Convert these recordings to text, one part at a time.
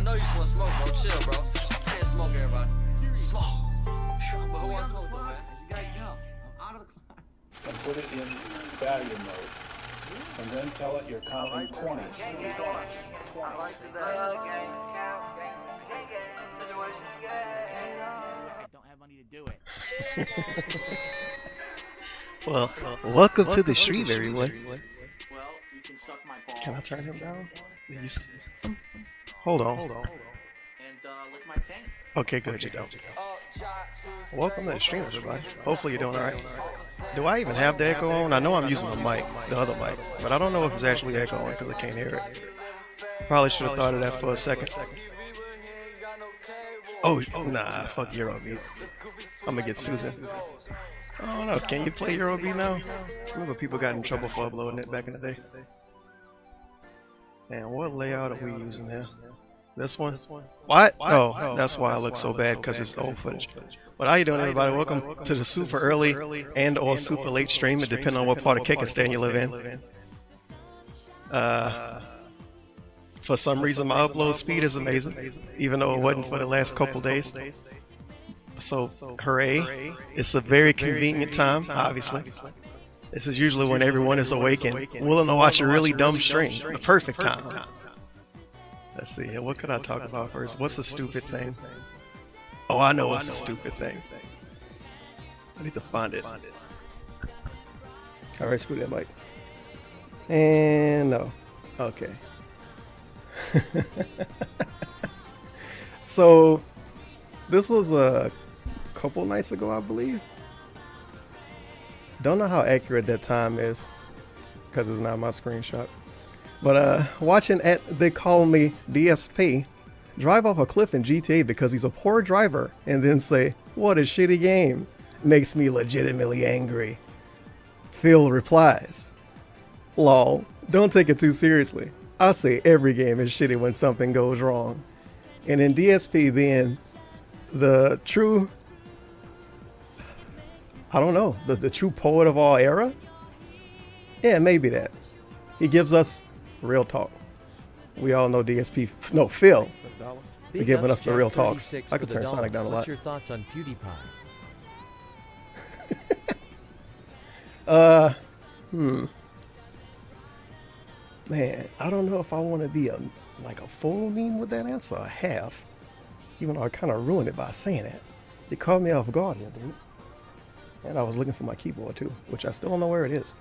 know you just want to smoke, bro. Chill, bro. Can't smoke, everybody. Smoke. But who wants to smoke, though, man? As you guys know, I'm out of the class. And put it in value mode. And then tell it you're counting 20s. I don't have money to do it. Well, welcome to the stream, everyone. Well, you can suck my ball. Can I turn him down? Hold on. And lick my thing. Okay, good, you don't. Welcome to the stream, everybody. Hopefully you're doing alright. Do I even have the echo on? I know I'm using the mic, the other mic, but I don't know if it's actually echoing because I can't hear it. Probably should have thought of that for a second. Oh, nah, fuck Eurobeat. I'm gonna get Susan. I don't know, can you play Eurobeat now? Remember people got in trouble for uploading it back in the day. And what layout are we using here? This one? What? Oh, that's why I look so bad, because it's the old footage. But how you doing, everybody? Welcome to the super early and or super late stream, depending on what part of Kyrgyzstan you live in. For some reason, my upload speed is amazing, even though it wasn't for the last couple days. So, hooray. It's a very convenient time, obviously. This is usually when everyone is awake and willing to watch a really dumb stream. The perfect time. Let's see here. What could I talk about first? What's a stupid thing? Oh, I know what's a stupid thing. I need to find it. Alright, screw that mic. And no. Okay. So, this was a couple nights ago, I believe. Don't know how accurate that time is, because it's not my screenshot. But watching at They Call Me DSP drive off a cliff in GTA because he's a poor driver and then say, "What a shitty game," makes me legitimately angry. Phil replies, "Lol, don't take it too seriously. I say every game is shitty when something goes wrong." And in DSP being the true, I don't know, the true poet of all era? Yeah, maybe that. He gives us real talk. We all know DSP, no, Phil, for giving us the real talks. I could turn Sonic down a lot. What's your thoughts on PewDiePie? Man, I don't know if I want to be a full meme with that answer, or half. Even though I kind of ruined it by saying that. It caught me off guard, didn't it? And I was looking for my keyboard too, which I still don't know where it is.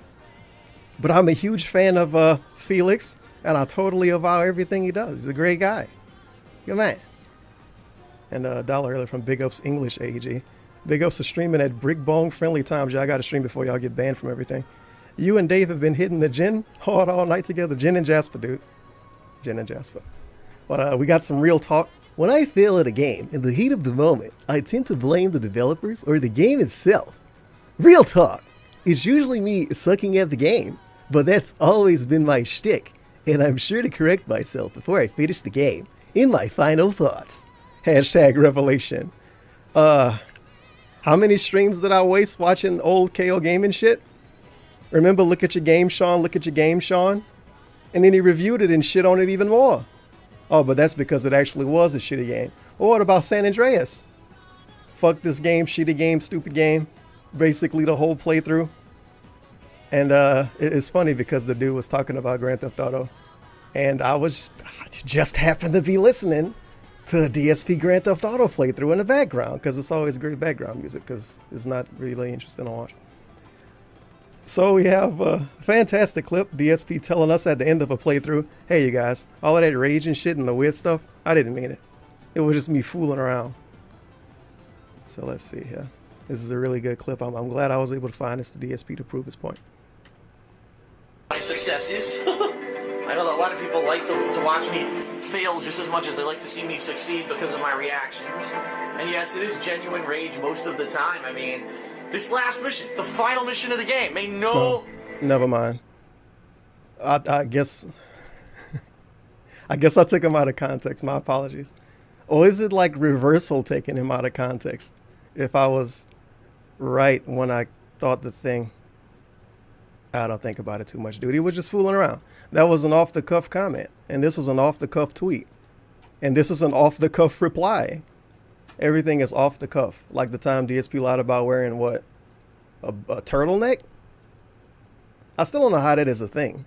But I'm a huge fan of Felix, and I totally avow everything he does. He's a great guy. Good man. And $1 earlier from Big Ups English AG. Big Ups to streaming at Brick Bong Friendly Times. Y'all got to stream before y'all get banned from everything. You and Dave have been hitting the gin hard all night together. Gin and Jasper, dude. Gin and Jasper. But we got some real talk. When I fail at a game, in the heat of the moment, I tend to blame the developers or the game itself. Real talk. It's usually me sucking at the game, but that's always been my shtick, and I'm sure to correct myself before I finish the game. In my final thoughts. Hashtag revelation. How many streams did I waste watching old KO gaming shit? Remember, look at your game, Sean, look at your game, Sean? And then he reviewed it and shit on it even more. Oh, but that's because it actually was a shitty game. Or what about San Andreas? Fuck this game, shitty game, stupid game. Basically the whole playthrough. And it's funny because the dude was talking about Grand Theft Auto. And I just happened to be listening to a DSP Grand Theft Auto playthrough in the background. Because it's always great background music because it's not really interesting to watch. So we have a fantastic clip, DSP telling us at the end of a playthrough, "Hey you guys, all of that rage and shit and the weird stuff, I didn't mean it. It was just me fooling around." So let's see here. This is a really good clip. I'm glad I was able to find this to DSP to prove his point. My successes. I know that a lot of people like to watch me fail just as much as they like to see me succeed because of my reactions. And yes, it is genuine rage most of the time. I mean, this last mission, the final mission of the game, made no... Oh, never mind. I guess... I guess I took him out of context. My apologies. Or is it like reversal taking him out of context? If I was right when I thought the thing... I don't think about it too much, dude. He was just fooling around. That was an off-the-cuff comment. And this was an off-the-cuff tweet. And this is an off-the-cuff reply. Everything is off the cuff. Like the time DSP lied about wearing what? A turtleneck? I still don't know how that is a thing.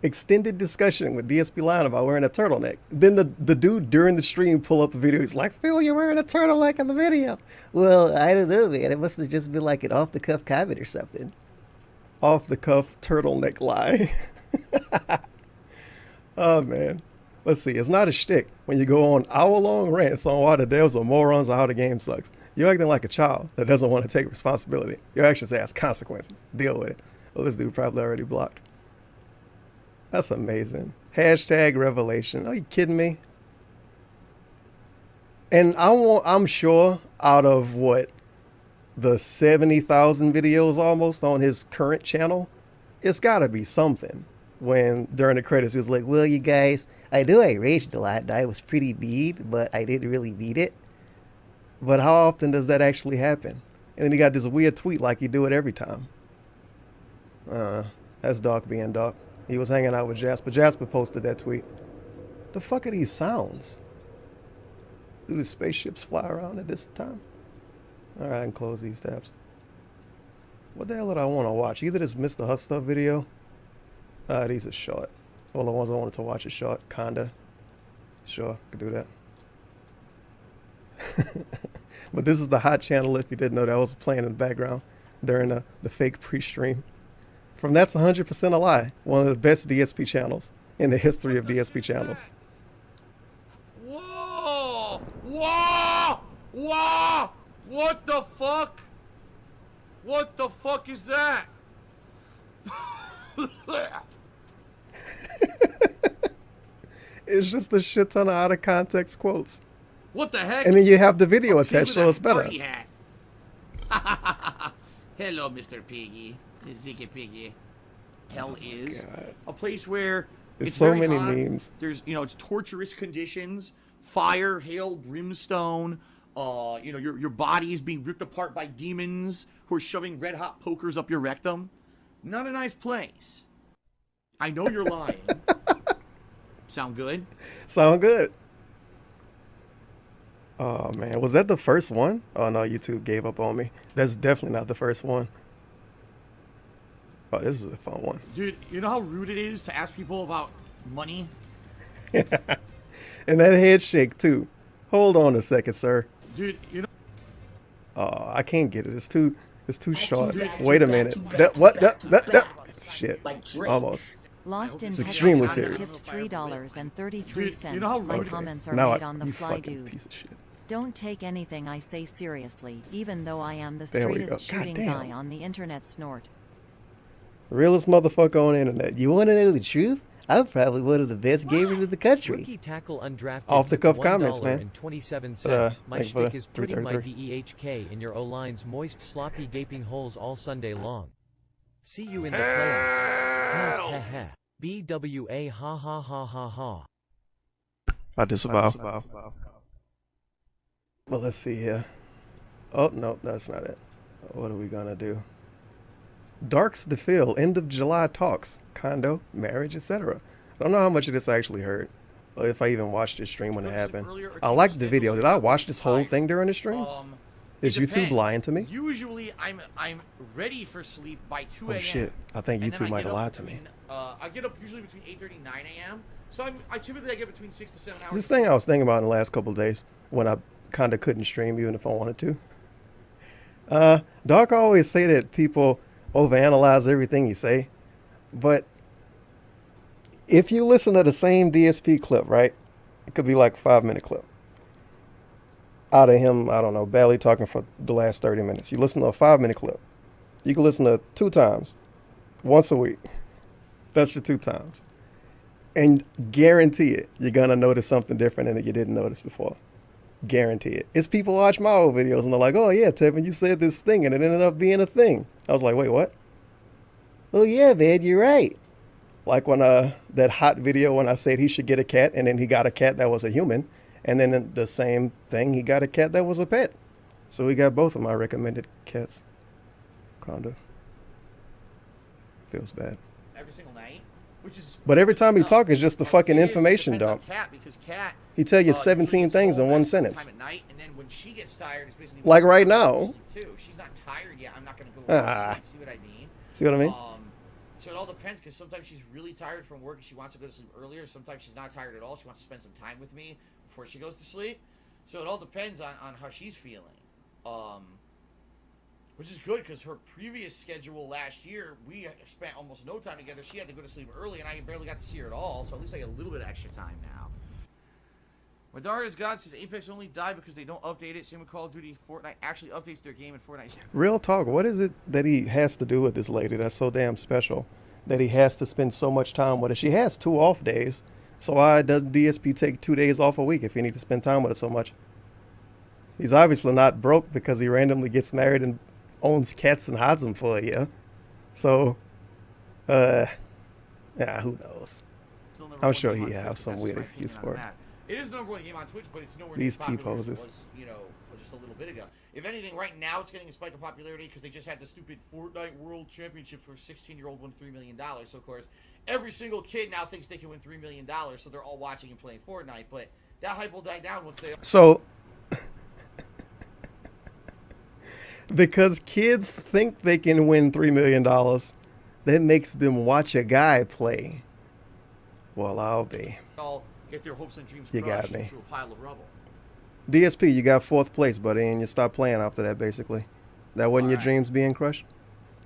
Extended discussion with DSP lying about wearing a turtleneck. Then the dude during the stream pull up a video. He's like, Phil, you're wearing a turtleneck in the video. Well, I don't know, man. It must have just been like an off-the-cuff comment or something. Off-the-cuff turtleneck lie. Oh, man. Let's see. It's not a shtick when you go on hour-long rants on why the devs are morons or how the game sucks. You're acting like a child that doesn't want to take responsibility. Your actions has consequences. Deal with it. Well, this dude probably already blocked. That's amazing. Hashtag revelation. Are you kidding me? And I'm sure out of what, the 70,000 videos almost on his current channel, it's got to be something. When during the credits, he was like, well, you guys, I know I raged a lot and I was pretty mean, but I didn't really mean it. But how often does that actually happen? And then he got this weird tweet like he do it every time. That's Doc being Doc. He was hanging out with Jasper. Jasper posted that tweet. The fuck are these sounds? Do the spaceships fly around at this time? All right, I can close these tabs. What the hell did I want to watch? Either this Mr. Hut Stuff video. These are short. All the ones I wanted to watch are short. Kinda. Sure, could do that. But this is the hot channel, if you didn't know. That was playing in the background during the fake pre-stream. From That's 100% a Lie, one of the best DSP channels in the history of DSP channels. Whoa! Whoa! Whoa! What the fuck? What the fuck is that? It's just a shit ton of out of context quotes. What the heck? And then you have the video attached, so it's better. Hello, Mr. Piggy. Ziggy Piggy. Hell is God. a place where It's so very many hot. memes. There's, it's torturous conditions, fire, hail, brimstone. Your body is being ripped apart by demons who are shoving red hot pokers up your rectum. Not a nice place. I know you're lying. Sound good? Sound good. Oh man, was that the first one? Oh no, YouTube gave up on me. That's definitely not the first one. Oh, this is a fun one. Dude, you know how rude it is to ask people about money? And that head shake too. Hold on a second, sir. Dude, Oh, I can't get it. It's too short. Dude, Wait a minute. Shit. Almost. Lost in It's extremely Texas, serious. tipped $3.33. You know how My rude- comments are Now made on the you fly, fucking dude. piece of shit. Don't take anything I say seriously, even though I am the There we straightest go. God shooting damn. guy on the internet snort. Realest motherfucker on the internet. You want to know the truth? I'm probably one of the best gamers in the country. Rookie tackle undrafted. Off the cuff comments, man. And 27 But, cents. My thanks for shtick the is putting my 333. DEHK in your O-line's moist, sloppy, gaping holes all Sunday long. See you in the playoffs. Ha ha ha. BWA ha ha ha ha ha. I disavow. Well, let's see here. Oh, no, that's not it. What are we going to do? Darks the Phil, end of July talks, condo, marriage, etc. I don't know how much of this I actually heard, or if I even watched this stream when it happened. I liked the video. Did I watch this whole thing during the stream? Is It YouTube depends. lying to me? Usually, I'm ready for sleep by 2 a.m. Oh shit, I think and then YouTube I might get have up lied to me. between, I get up usually between 8:30 and 9 a.m. So I typically get between 6 to 7 hours. This thing I was thinking about in the last couple of days when I kind of couldn't stream even if I wanted to. Doc always say that people overanalyze everything you say, but if you listen to the same DSP clip, right? It could be like a 5-minute clip out of him, I don't know, barely talking for the last 30 minutes. You listen to a 5-minute clip. You can listen to it 2 times, once a week. That's your 2 times. And guarantee it, you're going to notice something different than you didn't notice before. Guarantee it. It's people watch my old videos and they're like, oh yeah, Tevin, you said this thing and it ended up being a thing. I was like, wait, what? Oh yeah, man, you're right. Like when that hot video when I said he should get a cat and then he got a cat that was a human. And then in the same thing, he got a cat that was a pet. So we got both of my recommended cats. Kinda. Feels bad. Every single night. which is. But every time he no. talk, it's just the But fucking thing is, it information depends on dump. Kat, because Kat, He tell you usually 17 gets things in home one at some sentence. time at night, and then when she gets tired, it's basically Like right now. Too. She's not tired yet. I'm not gonna go Ah. sleep. See what I mean? See what I mean? So it all depends, because sometimes she's really tired from work and she wants to go to sleep earlier. Sometimes she's not tired at all. She wants to spend some time with me before she goes to sleep. So it all depends on how she's feeling. Which is good, because her previous schedule last year, we spent almost no time together. She had to go to sleep early, and I barely got to see her at all. So at least I get a little bit of extra time now. Madaria's God says Apex only died because they don't update it. Same with Call of Duty. Fortnite actually updates their game, and Fortnite. Real talk, what is it that he has to do with this lady that's so damn special that he has to spend so much time with her? She has 2 off days. So why does DSP take 2 days off a week if he need to spend time with her so much? He's obviously not broke because he randomly gets married and owns cats and hides them for a year. So, yeah, who knows? I'm sure he has some weird excuse for it. It is the number 1 game on Twitch, but it's nowhere These near as popular as it T-poses. was, you know, just a little bit ago. If anything, right now it's getting a spike of popularity because they just had the stupid Fortnite World Championships where a 16-year-old won $3 million. So, of course, every single kid now thinks they can win $3 million, so they're all watching and playing Fortnite. But that hype will die down once they... So, because kids think they can win $3 million, that makes them watch a guy play. Well, I'll be. all get their hopes and dreams You got crushed me. into a pile of rubble. DSP, you got 4th place, buddy, and you stopped playing after that, basically. That wasn't your Alright. dreams being crushed?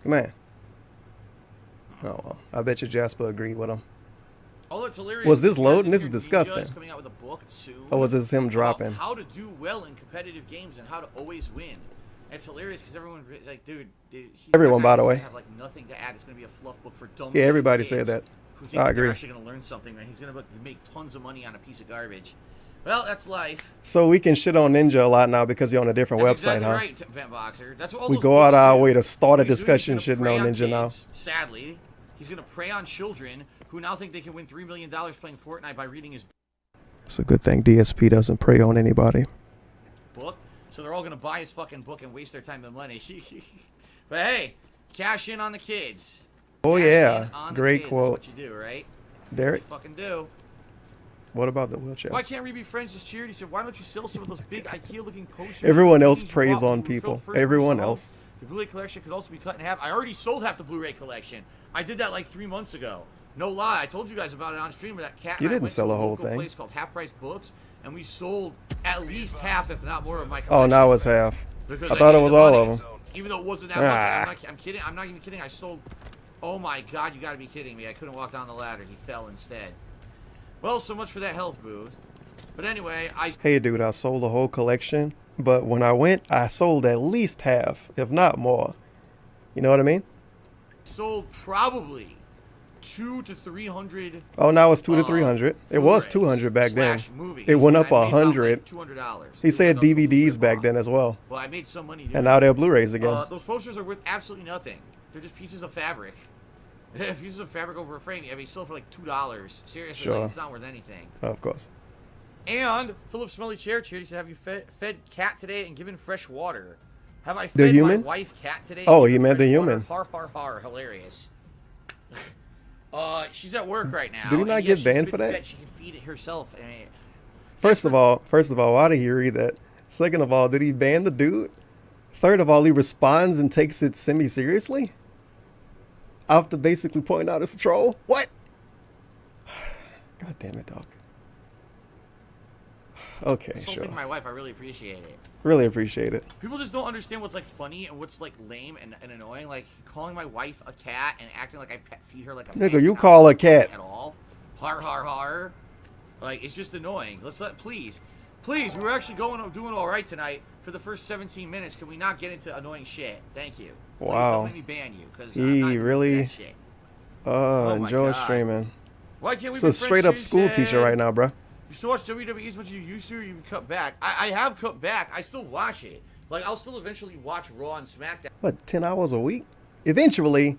Come on. Oh, well. I bet you Jasper agreed with him. Although it's hilarious. Was this because loading? if This is your disgusting. ninja is coming out with a book soon Or was this him about dropping? how to do well in competitive games and how to always win. It's hilarious because everyone's like, dude, Everyone, by the gonna way. have like nothing to add. It's gonna be a fluff book for dumb. Yeah, everybody kids said that. Who think I they're agree. actually gonna learn something, man. He's gonna make tons of money on a piece of garbage. Well, that's life. So we can shit on Ninja a lot now because you're on a different That's website, exactly huh? right, Vent Boxer. That's what all We those go out books our do. way to start a What he's doing is discussion he's gonna shitting on prey Ninja now. kids, Sadly, he's gonna prey on children who now think they can win $3 million playing Fortnite by reading his It's a good thing DSP doesn't prey on anybody. book. So they're all gonna buy his fucking book and waste their time and money. But hey, cash in on the kids. Oh Cash yeah, in on the great kids. quote. That's what you do, right? Derek, You fucking do. what about the wheelchairs? Why can't we be friends? Just cheered. He said, "Why don't you sell some of those big IKEA-looking posters?" Everyone else things you preys bought when on we were people. first Everyone home? else. The Blu-ray collection could also be cut in half. I already sold half the Blu-ray collection. I did that like 3 months ago. No lie. I told you guys about it on stream. Where that cat. You and I didn't went sell to a whole local thing. Place called Half Price Books, and we sold at least half, if not more, of my Oh, collection. now it's half. Because I thought it needed was the all money. of them. Even though it wasn't that Ah. much. I'm kidding. I'm not even kidding. I sold. Oh my God! You got to be kidding me! I couldn't walk down the ladder. He fell instead. Well, so much for that health boost. But anyway, I Hey, dude, I sold the whole collection, but when I went, I sold at least half, if not more. You know what I mean? sold probably 200 to 300. Oh, now it's 200 to 300. It was Blu-rays 200 back then. slash movies, It went and up I made about, 100. like, $200. He said It went up DVDs a back lot. then as well, Well, I made some money doing and now it. they're Blu-rays again. Those posters are worth absolutely nothing. They're just pieces of fabric. Pieces of fabric over a frame. I mean, sold for like $2. Seriously, Sure. like, it's not worth anything. Of course. And Philip Smelly Chair Cheer, he said, "Have you fed cat today and given fresh water? Have I The fed human? my wife cat today? Oh, and he given meant the fresh water? human. Har har har! Hilarious. She's at work right now. Did he and not yes, get she's banned been for that? fed. She can feed it herself. I mean, First of all, why did he read that? Second of all, did he ban the dude? Third of all, he responds and takes it semi-seriously? After basically pointing out it's a troll? What? God damn it, dog. Okay, insulting sure. my wife, I really appreciate it. Really appreciate it. People just don't understand what's like funny and what's like lame and annoying. Like calling my wife a cat and acting like I pet feed her like a Nigga, man you cow call a cat. at all. Har har har. Like it's just annoying. Please, we were actually doing all right tonight for the first 17 minutes. Can we not get into annoying shit? Thank you. Please Wow. don't make me ban you because He really- that shit. Oh, my enjoy God. streaming. Why can't we It's be a friends? straight up She school teacher said. right now, bruh. You still watch WWE as much as you used to, or you cut back? I have cut back. I still watch it. Like, I'll still eventually watch Raw and SmackDown. What, 10 hours a week? Eventually.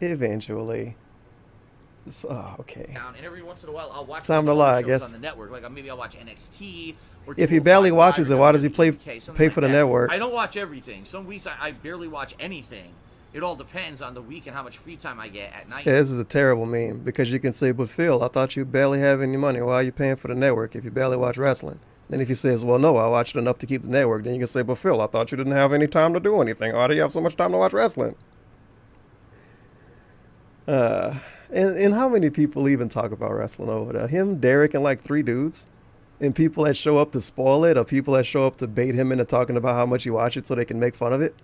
Oh, okay. And every once in a while, I'll watch Time one to of the lie, I shows guess. on the network. Like, maybe I'll watch NXT. Or If he 205 barely Live watches or it, why does he WWE 2K, something pay like for the that. network? I don't watch everything. Some weeks I barely watch anything. It all depends on the week and how much free time I get at night. Yeah, this is a terrible meme because you can say, but Phil, I thought you barely have any money. Why are you paying for the network if you barely watch wrestling? Then if he says, well, no, I watched enough to keep the network, then you can say, but Phil, I thought you didn't have any time to do anything. Why do you have so much time to watch wrestling? And how many people even talk about wrestling over there? Him, Derek, and like 3 dudes? And people that show up to spoil it, or people that show up to bait him into talking about how much he watches so they can make fun of it?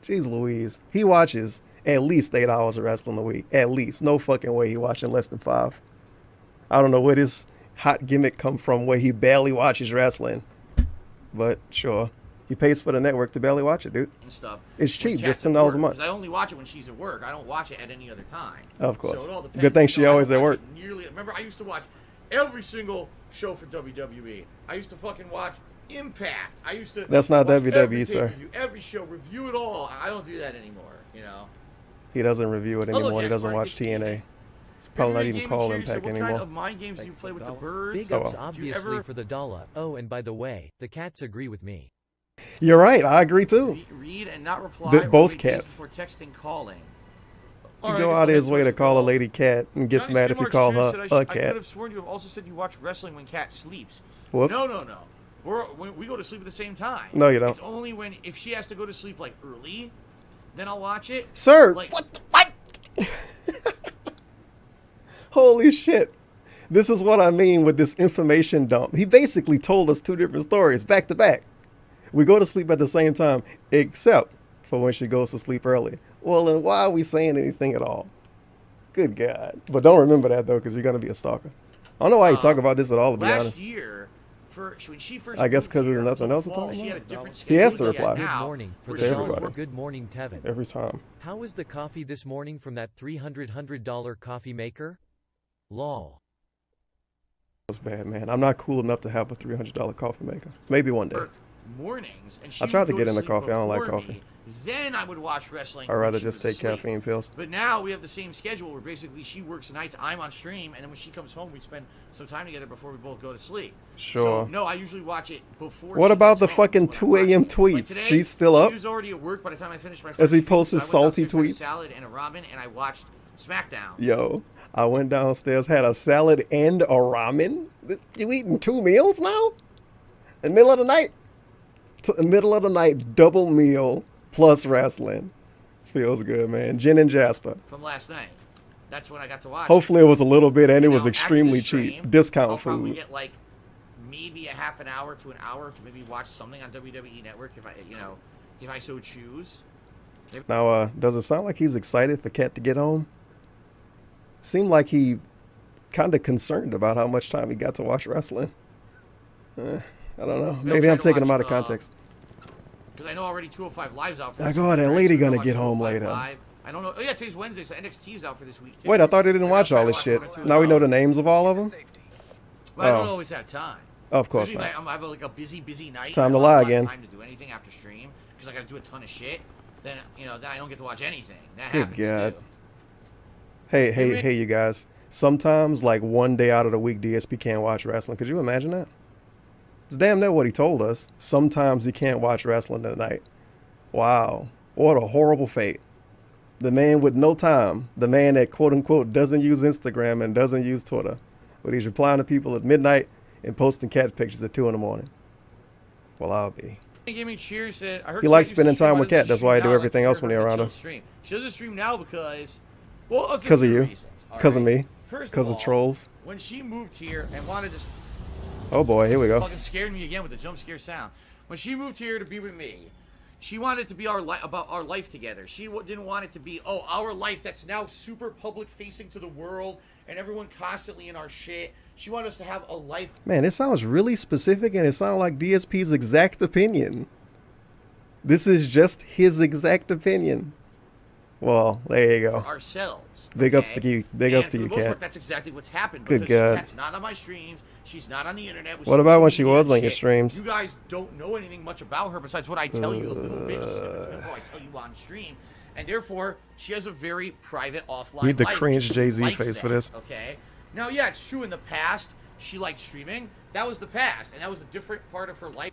Jeez Louise. He watches at least 8 hours of wrestling a week. At least. No fucking way he watching less than 5. I don't know where this hot gimmick come from where he barely watches wrestling. But sure. He pays for the network to barely watch it, dude. And stuff. It's cheap, just Kat's $10 a month. Because I only watch it when she's at work. I don't watch it at any other time. Of course. So it all depends. Good thing she always at work. Remember, I used to watch every single show for WWE. I used to fucking watch Impact. I used to. That's not watch WWE, every sir. pay-per-view, every show, review it all. I don't do that anymore. He doesn't review it anymore. He doesn't watch TNA. It's probably not even called Impact What anymore. kind of mind games do you play with the birds? Big ups obviously for the dollar. Oh, and by the way, the cats agree with me. You're right. I agree too. Read and not reply. Both cats. For texting, calling. You go out of his way to call a lady cat and gets mad if you call her a I could cat. have sworn you have also said you watch wrestling when Cat sleeps. Whoops. No. We go to sleep at the same time. No, you don't. It's only if she has to go to sleep like early, then I'll watch it. Sir, like, what? Holy shit. This is what I mean with this information dump. He basically told us 2 different stories back to back. We go to sleep at the same time, except for when she goes to sleep early. Well, then why are we saying anything at all? Good God. But don't remember that, though, because you're going to be a stalker. I don't know why you talk about this at all, to be honest. Last year, when she first I guess because moved there's here, nothing else to fall, talk she had a about. different He has schedule to than she reply. now, Good morning for where the she- dollar. Good morning, Tevin. Every time. How was the coffee this morning from that $300 coffee maker? Lol. That's bad, man. I'm not cool enough to have a $300 coffee maker. Maybe one day. for mornings, and she I tried would to go get into sleep coffee. I don't like before coffee. me. Then I would watch wrestling. I'd when rather she just was take asleep. caffeine pills. But now we have the same schedule where basically she works nights, I'm on stream, and then when she comes home, we spend some time together before we both go to sleep. Sure. So, no, I usually watch it before. What she about gets the home, fucking is when I 2 a.m. watch it. Like tweets? today, She's still up? She was already at work by the time I finished my As he first posts stream, his so I went salty downstairs, tweets? got a salad and a ramen, and I watched SmackDown. Yo, I went downstairs, had a salad and a ramen. You eating 2 meals now? In the middle of the night? Middle of the night, double meal plus wrestling. Feels good, man. Gin and Jasper. From last night. That's when I got to watch. Hopefully it was a little bit and it Now, was after extremely the stream, cheap. Discount I'll probably food. get like maybe a half an hour to an hour to maybe watch something on WWE Network if I so choose. Now, does it sound like he's excited for Kat to get home? Seemed like he kind of concerned about how much time he got to watch wrestling. I don't know. Maybe I'm taking him out of context. Because I know already 205 Live's out for Like, this oh, week, that right? lady So gonna I'll get watch home 205 later. Live. I don't know. Oh yeah, today's Wednesday, so NXT's out for this week too. Wait, I thought they didn't So watch that's all why I this watched shit. one or two Now we know the episodes. names of all of them? But I don't Oh. always have time. Of course Usually, not. I have like a busy night. Time and to I don't lie have again. Time to do anything after stream because I got to do a ton of shit. Then then I don't get to watch anything. That Good happens God. too. Hey, you guys. Sometimes, like, one day out of the week, DSP can't watch wrestling. Could you imagine that? It's damn near what he told us. Sometimes he can't watch wrestling at night. Wow. What a horrible fate. The man with no time. The man that, quote-unquote, doesn't use Instagram and doesn't use Twitter. But he's replying to people at midnight and posting cat pictures at 2 in the morning. Well, I'll be. Gaming Cheers said, I heard He likes Kat used to spending stream time on with this Kat. That's why I do stream now, everything like, else when you're around her. Stream. She doesn't stream now because, well, it's a Because of few you. reasons, all Because of right? me. First Because of all, trolls. When she moved here and wanted to Oh, boy. Here we go. fucking scared me again with the jump scare sound. When she moved here to be with me, she wanted it to be about our life together. She didn't want it to be, our life that's now super public facing to the world and everyone constantly in our shit. She wanted us to have a life. Man, it sounds really specific and it sounds like DSP's exact opinion. This is just his exact opinion. Well, there you go. For ourselves. Big ups to you. Big ups to you, for the most Kat. part, that's exactly what's happened. Good because God. Kat's not on my streams. She's not on the internet. What about when she social was media on your shit. streams? You guys don't know anything much about her besides what I tell you a little bit of snippets before I tell you on stream. And therefore, she has a very private offline Need the life. cringe She Jay-Z likes face for that, this. Okay? Now, yeah, it's true in the past, she liked streaming. That was the past, and that was a different part of her life.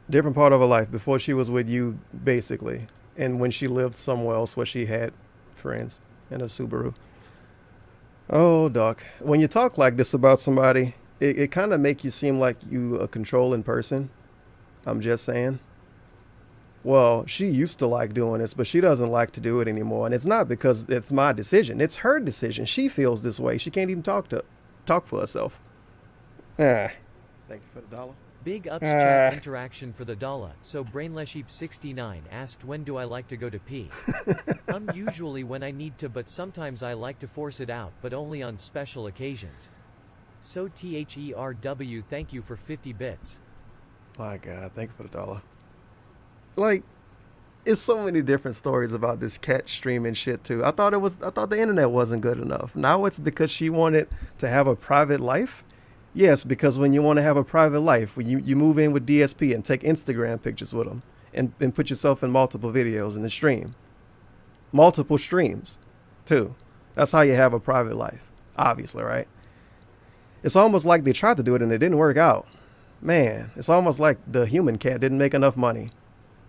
Different part of her life before she was with you, basically. and when she lived somewhere else where she had friends in a Subaru. Oh, Doc, when you talk like this about somebody, it kind of make you seem like you a controlling person. I'm just saying. Well, she used to like doing this, but she doesn't like to do it anymore. And it's not because it's my decision. It's her decision. She feels this way. She can't even talk for herself. Thank you for the dollar. Big ups chat interaction for the dollar. So Brainlessheep69 asked, when do I like to go to pee? Usually when I need to, but sometimes I like to force it out, but only on special occasions. So THERW, thank you for 50 bits. My God, thank you for the dollar. Like, it's so many different stories about this cat streaming shit too. I thought the internet wasn't good enough. Now it's because she wanted to have a private life. Yes, because when you want to have a private life, when you move in with DSP and take Instagram pictures with them and put yourself in multiple videos in the stream. Multiple streams, too. That's how you have a private life, obviously, right? It's almost like they tried to do it and it didn't work out. Man, it's almost like the human cat didn't make enough money.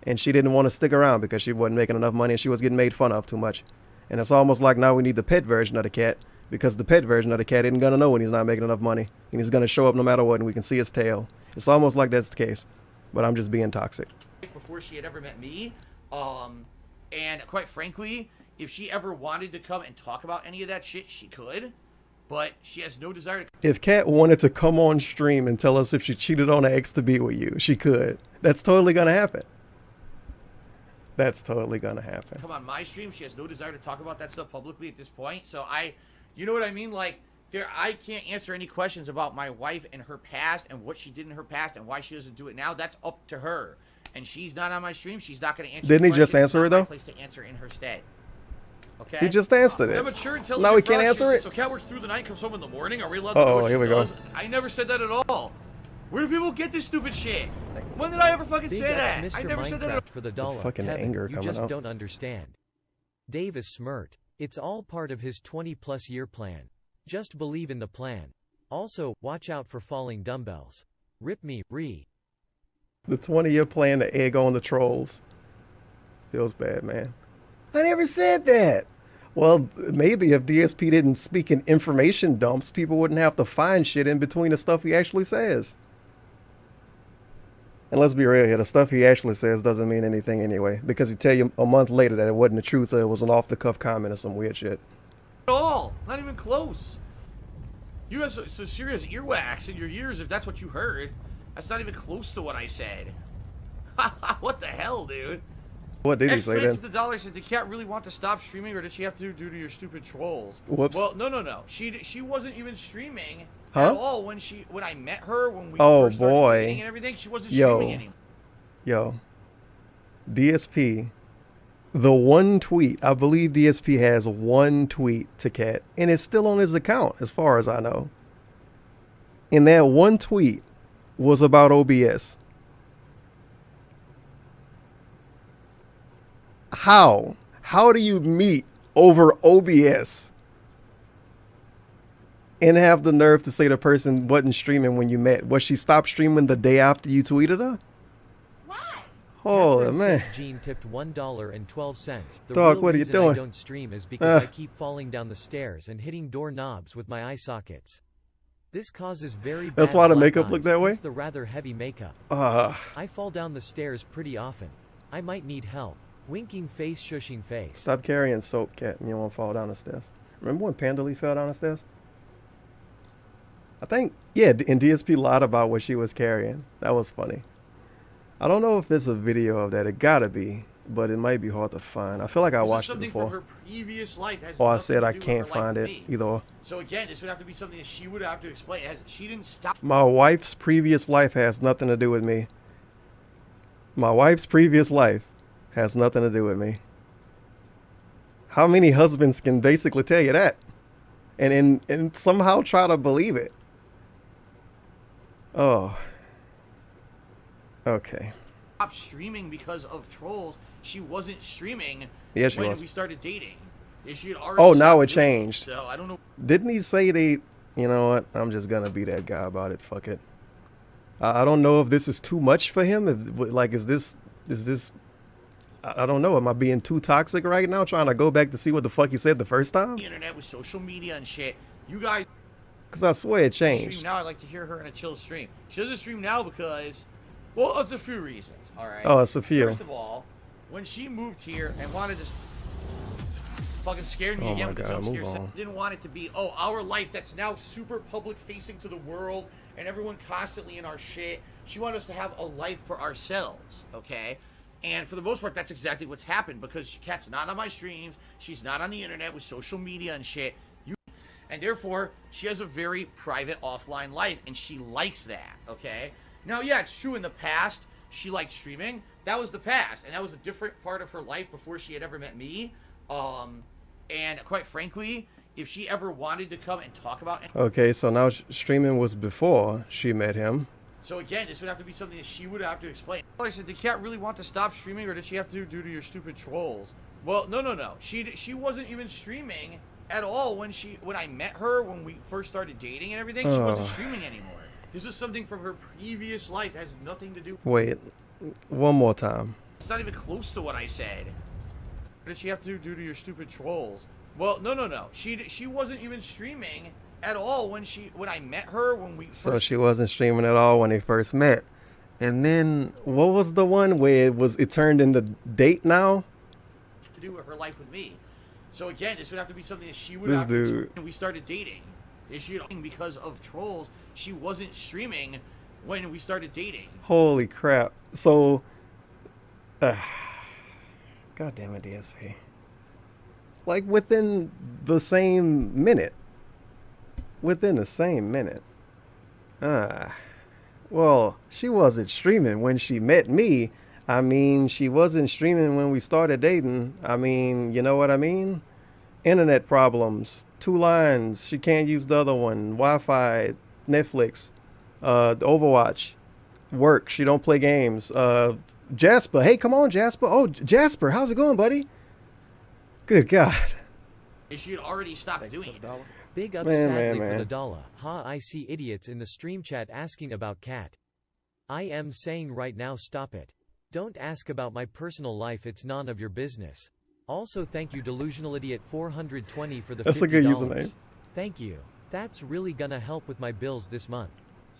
And she didn't want to stick around because she wasn't making enough money and she was getting made fun of too much. And it's almost like now we need the pet version of the cat, because the pet version of the cat isn't going to know when he's not making enough money. And he's going to show up no matter what, and we can see his tail. It's almost like that's the case. But I'm just being toxic. Before she had ever met me. And quite frankly, if she ever wanted to come and talk about any of that shit, she could. But she has no desire to. If Kat wanted to come on stream and tell us if she cheated on her ex to be with you, she could. That's totally going to happen. That's totally going to happen. Come on my stream. She has no desire to talk about that stuff publicly at this point. So you know what I mean? Like, I can't answer any questions about my wife and her past and what she did in her past and why she doesn't do it now. That's up to her. And she's not on my stream. She's not going to answer. Didn't he just answer it though? Place to answer in her stead. Okay. He just answered it. Now we can't answer it. So Cat works through the night, comes home in the morning. Are we allowed to know what here we does? go. I never said that at all. Where do people get this stupid shit? When did I ever fucking say that? Mr. I never said that at all. For the dollar. Fucking Tevin, anger you coming just out. don't understand. Dave is smirt. It's all part of his 20-plus year plan. Just believe in the plan. Also, watch out for falling dumbbells. Rip me, re. The 20-year plan to egg on the trolls. Feels bad, man. I never said that. Well, maybe if DSP didn't speak in information dumps, people wouldn't have to find shit in between the stuff he actually says. And let's be real here, the stuff he actually says doesn't mean anything anyway, because he'd tell you a month later that it wasn't the truth or it was an off-the-cuff comment or some weird shit. At all. Not even close. You have so serious earwax in your ears if that's what you heard. That's not even close to what I said. What the hell, dude? What did he say then? The dollar said, did Cat really want to stop streaming, or did she have to due to your stupid trolls? Whoops. Well, no. She wasn't even streaming huh? at all when I met her, when we oh, first started boy. dating and everything. She wasn't streaming anymore. Yo. DSP. The one tweet, I believe DSP has one tweet to Cat, and it's still on his account, as far as I know. And that one tweet was about OBS. How? How do you meet over OBS and have the nerve to say the person wasn't streaming when you met? Was she stopped streaming the day after you tweeted her? What? Oh man. Gene tipped $1.12. The Dog, real what are you reason doing? I don't stream is because I keep falling down the stairs and hitting door knobs with my eye sockets. This causes very bad That's why the black makeup eyes. look that way? It's the rather heavy makeup. I fall down the stairs pretty often. I might need help. Winking face, shushing face. Stop carrying soap, Cat, and you won't fall down the stairs. Remember when Pandaley fell down the stairs? I think, yeah, and DSP lied about what she was carrying. That was funny. I don't know if there's a video of that. It gotta be, but it might be hard to find. I feel like I watched it before. From her previous life has Or I nothing said to I do with can't her find life it, with me. either or. So again, this would have to be something that she would have to explain. She didn't stop. My wife's previous life has nothing to do with me. My wife's previous life has nothing to do with me. How many husbands can basically tell you that? And somehow try to believe it? Oh. Okay. Stop streaming because of trolls. She wasn't streaming Yeah, she when was. we started dating. She had already Oh, now stopped it doing changed. So I don't know. Didn't he say they, you know what? I'm just gonna be that guy about it. Fuck it. I don't know if this is too much for him. If, like, is this, I don't know. Am I being too toxic right now? Trying to go back to see what the fuck he said the first time? The internet with social media and shit. You guys Because I swear it stream changed. now. I'd like to hear her in a chill stream. She doesn't stream now because, well, it's a few reasons. All right. Oh, it's a few. First of all, when she moved here and wanted to fucking scared me Oh again my with the God, jump move scare. on. Didn't want it to be, oh, our life that's now super public facing to the world and everyone constantly in our shit. She wanted us to have a life for ourselves, okay? And for the most part, that's exactly what's happened because Kat's not on my streams. She's not on the internet with social media and shit. And therefore, she has a very private offline life, and she likes that, okay? Now, yeah, it's true in the past, she liked streaming. That was the past, and that was a different part of her life before she had ever met me. And quite frankly, if she ever wanted to come and talk about it. Okay, so now streaming was before she met him. So again, this would have to be something that she would have to explain. I said, did Kat really want to stop streaming, or did she have to due to your stupid trolls? Well, no. She wasn't even streaming at all when I met her, when we first started dating and everything. She wasn't streaming anymore. This was something from her previous life that has nothing to do. Wait, one more time. It's not even close to what I said. What did she have to do due to your stupid trolls? Well, no. She wasn't even streaming at all when I met her, when we first. So she wasn't streaming at all when they first met. And then what was the one where it turned into date now? To do with her life with me. So again, this would have to be something that she would have to explain. And we started dating. Because of trolls, she wasn't streaming when we started dating. Holy crap. So God damn it, DSP. Like within the same minute. Well, she wasn't streaming when she met me. I mean, she wasn't streaming when we started dating. I mean, you know what I mean? Internet problems, 2 lines. She can't use the other one. Wi-Fi, Netflix, Overwatch, work. She don't play games. Jasper, hey, come on, Jasper. Oh, Jasper, how's it going, buddy? Good God. She had already stopped doing it. Big ups sadly for the dollar. Ha, I see idiots in the stream chat asking about Kat. I am saying right now, stop it. Don't ask about my personal life, it's none of your business. Also thank you Delusional Idiot 420 for the $50. That's a good username. Thank you. That's really gonna help with my bills this month.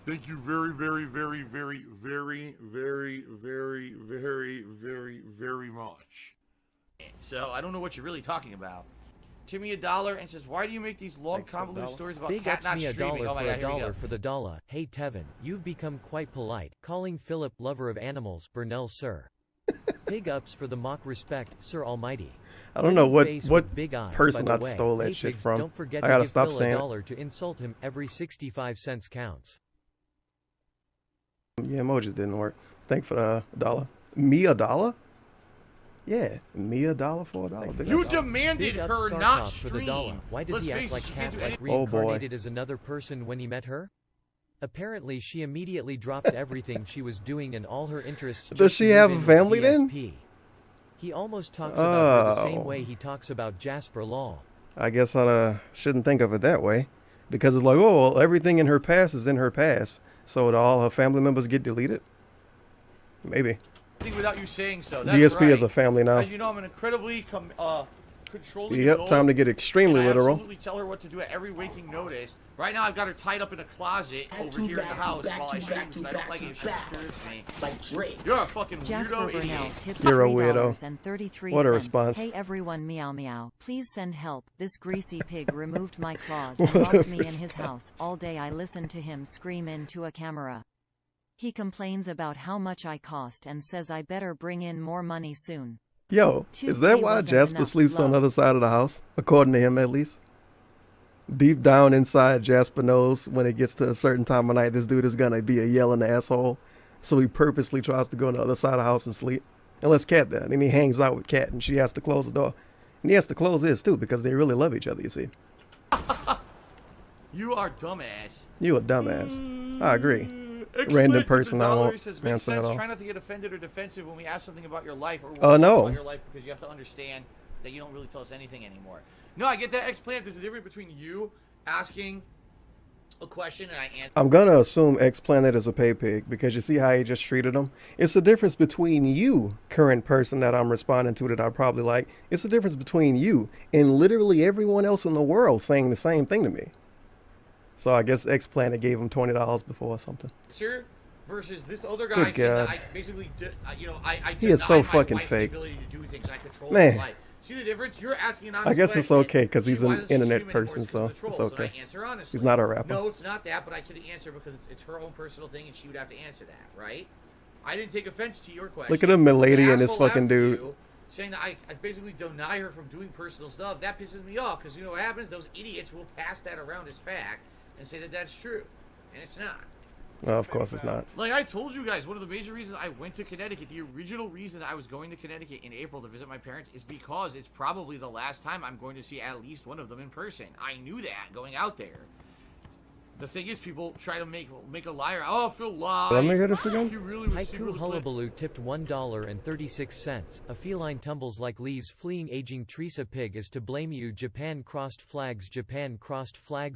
Thank you very, very, very, very, very, very, very, very, very, very much. So I don't know what you're really talking about. Timmy $1 and says, why do you make these long convoluted stories about Big Kat ups not me streaming? Oh my God, here we go. for the dollar. Hey Tevin, you've become quite polite, calling Philip lover of animals, Burnell sir. Big ups for the mock respect, Sir Almighty. I don't know what big eyes, person I way. stole that hey, shit pigs, from. Don't forget I to gotta give stop Phil saying $1 to insult him. Every 65 cents counts. Yeah, emojis didn't work. Thank for the $1. Me $1? Yeah, me $1 for $1. You demanded Big ups her Sarkov not for the stream. dollar. Why does he act like Kat like reincarnated as another person when he met her? Apparently she immediately dropped everything she was doing and all her interests. Does she have a family then? He almost talks about her the same way he talks about Jasper Law. I guess I shouldn't think of it that way. Because it's like, oh, well, everything in her past is in her past. So do all her family members get deleted? Maybe. Without you saying so. That's DSP right. is a family now. As you know, I'm an incredibly controlling Yep, adult, time to get extremely and literal. I absolutely tell her what to do at every waking notice. Right now, I've got her tied up in a closet over here in the house while I stream because I don't like it if she disturbs me. Like Drake. You're a fucking Jasper weirdo Burnell idiot. tipped You're a weirdo. $3.33. What a response. Hey everyone, meow meow. Please send help. This greasy pig removed my claws and locked me in his house. All day I listened to him scream into a camera. He complains about how much I cost and says I better bring in more money soon. Yo, is that why Jasper sleeps on the other side of the house? According to him, at least. Deep down inside, Jasper knows when it gets to a certain time of night, this dude is going to be a yelling asshole. So he purposely tries to go on the other side of the house and sleep. Unless Kat there. And he hangs out with Kat and she has to close the door. And he has to close his too because they really love each other, you see. You are dumbass. You a dumbass. I agree. Random person I won't answer at all. Try not to get offended or defensive when we ask something about your life or no. about your life because you have to understand that you don't really tell us anything anymore. No, I get that. Explain. There's a difference between you asking a question and I answer. I'm gonna assume X Planet is a pay pig because you see how he just treated him. It's the difference between you, current person that I'm responding to that I probably like. It's the difference between you and literally everyone else in the world saying the same thing to me. So I guess X Planet gave him $20 before or something. Versus this other guy Good saying that God. I basically, I He is so deny my fucking wife's fake. ability to do things. I control Man. his life. See the difference? You're asking an honest I guess it's question. okay because he's Why an doesn't she internet stream anymore? person, It's 'cause so of the trolls, it's and I okay. answer honestly. He's not a rapper. No, it's not that, but I couldn't answer because it's her own personal thing, and she would have to answer that, right? I didn't take offense to your question. Look at him, milady, The and this asshole fucking after dude. you saying that I basically deny her from doing personal stuff. That pisses me off because you know what happens? Those idiots will pass that around as fact and say that that's true, and it's not. No, of course it's not. Like I told you guys, one of the major reasons I went to Connecticut, the original reason I was going to Connecticut in April to visit my parents is because it's probably the last time I'm going to see at least one of them in person. I knew that going out there. The thing is, people try to make a liar. Oh, Phil lied. Let me hear this again. You really was Haiku secretly Hullabaloo tipped $1.36. A feline tumbles like leaves fleeing aging Teresa Pig is to blame you. Japan crossed flags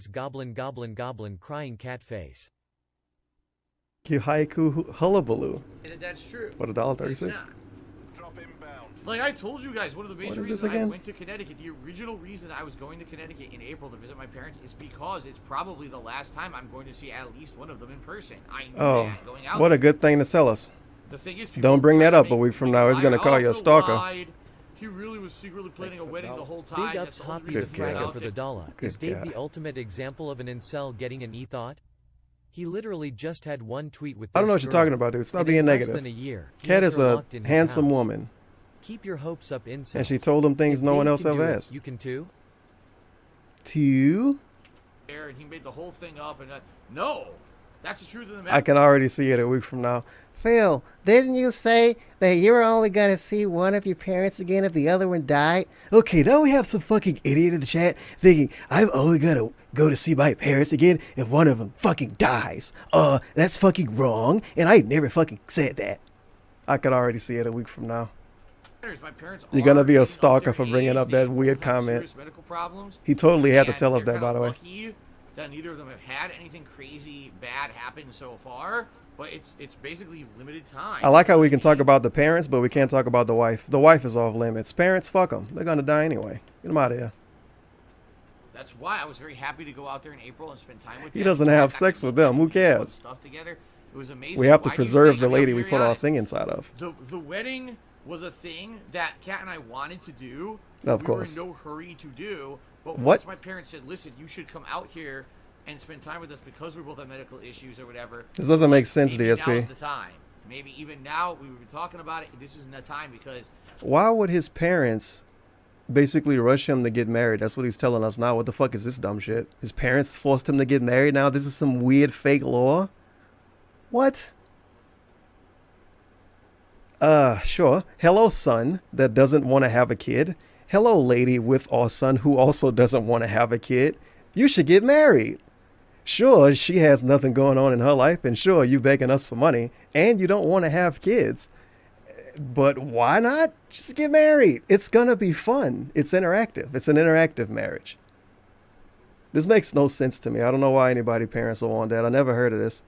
goblin goblin goblin crying cat face. Haiku Hullabaloo. That's true. What, $1.36? It's not. Like I told you guys, one of the major What is this reasons I again? went to Connecticut, the original reason I was going to Connecticut in April to visit my parents is because it's probably the last time I'm going to see at least one of them in person. I knew that going out What there. a good thing to tell us. The thing is, people Don't bring try that to up a make- week from make now. He's liar. gonna call Oh, you a Phil stalker. lied. He really was secretly planning a wedding the whole time. Big That's ups the only hot reason piece of he went fracka out for there. the dollar. Is Good Dave God. the ultimate example of an incel getting an e-thought? He literally just had one tweet with I don't know this what you're girl, talking about, dude. Stop and being in less negative. than a year, he Kat has is her a locked in his handsome house. woman, Keep your hopes up, incels. and she told him things If no one Dave else can ever do it, asked. You can too? To There, and he made the whole thing up. And no, that's the truth of the matter. I can already see it a week from now. Phil, didn't you say that you were only going to see one of your parents again if the other one died? Okay, now we have some fucking idiot in the chat thinking I'm only going to go to see my parents again if one of them fucking dies. That's fucking wrong, and I never fucking said that. I could already see it a week from now. My parents You're gonna are be a getting up stalker there for in bringing age. up They that weird have comment. serious medical problems. He totally had to And tell us they're that, by kinda the way. lucky that neither of them have had anything crazy bad happen so far, but it's basically limited time. I like how we can talk about the parents, but we can't talk about the wife. The wife is off limits. Parents, fuck them. They're gonna die anyway. Get them out of here. That's why I was very happy to go out there in April and spend time with them. He doesn't have sex with them. Who cares? Stuff together. It was amazing. We have to Why do you preserve think- the I mean, lady I'm we very put our honest. thing inside of. The wedding was a thing that Kat and I wanted to do. Of we course. were in no hurry to do. But What? once my parents said, "Listen, you should come out here and spend time with us because we both have medical issues or whatever." This doesn't make sense, maybe DSP. Now's the time. Maybe even now we were talking about it. This isn't the time because Why would his parents basically rush him to get married? That's what he's telling us now. What the fuck is this dumb shit? His parents forced him to get married now? This is some weird fake law? What? Sure. Hello, son that doesn't want to have a kid. Hello, lady with our son who also doesn't want to have a kid. You should get married. Sure, she has nothing going on in her life, and sure, you begging us for money, and you don't want to have kids. But why not just get married? It's gonna be fun. It's interactive. It's an interactive marriage. This makes no sense to me. I don't know why anybody parents will want that. I never heard of this.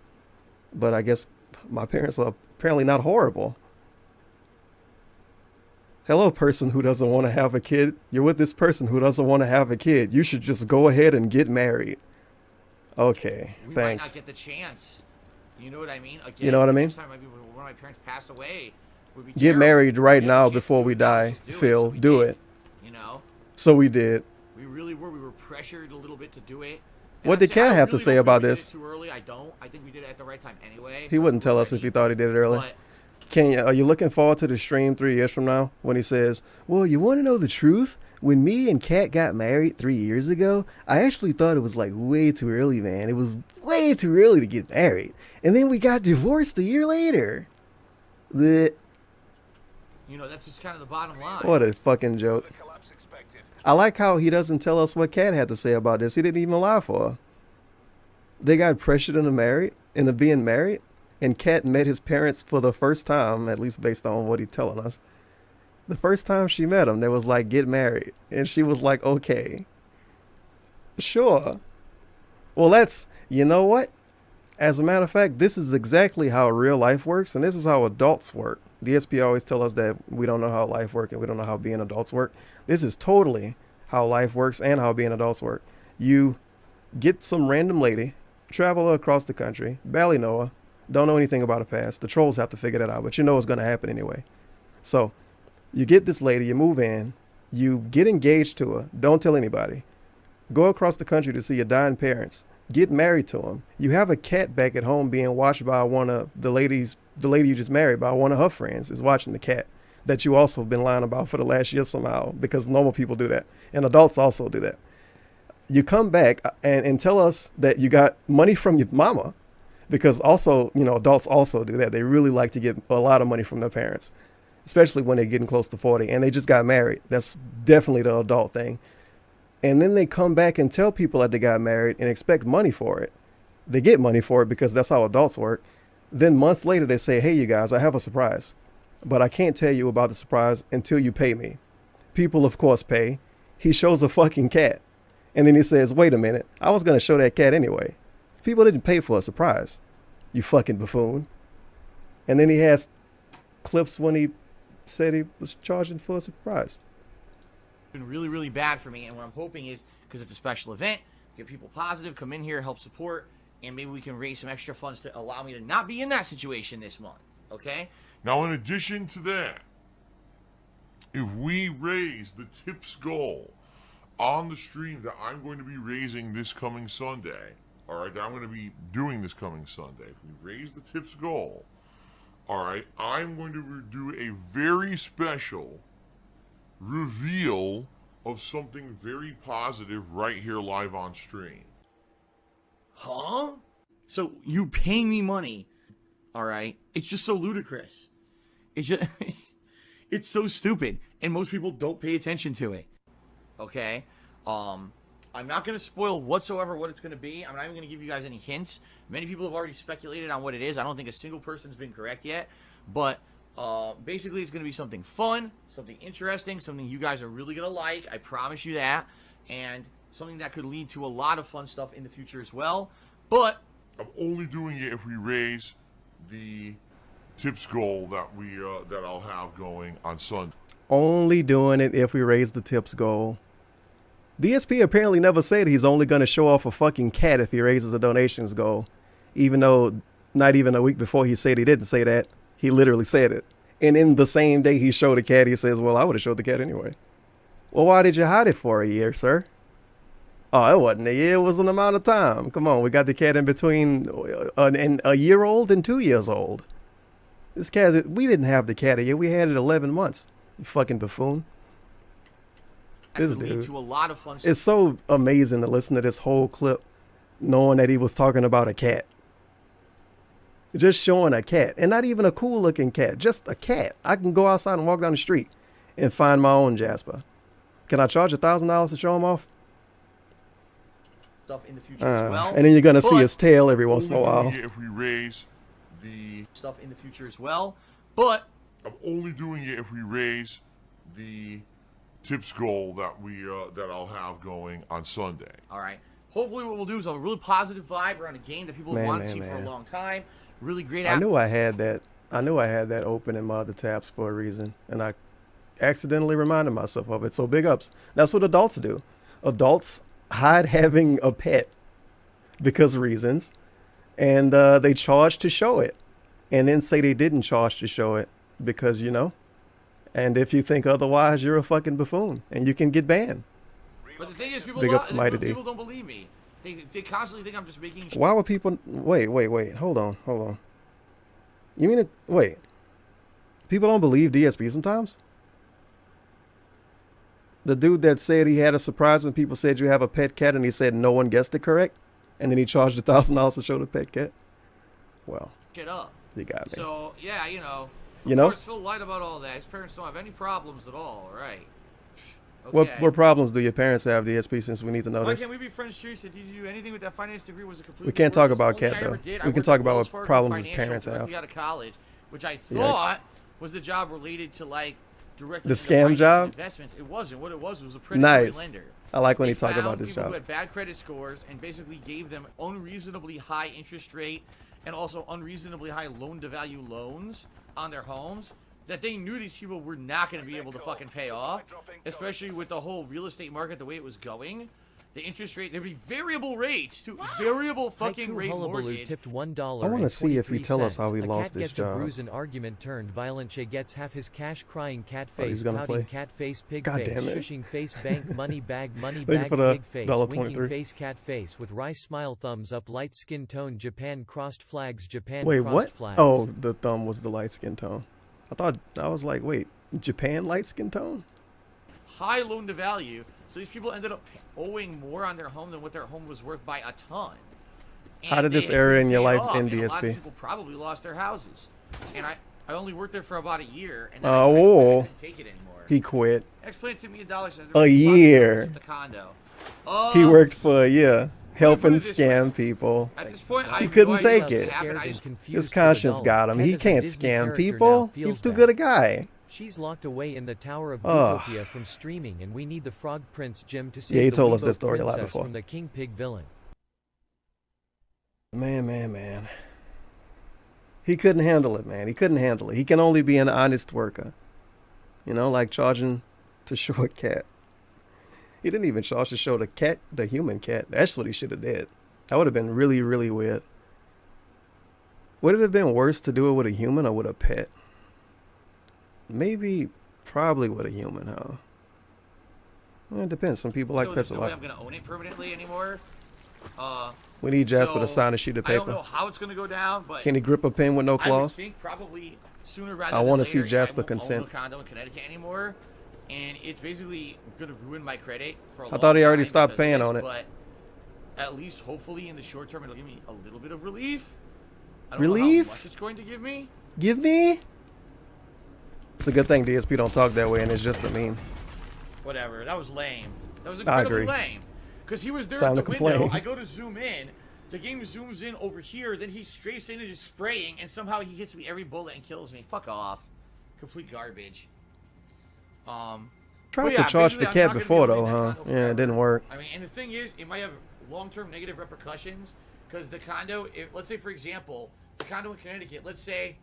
But I guess my parents are apparently not horrible. Hello, person who doesn't want to have a kid. You're with this person who doesn't want to have a kid. You should just go ahead and get married. Okay, we thanks. might not get the chance. You know what I mean? Again, You know what I mean? next time maybe when one of my parents passed away, would be Get terrible. married right We had the now chance to before do we it, now, die. let's just Phil, so we do did, it. You know, So we did. we really were. We were pressured a little bit to do it. And What I did say- I Kat have to really say don't think about we did this? it Too early? I don't. I think we did it at the right time anyway. He wouldn't tell us if he thought he did it early. But Are you looking forward to the stream 3 years from now when he says, well, you want to know the truth? When me and Kat got married 3 years ago, I actually thought it was like way too early, man. It was way too early to get married. And then we got divorced a year later. Blech. you know, that's just kind of the bottom line. What a fucking joke. I like how he doesn't tell us what Kat had to say about this. He didn't even lie for her. They got pressured into being married, and Kat met his parents for the first time, at least based on what he's telling us. The first time she met him, they was like, get married. And she was like, okay. Sure. Well, that's, you know what? As a matter of fact, this is exactly how real life works, and this is how adults work. DSP always tell us that we don't know how life works and we don't know how being adults work. This is totally how life works and how being adults work. You get some random lady, travel across the country, barely know her, don't know anything about her past. The trolls have to figure that out, but you know it's going to happen anyway. So you get this lady, you move in, you get engaged to her, don't tell anybody. Go across the country to see your dying parents. Get married to them. You have a cat back at home being watched by one of the lady you just married by one of her friends is watching the cat that you also have been lying about for the last year somehow, because normal people do that and adults also do that. You come back and tell us that you got money from your mama, because also, you know, adults also do that. They really like to get a lot of money from their parents, especially when they're getting close to 40 and they just got married. That's definitely the adult thing. And then they come back and tell people that they got married and expect money for it. They get money for it because that's how adults work. Then months later, they say, hey, you guys, I have a surprise, but I can't tell you about the surprise until you pay me. People, of course, pay. He shows a fucking cat. And then he says, wait a minute, I was going to show that cat anyway. People didn't pay for a surprise, you fucking buffoon. And then he has clips when he said he was charging for a surprise. Been really, really bad for me, and what I'm hoping is, because it's a special event, get people positive, come in here, help support, and maybe we can raise some extra funds to allow me to not be in that situation this month, okay? Now, in addition to that, if we raise the tips goal on the stream that I'm going to be raising this coming Sunday, all right, that I'm going to be doing this coming Sunday, if we raise the tips goal, all right, I'm going to do a very special reveal of something very positive right here live on stream. Huh? So you paying me money, all right? It's just so ludicrous. It's just, it's so stupid, and most people don't pay attention to it. Okay? I'm not going to spoil whatsoever what it's going to be. I'm not even going to give you guys any hints. Many people have already speculated on what it is. I don't think a single person's been correct yet, but basically it's going to be something fun, something interesting, something you guys are really going to like. I promise you that. And something that could lead to a lot of fun stuff in the future as well. But I'm only doing it if we raise the tips goal that we that I'll have going on Sunday. Only doing it if we raise the tips goal. DSP apparently never said he's only going to show off a fucking cat if he raises the donations goal. Even though not even a week before he said he didn't say that, he literally said it. And in the same day he showed a cat, he says, well, I would have showed the cat anyway. Well, why did you hide it for a year, sir? Oh, it wasn't a year. It was an amount of time. Come on, we got the cat in between a year old and 2 years old. This cat, we didn't have the cat a year. We had it 11 months. You fucking buffoon. This dude. To a lot of fun stuff. It's so amazing to listen to this whole clip knowing that he was talking about a cat. Just showing a cat, and not even a cool looking cat, just a cat. I can go outside and walk down the street and find my own Jasper. Can I charge $1,000 to show him off? Stuff in the future as well. And then you're gonna see his tail every once in a while. If we raise the stuff in the future as well, but I'm only doing it if we raise the tips goal that that I'll have going on Sunday. All right. Hopefully, what we'll do is a really positive vibe around a game that people have wanted to see for a long time. Really great. I knew I had that. I knew I had that open in my other tabs for a reason, and I accidentally reminded myself of it. So big ups. That's what adults do. Adults hide having a pet because of reasons, and they charge to show it, and then say they didn't charge to show it because, you know. And if you think otherwise, you're a fucking buffoon, and you can get banned. But the thing is, people don't believe me. They constantly think I'm just making shit. Why would people... Wait. Hold on. You mean it... Wait. People don't believe DSP sometimes? The dude that said he had a surprise and people said you have a pet cat and he said no one guessed it correct? And then he charged $1,000 to show the pet cat? Well, Get up. You got me. So, yeah, You know? Of course, Phil lied about all that. His parents don't have any problems at all, right? Okay. What problems do your parents have, DSP, since we need to know Why this? can't we be friends, seriously? Did you do anything with that finance degree? Was a complete. We can't talk about Cat, though. We can talk about what problems his parents have. Out of college, which I thought was a job related to, like, directly the scam job? Investments. It wasn't. What it was a predatory lender. I like when They he talked about found this people job. who had bad credit scores and basically gave them unreasonably high interest rate and also unreasonably high loan-to-value loans on their homes that they knew these people were not going to be able to fucking pay off, especially with the whole real estate market the way it was going. The interest rate, there'd be variable rates to variable fucking Haiku rate Hullabaloo mortgage. tipped $1. I wanna see if he tell us how he A lost cat this gets job. A bruise, an argument turned violent. Che gets half his cash, crying cat Oh, he's face, gonna pouting play. cat face, pig God face, damn it. shushing face, bank money bag, money Thank you bag, for the pig face, $1.23. winking face, cat face with rice smile, thumbs up, light skin tone, Japan crossed flags, Japan Wait, crossed what? flags. Oh, the thumb was the light skin tone. I was like, wait, Japan light skin tone? High loan-to-value, so these people ended up owing more on their home than what their home was worth by a ton. How And did this they area in couldn't your pay it life off, end, and a lot of DSP? people probably lost their houses. And I only worked there for about a year, and then Oh, I couldn't take it anymore. He quit. Explain to me a dollar cent. A year. The condo. He worked for a year, put helping it this way. scam people. At this point, I He have couldn't no idea take what it. happened. I Scared just- and confused His for the conscience dollar. got him. Cat He is a can't Disney scam character people. now, feels He's too bad. good a guy. She's locked away in the Tower of Ugh. Utopia from streaming, and we need the Frog Prince Jim to save Yeah, he the told us Weebo this story a lot princess before. from the King Pig villain. Man. He couldn't handle it, man. He couldn't handle it. He can only be an honest worker. You know, like charging to show a cat. He didn't even charge to show the cat, the human cat. That's what he should have did. That would have been really, really weird. Would it have been worse to do it with a human or with a pet? Probably with a human, huh? Well, it depends. Some people like So pets a there's no way lot. I'm gonna own it permanently anymore. We need Jasper to So, sign a sheet of I don't know paper. how it's gonna go down, but Can he grip a pen with no I would claws? think probably sooner rather I than wanna later. see I Jasper won't consent. own a condo in Connecticut anymore, and it's basically gonna ruin my credit for a I long thought he already time stopped because of paying this, on it. But at least, hopefully, in the short term, it'll give me a little bit of relief. I don't Relief? know how much it's going to give me. Give me? It's a good thing DSP don't talk that way and it's just a meme. Whatever. That was lame. That was I incredibly agree. lame. Because he was there Time at to the window. complain. I go to zoom in. The game zooms in over here. Then he strafes in and is spraying. And somehow he hits me every bullet and kills me. Fuck off. Complete garbage. Tried Well, to yeah, charge the basically, I'm cat not gonna before be able though, to huh? get that condo Yeah, it forever. didn't work. I mean, and the thing is, it might have long-term negative repercussions. Because the condo, let's say, for example, the condo in Connecticut, let's say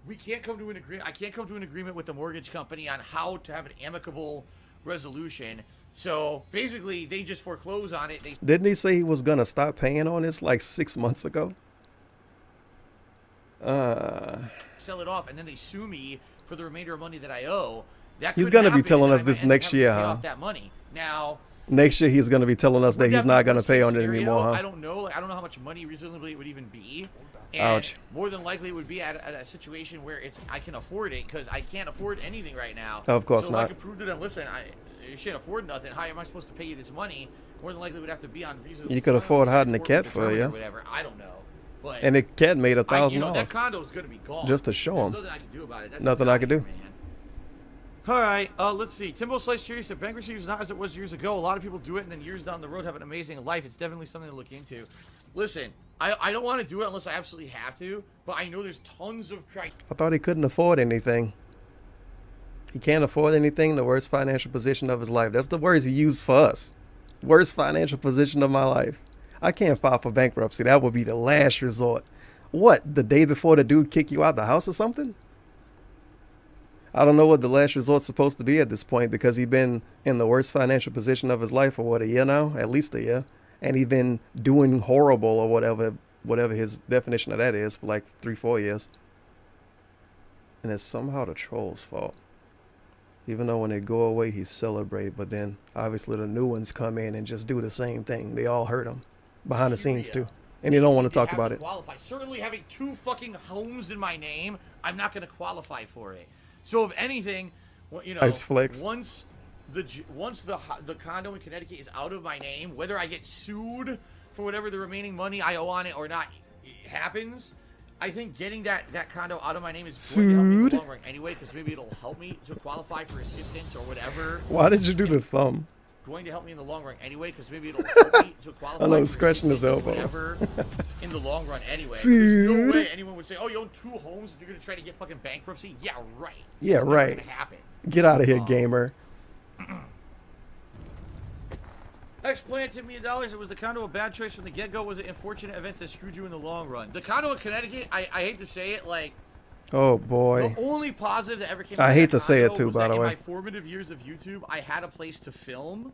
we can't come to an agreement. I can't come to an agreement with the mortgage company on how to have an amicable resolution. So basically, they just foreclose on it. They Didn't he say he was gonna stop paying on this like 6 months ago? sell it off, and then they sue me for the remainder of money that I owe. That He's could gonna be happen, telling and us I might this end up next having to year, pay huh? off that money. Now, Next year he's gonna be telling us that would he's be not gonna worst pay case on it scenario? anymore, huh? I don't know. Like, I don't know how much money reasonably it would even be. And Ouch. more than likely, it would be at a situation where I can afford it, because I can't afford anything right now. Of course so not. I can prove to them, listen, you shouldn't afford nothing. How am I supposed to pay you this money? More than likely, it would have to be on reasonable. You could afford hiding the court cat would for determine you. or whatever. I don't know. But And the cat made you $1,000 know, that condo is going to be gone. just to show him. There's nothing I can do about it. That's Nothing I can do. man. All right, let's see. Timbo Slice Cherry said bankruptcy is not as it was years ago. A lot of people do it, and then years down the road have an amazing life. It's definitely something to look into. Listen, I don't want to do it unless I absolutely have to, but I know there's tons of criteria. I thought he couldn't afford anything. He can't afford anything. The worst financial position of his life. That's the words he used for us. Worst financial position of my life. I can't file for bankruptcy. That would be the last resort. What? The day before the dude kick you out the house or something? I don't know what the last resort's supposed to be at this point, because he's been in the worst financial position of his life for what, a year now? At least a year. And he's been doing horrible or whatever his definition of that is for like 3-4 years. And it's somehow the troll's fault. Even though when they go away, he celebrate, but then obviously the new ones come in and just do the same thing. They all hurt him behind the scenes too. And you don't want to talk about it. Qualify. Certainly having 2 fucking homes in my name, I'm not going to qualify for it. So if anything, you know, Ice flex. once the condo in Connecticut is out of my name, whether I get sued for whatever the remaining money I owe on it or not happens, I think getting that condo out of my name is going to help me in the long run anyway, because maybe it'll help me to qualify for assistance or whatever. Why did you do the thumb? Going to help me in the long run anyway, because maybe it'll help me to qualify. I know, for scratching his assistance or elbow. Whatever, in the long run anyway. There's no Dude. way anyone would say, "Oh, you own 2 homes and you're gonna try to get fucking bankruptcy." Yeah, right. Yeah, It's never right. gonna happen. Get out of here, gamer. Explain to me $1 million. It was the condo a bad choice from the get-go? Was it unfortunate events that screwed you in the long run? The condo in Connecticut, I hate to say it, like, Oh boy. the only positive that ever came I out of hate that to say it condo too, was by that the way. in my formative years of YouTube, I had a place to film,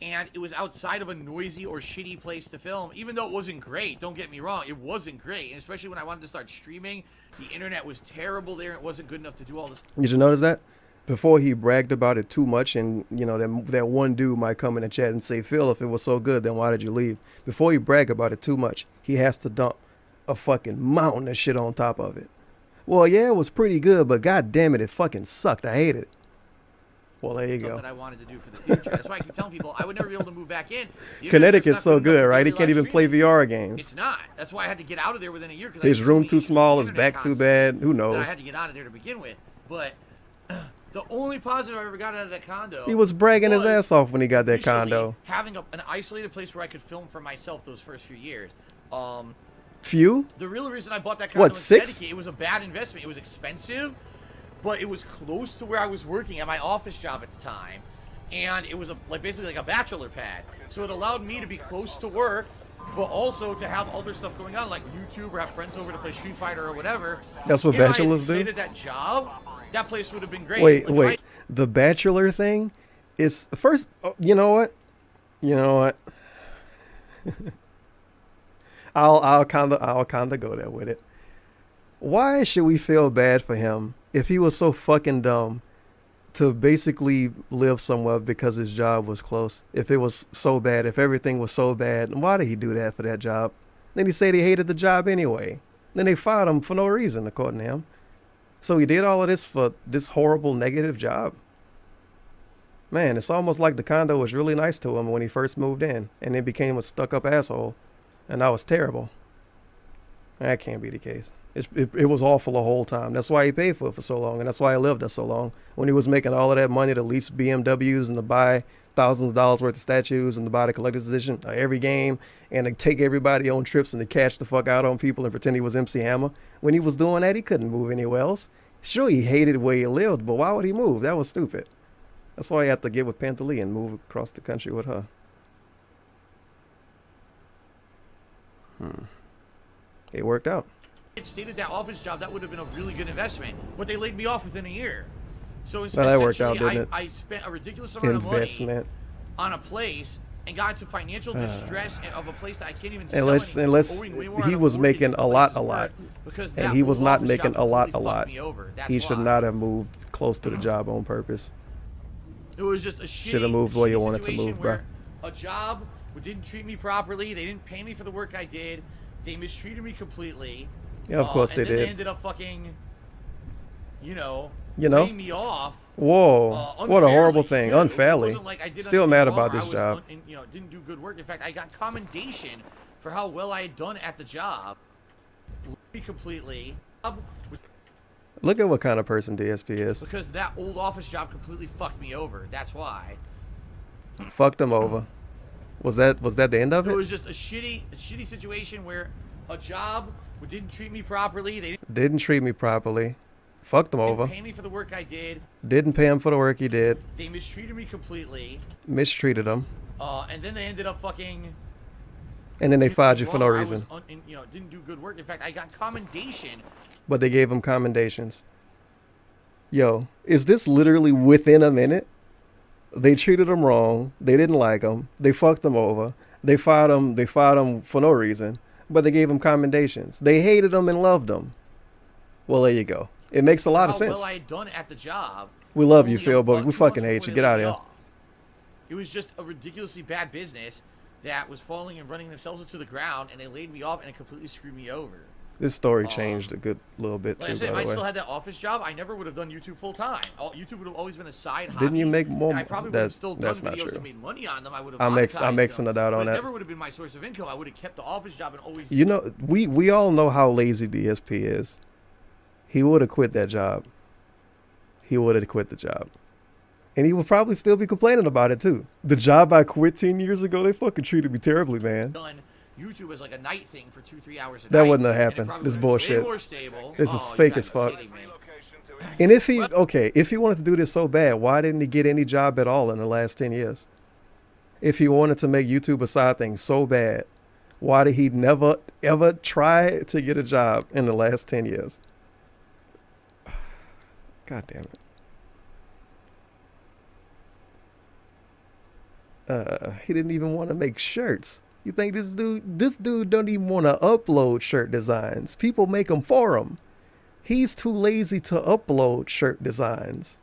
and it was outside of a noisy or shitty place to film, even though it wasn't great. Don't get me wrong, it wasn't great, and especially when I wanted to start streaming, the internet was terrible there. It wasn't good enough to do all this. Did you notice that? Before he bragged about it too much, and you know that one dude might come in the chat and say, "Phil, if it was so good, then why did you leave?" Before he brag about it too much, he has to dump a fucking mountain of shit on top of it. Well, yeah, it was pretty good, but god damn it, it fucking sucked. I hate it. Well, there you go. Something I wanted to do for the future. That's why I keep telling people I would never be able to move back in. Connecticut's so good, right? He can't even play VR games. It's not. That's why I had to get out of there within a year. His room too small, his back too bad. Who I knows? had to get out of there to begin with. But the only positive I ever got out of that condo, He was bragging his ass off when he got that initially condo. having an isolated place where I could film for myself those first few years. Few? The real reason I bought that condo What, in 6? Connecticut, it was a bad investment. It was expensive, but it was close to where I was working at my office job at the time, and it was basically like a bachelor pad. So it allowed me to be close to work, but also to have other stuff going on, like YouTube, or have friends over to play Street Fighter or whatever. That's what If I had bachelors do? stayed at that job, that place would have been great. Wait, Like, wait. The bachelor thing is first. Oh, you know what? You know what? I'll kind of go there with it. Why should we feel bad for him if he was so fucking dumb to basically live somewhere because his job was close? If it was so bad, if everything was so bad, why did he do that for that job? Then he said he hated the job anyway. Then they fired him for no reason, according to him. So he did all of this for this horrible negative job. Man, it's almost like the condo was really nice to him when he first moved in, and then became a stuck-up asshole, and that was terrible. That can't be the case. It was awful the whole time. That's why he paid for it for so long, and that's why he lived there so long. When he was making all of that money to lease BMWs and to buy thousands of dollars worth of statues and to buy the collector's edition of every game and to take everybody on trips and to cash the fuck out on people and pretend he was MC Hammer. When he was doing that, he couldn't move anywhere else. Sure, he hated where he lived, but why would he move? That was stupid. That's why he had to get with Pantaleon and move across the country with her. It worked out. It stated that office job, that would have been a really good investment, but they laid me off within a year. So Well, that worked out, essentially, didn't it? I spent a ridiculous amount of money Investment. on a place and got into financial distress of a place that I can't even sell Unless anymore, owing way more he on a was mortgage making than a the lot, place is worth, because that and he was whole not office making job a lot, completely fucked me over. That's He should why. not have moved close to the job on purpose. It was just a shitty, Should've moved where you shitty wanted to situation move, where a job didn't treat me properly. They didn't pay me for the work I did. They mistreated me completely. Yeah, of course they and then did. They ended up fucking, You know? laying me off. Whoa, what a horrible unfairly, thing. too. It Unfairly. wasn't like I did Still anything mad wrong about or I this was job. didn't do good work. In fact, I got commendation for how well I had done at the job. Me completely. Look at what kind of person DSP is. Because that old office job completely fucked me over. That's why. Fucked him over. Was that the end of It it? was just a shitty situation where a job didn't treat me properly. They Didn't treat me properly. Fucked him didn't over. pay me for the work I did. Didn't pay him for the work he did. They mistreated me completely. Mistreated him. And then they ended up fucking. And then they fired you for no wrong. I was reason. Didn't do good work. In fact, I got commendation. But they gave him commendations. Yo, is this literally within a minute? They treated him wrong. They didn't like him. They fucked him over. They fired him. They fired him for no reason. But they gave him commendations. They hated him and loved him. Well, there you go. It makes a lot of sense. How well I had done at the job. We love you, Only Phil, but about we 2 fucking months hate before you. they Get laid out me of here. off. It was just a ridiculously bad business that was falling and running themselves into the ground, and they laid me off and it completely screwed me over. This story changed a good little bit Like I too, said, if by I the way. still had that office job, I never would have done YouTube full time. YouTube would have always been a side hobby. Didn't you make more? And I probably would have That, still done that's not videos true. and made money on them. I would have. I'm monetized mixing them, it out on but that. It never would have been my source of income. I would have kept the office job and always. You know, we all know how lazy DSP is. He would have quit that job. He would have quit the job. And he would probably still be complaining about it too. The job I quit 10 years ago, they fucking treated me terribly, man. done YouTube as like a night thing for 2-3 hours a That night, wouldn't have and it happened. probably This would've been bullshit. Way more stable. This is you fake guys as are fuck. kidding me. And if he wanted to do this so bad, why didn't he get any job at all in the last 10 years? If he wanted to make YouTube a side thing so bad, why did he never, ever try to get a job in the last 10 years? God damn it. He didn't even want to make shirts. You think this dude don't even want to upload shirt designs. People make them for him. He's too lazy to upload shirt designs.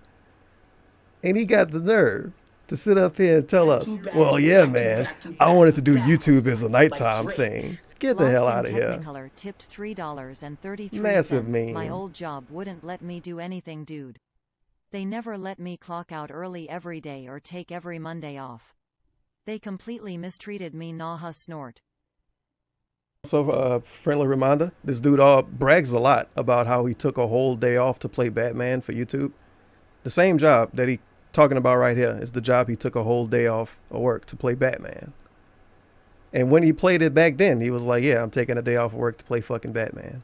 And he got the nerve to sit up here and tell us, well, yeah, man, I wanted to do YouTube as a nighttime thing. Get the hell out of here. Technicolor tipped $3.33. Massive meme. My old job wouldn't let me do anything, dude. They never let me clock out early every day or take every Monday off. They completely mistreated me, nah snort. So, friendly reminder, this dude brags a lot about how he took a whole day off to play Batman for YouTube. The same job that he talking about right here is the job he took a whole day off of work to play Batman. And when he played it back then, he was like, yeah, I'm taking a day off of work to play fucking Batman.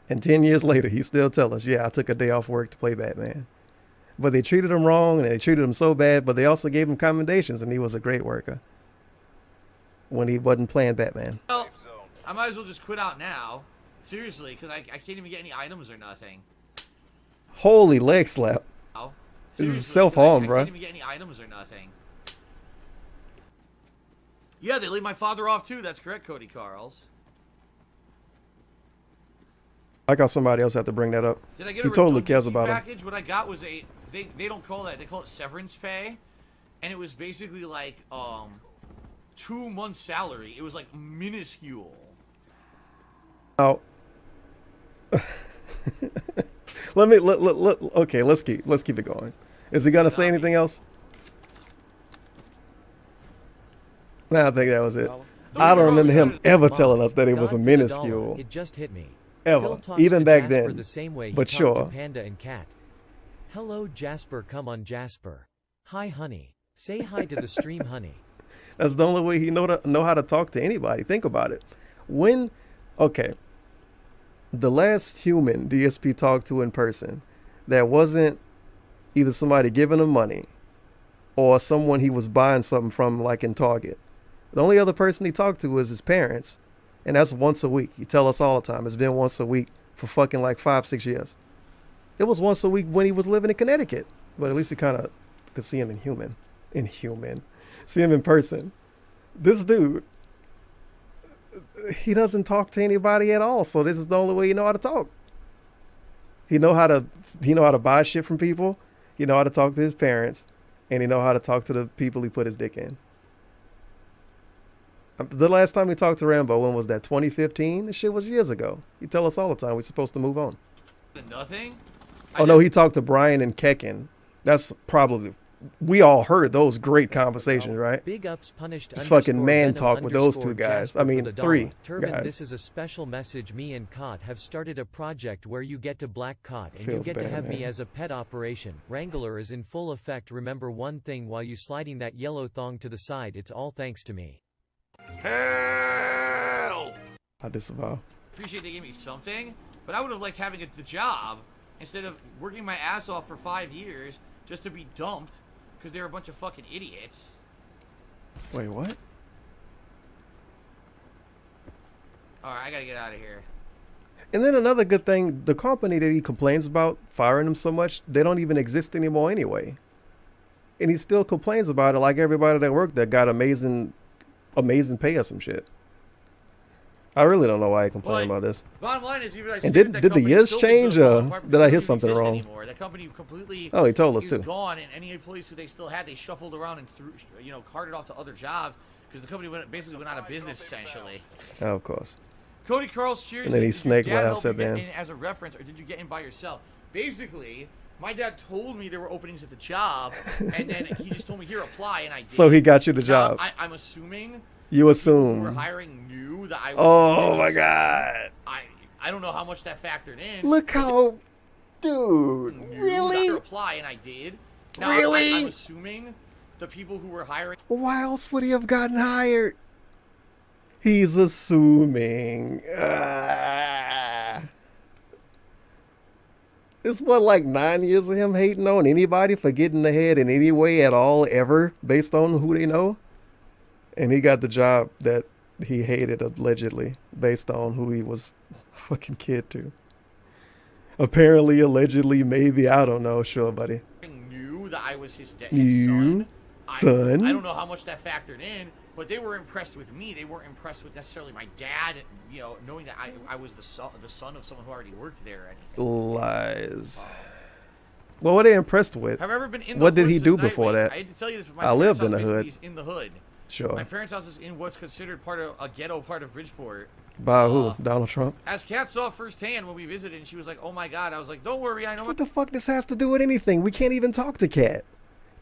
And 10 years later, he still tell us, yeah, I took a day off work to play Batman. But they treated him wrong and they treated him so bad, but they also gave him commendations and he was a great worker when he wasn't playing Batman. Well, I might as well just quit out now. Seriously, because I can't even get any items or nothing. Holy leg slap. Oh. This is self-harm, bro. I can't even get any items or nothing. Yeah, they laid my father off too. That's correct, Cody Carls. I got somebody else have to bring that up. Did I get he a totally cares redundancy about package? What I got was they don't call that, they call it severance pay, and it was basically like 2 months salary. It was like minuscule. Now, okay, let's keep it going. Is he gonna say anything else? Nah, I think that was it. I don't remember him ever telling us that it was a minuscule. It just hit me. Ever, even back then. The same way but he sure. talked to Panda and Cat. Hello, Jasper. Come on, Jasper. Hi, honey. Say hi to the stream, honey. That's the only way he know how to talk to anybody. Think about it. Okay, the last human DSP talked to in person that wasn't either somebody giving him money or someone he was buying something from, like in Target. The only other person he talked to was his parents, and that's once a week. He tell us all the time. It's been once a week for fucking like 5-6 years. It was once a week when he was living in Connecticut, but at least he kind of could see him see him in person. This dude, he doesn't talk to anybody at all, so this is the only way you know how to talk. He know how to buy shit from people. He know how to talk to his parents, and he know how to talk to the people he put his dick in. The last time we talked to Rambo, when was that? 2015? This shit was years ago. He tell us all the time we're supposed to move on. Nothing? Oh no, he talked to Brian and Kekin. That's probably, we all heard those great conversations, right? Big ups punished. It's fucking man talk with those two guys. I mean, 3 Turbin, guys. This is a special message. Me and Cot have started a project where you get to black Cot and Feels you get to bad, have me man. as a pet operation. Wrangler is in full effect. Remember one thing while you sliding that yellow thong to the side, it's all thanks to me. Hell! I disavow. Appreciate they gave me something, but I would have liked having the job instead of working my ass off for 5 years just to be dumped because they're a bunch of fucking idiots. Wait, what? Alright, I gotta get out of here. And then another good thing, the company that he complains about firing him so much, they don't even exist anymore anyway. And he still complains about it like everybody that worked there got amazing pay or some shit. I really don't know why I complain about this. Bottom line is, even I And did the years change, or did I hear something wrong? Anymore. That company completely Oh, he told us is too. gone, and any employees who they still had, they shuffled around and threw, carted off to other jobs because the company basically went out of business essentially. Oh, of course. Cody Carl's cheers. And then he did snake your dad laughs help at you get them. in as a reference, or did you get in by yourself? Basically, my dad told me there were openings at the job, and then he just told me, here, apply, and I did. So he got you the job. I'm assuming. You assume. Who were hiring knew that I was. Oh my god. I don't know how much that factored in. Look how, dude. Really? To apply, and I did. Now, Really? I'm assuming the people who were hiring. Why else would he have gotten hired? He's assuming. It's what, like 9 years of him hating on anybody for getting ahead in any way at all ever based on who they know. And he got the job that he hated allegedly based on who he was a fucking kid to. Apparently, allegedly, maybe, I don't know. Sure, buddy. Knew that I was his You son. I don't know how much that factored in, but they were impressed with me. They weren't impressed with necessarily my dad, you know, knowing that I was the son of someone who already worked there. Or anything. Lies. What were they impressed with? Have I ever been in the What did hood he do since before Nightwing? that? I hate to tell you this, but my I parents' lived in house the hood. basically is in the hood. Sure. My parents' house is in what's considered part of a ghetto part of Bridgeport. By who? Donald Trump? As Kat saw firsthand when we visited, and she was like, "Oh my God!" I was like, "Don't worry, I know." What the fuck this has to do with anything? We can't even talk to Kat.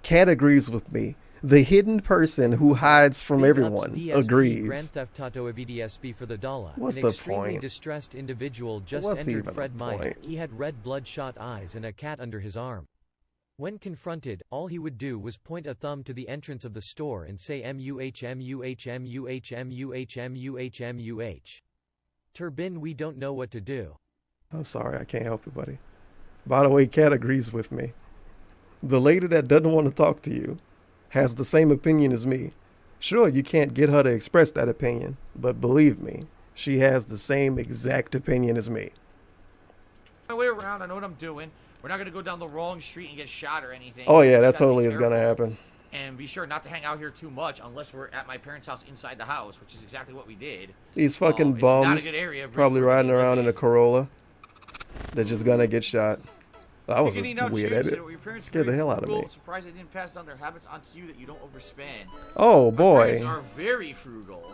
Kat agrees with me. The hidden person who hides from everyone agrees. Grand Theft Auto VDSP for the dollar. What's An the extremely point? distressed individual just What's entered even Fred the Meyer. point? He had red bloodshot eyes and a cat under his arm. When confronted, all he would do was point a thumb to the entrance of the store and say MUH. Turbin, we don't know what to do. I'm sorry, I can't help you, buddy. By the way, Kat agrees with me. The lady that doesn't want to talk to you has the same opinion as me. Sure, you can't get her to express that opinion, but believe me, she has the same exact opinion as me. My way around, I know what I'm doing. We're not gonna go down the wrong street and get shot or anything. Oh yeah, We that just gotta be totally is gonna careful happen. And be sure not to hang out here too much unless we're at my parents' house inside the house, which is exactly what we did. These fucking It's not a bums good area, probably Bridgeport, riding to live around in a Corolla. They're just gonna get shot. That was Beginning out weird cheers, edit. you know, your parents Scared the very hell out of frugal. me. Surprised they didn't pass down their habits onto you that you don't overspend. Oh My boy. parents are very frugal.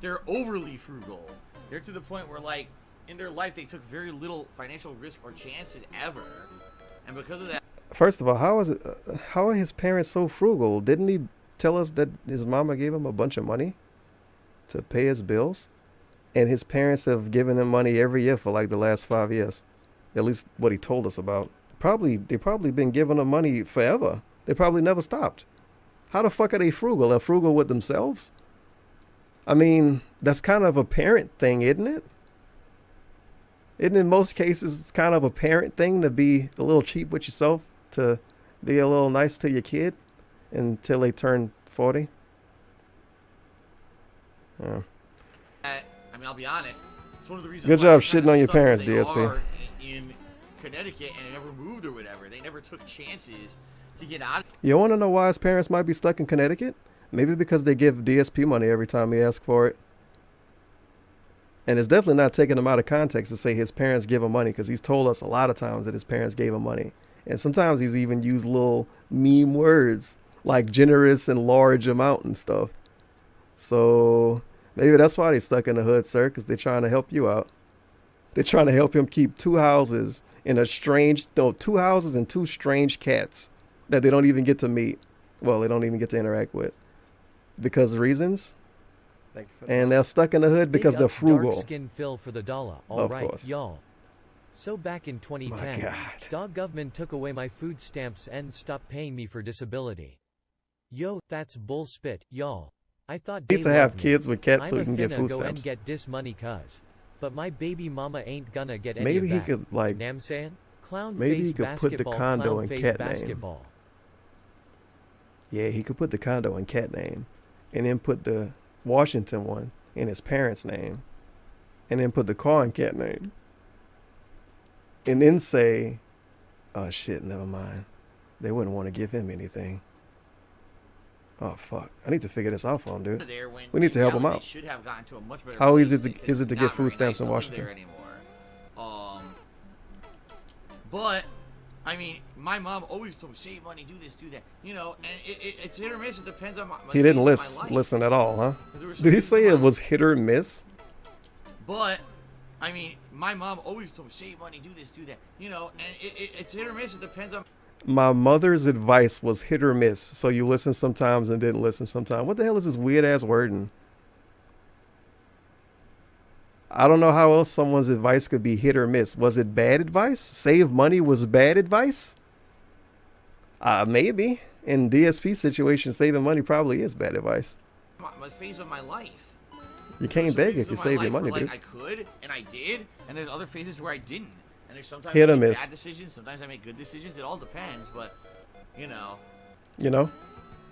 They're overly frugal. They're to the point where, like, in their life, they took very little financial risk or chances ever. And because of that, First of all, how are his parents so frugal? Didn't he tell us that his mama gave him a bunch of money to pay his bills? And his parents have given him money every year for like the last 5 years. At least what he told us about. They probably been giving him money forever. They probably never stopped. How the fuck are they frugal? They're frugal with themselves? I mean, that's kind of a parent thing, isn't it? Isn't in most cases it's kind of a parent thing to be a little cheap with yourself, to be a little nice to your kid until they turn 40? Yeah. I mean, I'll be honest. It's one of the reasons. Good why job they're shitting kinda on your stuck where parents, they DSP. are in Connecticut and never moved or whatever. They never took chances to get out. You want to know why his parents might be stuck in Connecticut? Maybe because they give DSP money every time he asks for it. And it's definitely not taking him out of context to say his parents give him money, because he's told us a lot of times that his parents gave him money. And sometimes he's even used little meme words like generous and large amount and stuff. So maybe that's why they're stuck in the hood, sir, because they're trying to help you out. They're trying to help him keep two houses and two houses and two strange cats that they don't even get to meet. Well, they don't even get to interact with. Because of reasons. Thank you for And they're stuck in the hood because Big they're ups frugal. Dark skin Phil for the dollar. All Of right, course. y'all. So back in 2010, God. dog government took away my food stamps and stopped paying me for disability. Yo, that's bull spit, y'all. I thought Need to they have loved kids me. with cats so I'm he can get finna food go and stamps. get this money cuz. But my baby mama ain't gonna get any Maybe of he that. could, like, Know what I'm saying? Clown maybe face he could put the basketball, condo clown in face cat name. basketball. Yeah, he could put the condo in cat name. And then put the Washington one in his parents' name. And then put the car in cat name. And then say, oh shit, never mind. They wouldn't want to give him anything. Oh fuck. I need to figure this out for him, dude. there when We need to in help him reality out. they should have gotten to a much better How place easy is because it to it's get not food very stamps nice in to live Washington? there anymore. But I mean, my mom always told me, save money, do this, do that. You know, and it's hit or miss. It depends on my He didn't phase of my life. listen at all, huh? 'Cause there were some Did he phases say of it my was hit or miss? But, I mean, my mom always told me, save money, do this, do that. You know, and it's hit or miss. It depends on. My mother's advice was hit or miss. So you listen sometimes and didn't listen sometimes. What the hell is this weird ass wording? I don't know how else someone's advice could be hit or miss. Was it bad advice? Save money was bad advice? Maybe. In DSP situation, saving money probably is bad advice. My phase of my life. You can't There's beg if phases you of my save your life money, where, dude. like, I could, and I did, and there's other phases where I didn't. And there's sometimes Hit I or make miss. bad decisions, sometimes I make good decisions. It all depends, but you know. You know?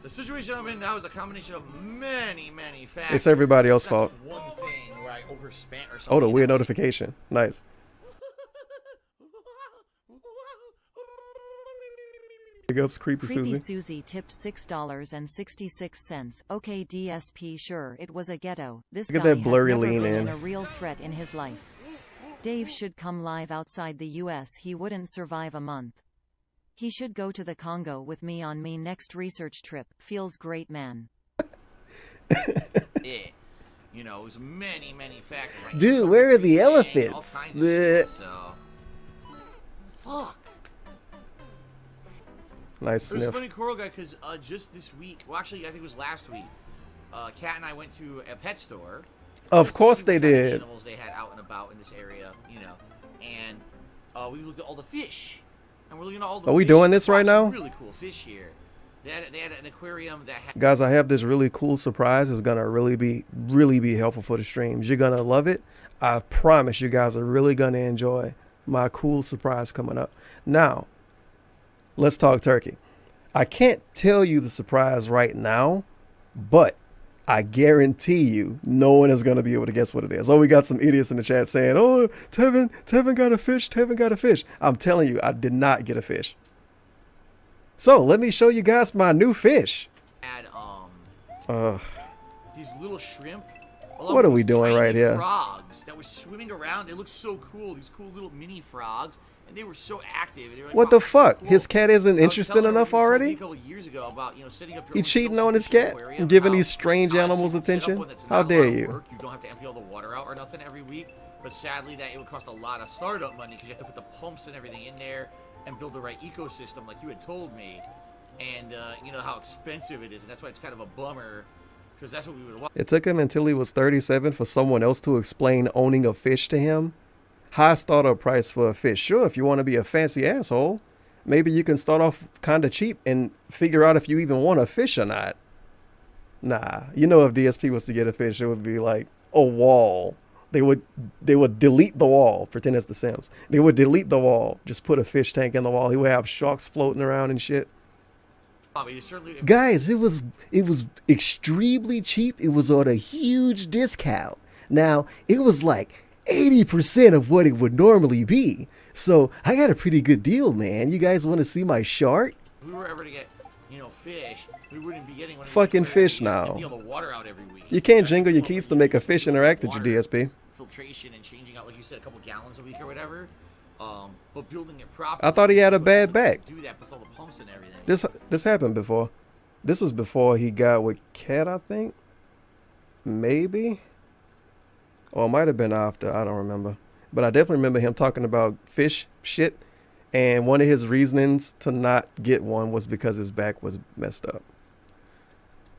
The situation I'm in now is a combination of many, many factors. It's everybody else's It's not fault. just one thing where I overspent or something. Oh, the weird That was- notification. Nice. Big ups, Creepy Creepy Susie. Susie tipped $6.66. Okay, DSP, sure, it was a ghetto. This Look at guy that blurry has never lean been in. a real threat in his life. Dave should come live outside the US. He wouldn't survive a month. He should go to the Congo with me on me next research trip. Feels great, man. Yeah. You know, it was many, many factors. Like, Dude, where are the all elephants? kinds of shit, so. Fuck. Nice It was sniff. funny, Coral Guy, because just this week, well, actually, I think it was last week, Kat and I went to a pet store. Of just to course see they what kind of did. Animals they had out and about in this area, you know, and we looked at all the fish, and we're looking at all the. Are we fish. doing this They right brought some now? Really cool fish here. They had an aquarium that had. Guys, I have this really cool surprise. It's gonna really be helpful for the streams. You're gonna love it. I promise you guys are really gonna enjoy my cool surprise coming up. Now, let's talk turkey. I can't tell you the surprise right now, but I guarantee you no one is going to be able to guess what it is. Oh, we got some idiots in the chat saying, oh, Tevin got a fish, Tevin got a fish. I'm telling you, I did not get a fish. So let me show you guys my new fish. Had Uh, these little shrimp. What are we doing right here? Frogs that were swimming around. They looked so cool. These cool little mini frogs, and they were so active. And they were like, what wow, the this is so fuck? cool. His cat isn't I was interested telling her enough what you told me already? A couple of years ago about, you know, setting up your He own cheating on his self-sufficient cat aquarium, and giving how, these strange honestly, animals you can set up attention? one that's How not a dare lot of you? work. You don't have to empty all the water out or nothing every week. But sadly, that it would cost a lot of startup money because you have to put the pumps and everything in there and build the right ecosystem, like you had told me. And you know how expensive it is, and that's why it's kind of a bummer. Because that's what we would want. It took him until he was 37 for someone else to explain owning a fish to him. High startup price for a fish. Sure, if you want to be a fancy asshole, maybe you can start off kind of cheap and figure out if you even want a fish or not. Nah, you know, if DSP was to get a fish, it would be like a wall. They would delete the wall, pretend it's The Sims. They would delete the wall, just put a fish tank in the wall. He would have sharks floating around and shit. I mean, certainly, Guys, it was extremely cheap. It was on a huge discount. Now, it was like 80% of what it would normally be. So I got a pretty good deal, man. You guys want to see my shark? if we were ever to get, you know, fish, we wouldn't be getting one of these Fucking where fish we have to now. empty all the water out every week. You can't gotta jingle your fill keys up to make a fish interact with your water, DSP. Filtration and changing out, like you said, a couple gallons a week or whatever. But building it properly. I thought he had a bad back. Do that with all the pumps and everything. This happened before. This was before he got with Cat, I think. Maybe. Or it might have been after. I don't remember. But I definitely remember him talking about fish shit. And one of his reasonings to not get one was because his back was messed up.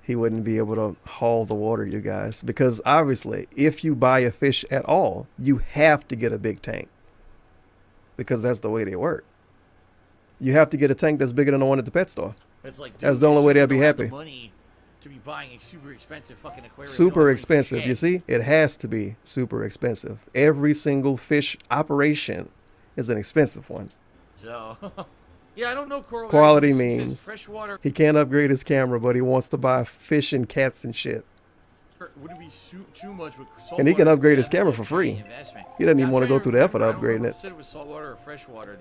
He wouldn't be able to haul the water, you guys. Because obviously, if you buy a fish at all, you have to get a big tank. Because that's the way they work. You have to get a tank that's bigger than the one at the pet store. It's like, That's dude, the only you way they'll don't be have the happy. money to be buying a super expensive fucking aquarium. You don't Super have any expensive. shit. You see, it has to be super expensive. Every single fish operation is an expensive one. So, yeah, I don't know. Quality It says means freshwater. he can't upgrade his camera, but he wants to buy fish and cats and shit. Would it be too much? With And he can saltwater, upgrade his that's camera like for a free. giant investment. He doesn't Yeah, even I'm want to trying go through the effort of remember. I don't upgrading remember it. if it said it was saltwater or freshwater.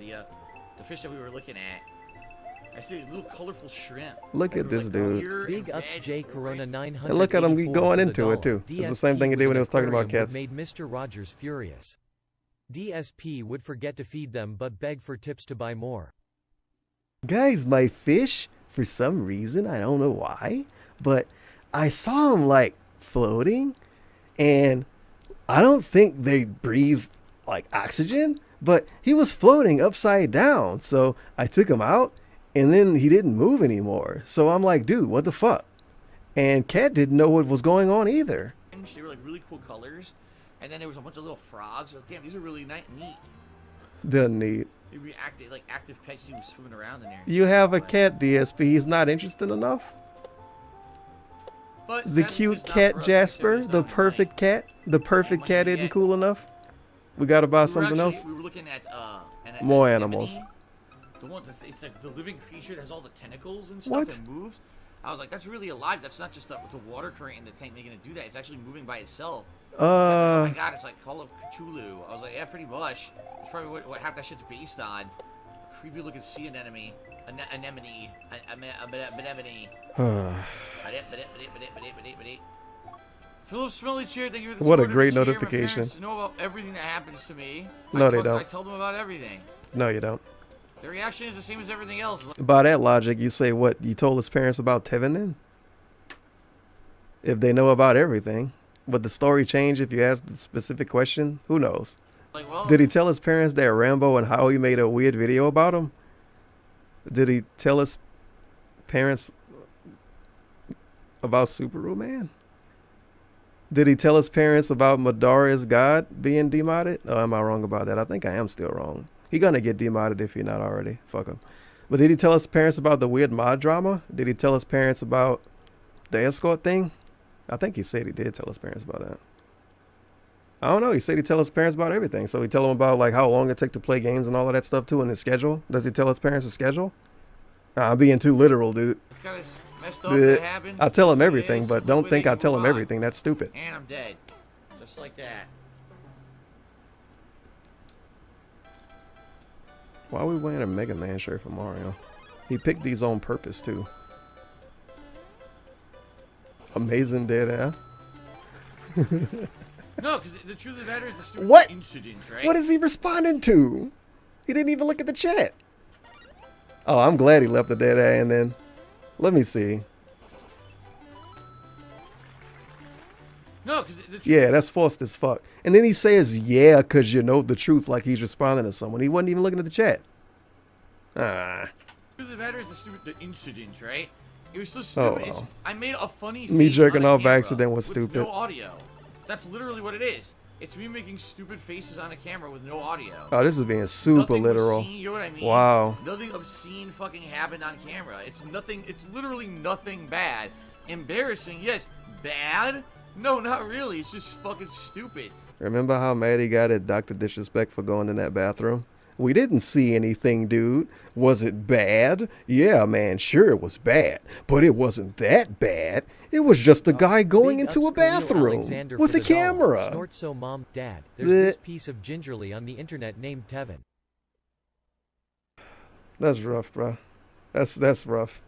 The fish that we were looking at. I see these little colorful shrimp. Look Like, at it was this like dude. clear Big and ups red J and Corona red. 900. And look at him going into it too. It's the same thing he did when he was talking about cats. Made Mr. Rogers furious. DSP would forget to feed them but beg for tips to buy more. Guys, my fish, for some reason, I don't know why, but I saw him like floating, and I don't think they breathe like oxygen, but he was floating upside down. So I took him out, and then he didn't move anymore. So I'm like, dude, what the fuck? And Kat didn't know what was going on either. They were like really cool colors, and then there was a bunch of little frogs. I was like, damn, these are really neat. The neat. They were active pets swimming around in there. You have a cat, DSP. He's not interested enough. But The sadly, cute just not cat for us. Jasper, It's the not perfect cat. The perfect might cat be isn't it. cool enough. We gotta buy We were something actually- else. We were looking at More anemone. animals. The one that it's like the living creature that has all the tentacles and stuff What? and moves. I was like, that's really alive. That's not just the water current in the tank making it do that. It's actually moving by itself. I was like, oh my god, it's like Call of Cthulhu. I was like, yeah, pretty much. It's probably what half that shit's based on. Creepy looking sea anemone. Anemone. Philip Smelly Chair, thank you for the What a support of great the chair. My notification. parents know about everything that happens to me. No, they I don't. told them about everything. No, you don't. Their reaction is the same as everything else. By that logic, you say what? You told his parents about Tevin then? If they know about everything. Would the story change if you asked a specific question? Who knows? Like, well, Did he tell his parents that Rambo and how he made a weird video about him? Did he tell his parents about Subaru Man? Did he tell his parents about Madara's God being demodded? Oh, am I wrong about that? I think I am still wrong. He gonna get demodded if you're not already. Fuck him. But did he tell his parents about the weird mod drama? Did he tell his parents about the escort thing? I think he said he did tell his parents about that. I don't know. He said he tell his parents about everything. So he tell them about like how long it take to play games and all of that stuff too, and his schedule. Does he tell his parents his schedule? Nah, I'm being too literal, dude. it's kind of messed up that happened. I tell him It everything, is. but don't Hopefully think they I can tell move him on. everything. That's stupid. And I'm dead. Just like that. Why are we wearing a Mega Man shirt for Mario? He picked these on purpose too. Amazing dead air. No, because the truth of the matter is the stupid What? incident, right? What is he responding to? He didn't even look at the chat. Oh, I'm glad he left the dead air and then. Let me see. No, because the truth. Yeah, that's forced as fuck. And then he says, yeah, because you know the truth, like he's responding to someone. He wasn't even looking at the chat. Ah. The truth of the matter is the incident, right? It was so stupid. Oh, well. I made a funny Me face jerking on a off by camera accident was with stupid. no audio. That's literally what it is. It's me making stupid faces on a camera with no audio. Oh, this is being super Nothing literal. Obscene, you know what I mean? Wow. Nothing obscene fucking happened on camera. It's nothing. It's literally nothing bad. Embarrassing, yes. Bad? No, not really. It's just fucking stupid. Remember how mad he got at Dr. Disrespect for going in that bathroom? We didn't see anything, dude. Was it bad? Yeah, man, sure it was bad. But it wasn't that bad. It was just a guy going Big into a ups to Leo bathroom Alexander with for a the dollar. camera. Snort so mom, dad. There's Bleh. this piece of gingerly on the internet named Tevin. That's rough, bro. That's rough.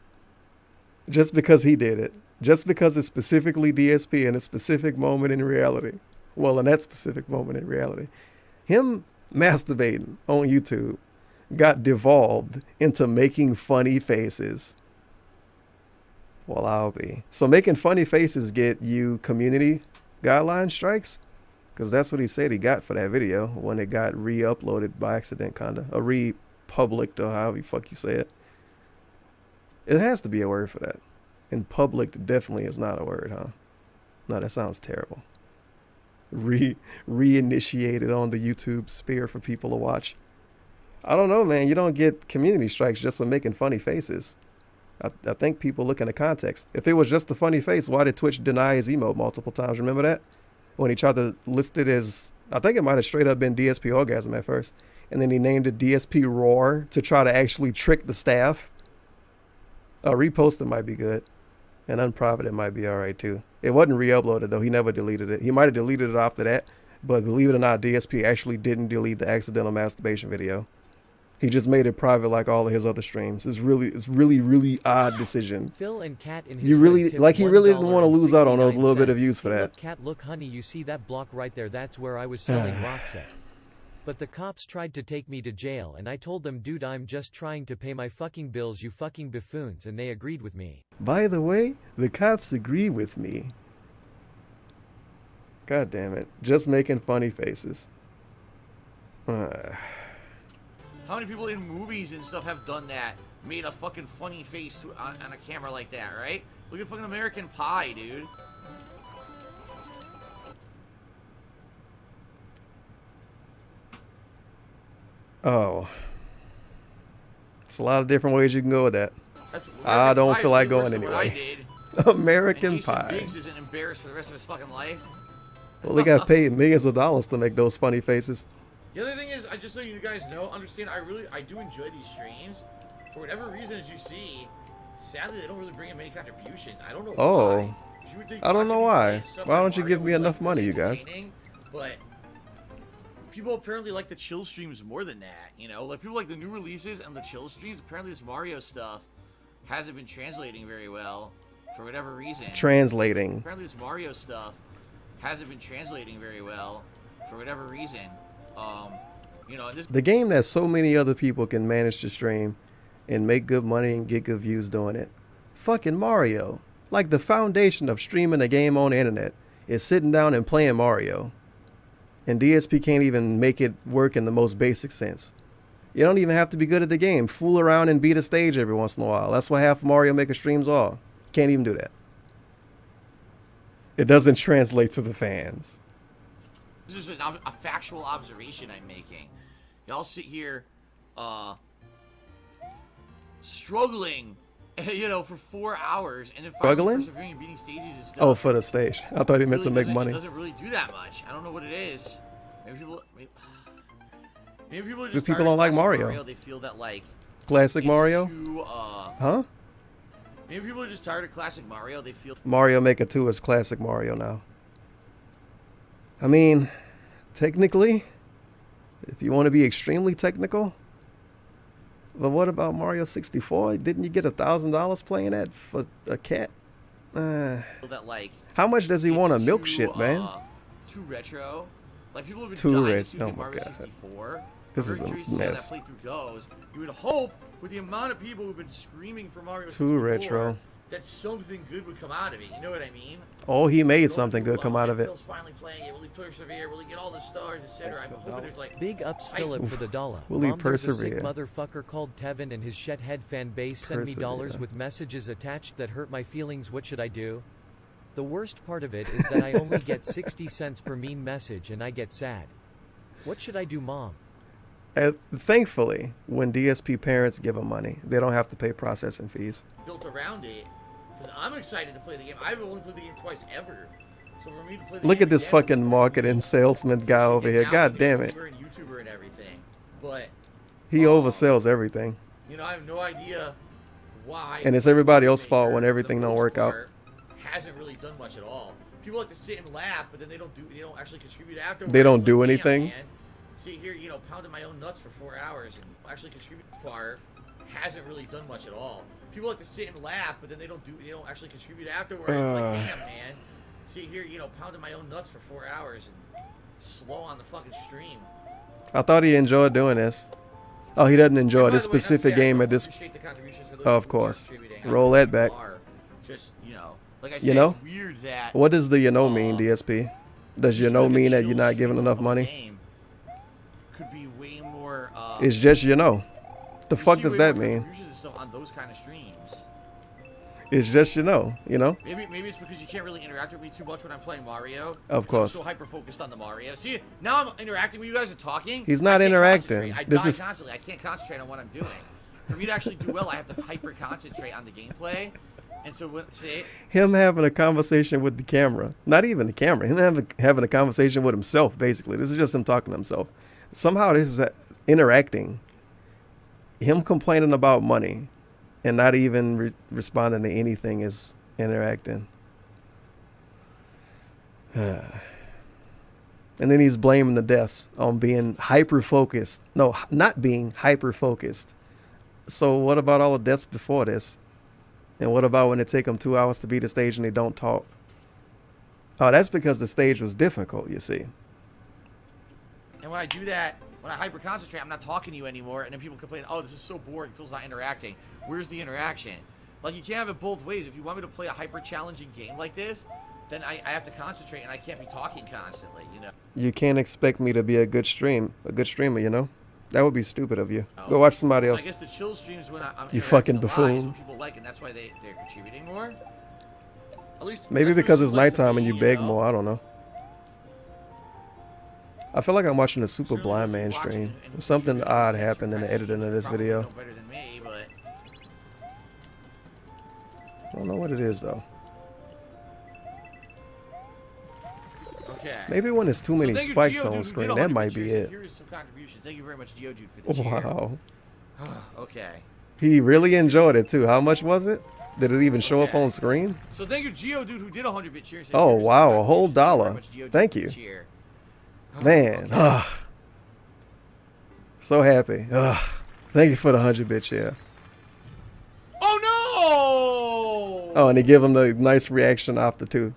Just because he did it. Just because it's specifically DSP in a specific moment in reality. Well, in that specific moment in reality. Him masturbating on YouTube got devolved into making funny faces. Well, I'll be. So making funny faces get you community guideline strikes? Because that's what he said he got for that video when it got re-uploaded by accident, kinda. Or re-publicked, or however the fuck you say it. It has to be a word for that. And public definitely is not a word, huh? No, that sounds terrible. Reinitiated on the YouTube sphere for people to watch. I don't know, man. You don't get community strikes just for making funny faces. I think people look in the context. If it was just a funny face, why did Twitch deny his emote multiple times? Remember that? When he tried to list it as, I think it might have straight up been DSP Orgasm at first. And then he named it DSP Roar to try to actually trick the staff. Repost it might be good. And unprivate it might be alright too. It wasn't re-uploaded though. He never deleted it. He might have deleted it after that. But believe it or not, DSP actually didn't delete the accidental masturbation video. He just made it private like all of his other streams. It's really odd decision. Phil and Cat in his You really, red tip like he really didn't want to lose out on those $1.69. little bit of views for Hey, that. Look, Cat, look, honey, you see that block right there? That's where I was selling rocks at. But the cops tried to take me to jail and I told them, dude, I'm just trying to pay my fucking bills, you fucking buffoons, and they agreed with me. By the way, the cops agree with me. God damn it. Just making funny faces. How many people in movies and stuff have done that? Made a fucking funny face on a camera like that, right? Look at fucking American Pie, dude. Oh. It's a lot of different ways you can go with that. That's, I don't Pie feel is like the going worst of what I anyway. did. American And Jason Pie. Biggs isn't embarrassed for the rest of his fucking life. Well, they got paid millions of dollars to make those funny faces. The other thing is, I just so you guys know, understand, I do enjoy these streams. For whatever reason, as you see, sadly, they don't really bring in many contributions. I don't know why. You would think I don't know why. stuff Why like don't you Mario give me would, enough like, money, really you guys? entertaining, But people apparently like the chill streams more than that, you know? Like, people like the new releases and the chill streams. Apparently, this Mario stuff hasn't been translating very well for whatever reason. Translating. Apparently, this Mario stuff hasn't been translating very well for whatever reason. You know, and this The game that so many other people can manage to stream and make good money and get good views doing it. Fucking Mario. Like, the foundation of streaming a game on the internet is sitting down and playing Mario. And DSP can't even make it work in the most basic sense. You don't even have to be good at the game. Fool around and beat a stage every once in a while. That's what half Mario Maker streams are. Can't even do that. It doesn't translate to the fans. is a factual observation I'm making. Y'all sit here, struggling, you know, for 4 hours, and then finally Struggling? persevering and beating stages and stuff. Oh, for the stage. I thought he meant to really make money. It doesn't really do that much. I don't know what it is. Maybe people are just people tired don't of like classic Mario. They feel that, like, Classic it's Mario? too, Huh? maybe people are just tired of classic Mario. They feel Mario Maker 2 is classic Mario now. I mean, technically, if you want to be extremely technical, but what about Mario 64? Didn't you get $1,000 playing that for a cat? that, like, How much does he want to it's milk too, shit, man? Too retro. Like, people have been Too dying to rich. see Oh what my Mario God. 64. This I'm is very a curious to see how mess. that playthrough goes. You would hope, with the amount of people who've been screaming for Mario 64, Too retro. that something good would come out of it. You know what I mean? Oh, he made Going something through, good come out of it. Phil's finally playing it. Will he persevere? Will he get all the stars, etc.? I'm hoping there's, like, Big ups hype. Philip for the dollar. Will he Mom, there's a sick persevere? motherfucker called Tevin and his shethead fan base send me dollars Persevere. with messages attached that hurt my feelings. What should I do? The worst part of it is that I only get 60 cents per mean message and I get sad. What should I do, Mom? Thankfully, when DSP parents give them money, they don't have to pay processing fees. Built around it. Because I'm excited to play the game. I've only played the game twice ever. So for me to play the Look game at this again, fucking marketing salesman guy over here. now God he's a damn it. streamer and YouTuber and everything. But He oversells everything. you know, I have no idea why. And it's everybody else's Maker, fault when for everything the don't most work out. part, hasn't really done much at all. People like to sit and laugh, but then they don't actually contribute afterwards. They don't It's do like, damn, anything? man. See here, you know, pounding my own nuts for 4 hours and actually contribute part hasn't really done much at all. People like to sit and laugh, but then they don't actually contribute afterwards. It's like, damn, man. See here, you know, pounding my own nuts for 4 hours and slow on the fucking stream. I thought he enjoyed doing this. Oh, he doesn't enjoy And by this the way, I have to specific say, I game do at this. appreciate the contributions for those Of who are course. contributing. Roll that back. Are just, you know, like I You said, know? it's weird that What does the you know mean, DSP? Does you just know like a mean that chill you're not giving stream enough of a money? game could be way more. It's just you know. The you fuck see does way that more mean? contributions and stuff on those kind of streams. It's just you know, you know? Maybe it's because you can't really interact with me too much when I'm playing Mario. Of course. I'm so hyper focused on the Mario. See, now I'm interacting with you guys and talking. He's not I can't interacting. concentrate. I This die is- constantly. I can't concentrate on what I'm doing. For me to actually do well, I have to hyper concentrate on the gameplay. And so when Him having a conversation with the camera. Not even the camera. Him having a conversation with himself, basically. This is just him talking to himself. Somehow this is interacting. Him complaining about money and not even responding to anything is interacting. And then he's blaming the deaths on being hyper-focused. No, not being hyper-focused. So what about all the deaths before this? And what about when it take them 2 hours to beat the stage and they don't talk? Oh, that's because the stage was difficult, you see. And when I do that, when I hyper concentrate, I'm not talking to you anymore. And then people complain, oh, this is so boring. Phil's not interacting. Where's the interaction? Like, you can't have it both ways. If you want me to play a hyper challenging game like this, then I have to concentrate and I can't be talking constantly, you know? You can't expect me to be a good streamer, you know? That would be stupid of you. Go watch somebody So else. I guess the chill streams when I'm You interacting fucking a lot is buffoon. what people like, and that's why they're contributing more. At least Maybe that's what it because seems it's like to nighttime me, and you beg know? more. I don't know. I feel like I'm watching a super Certainly blind those who man watch it stream. and Something contribute odd to happened in the editing of this probably video. know better than me, but I don't know what it is though. Okay. Maybe when there's too many thank you, spikes Geodude, on who screen, did that 100 might be cheers. it. Here is some contributions. Thank you very much, Geodude, for the cheer. Wow. Okay. He really enjoyed it too. How much was it? Did it even show up on screen? So thank you, Geodude, who did 100-bit cheer. Oh wow, a whole dollar. Thank you. Man, so happy. Thank you for the 100-bit share. Oh no! Oh, and they give him the nice reaction after too.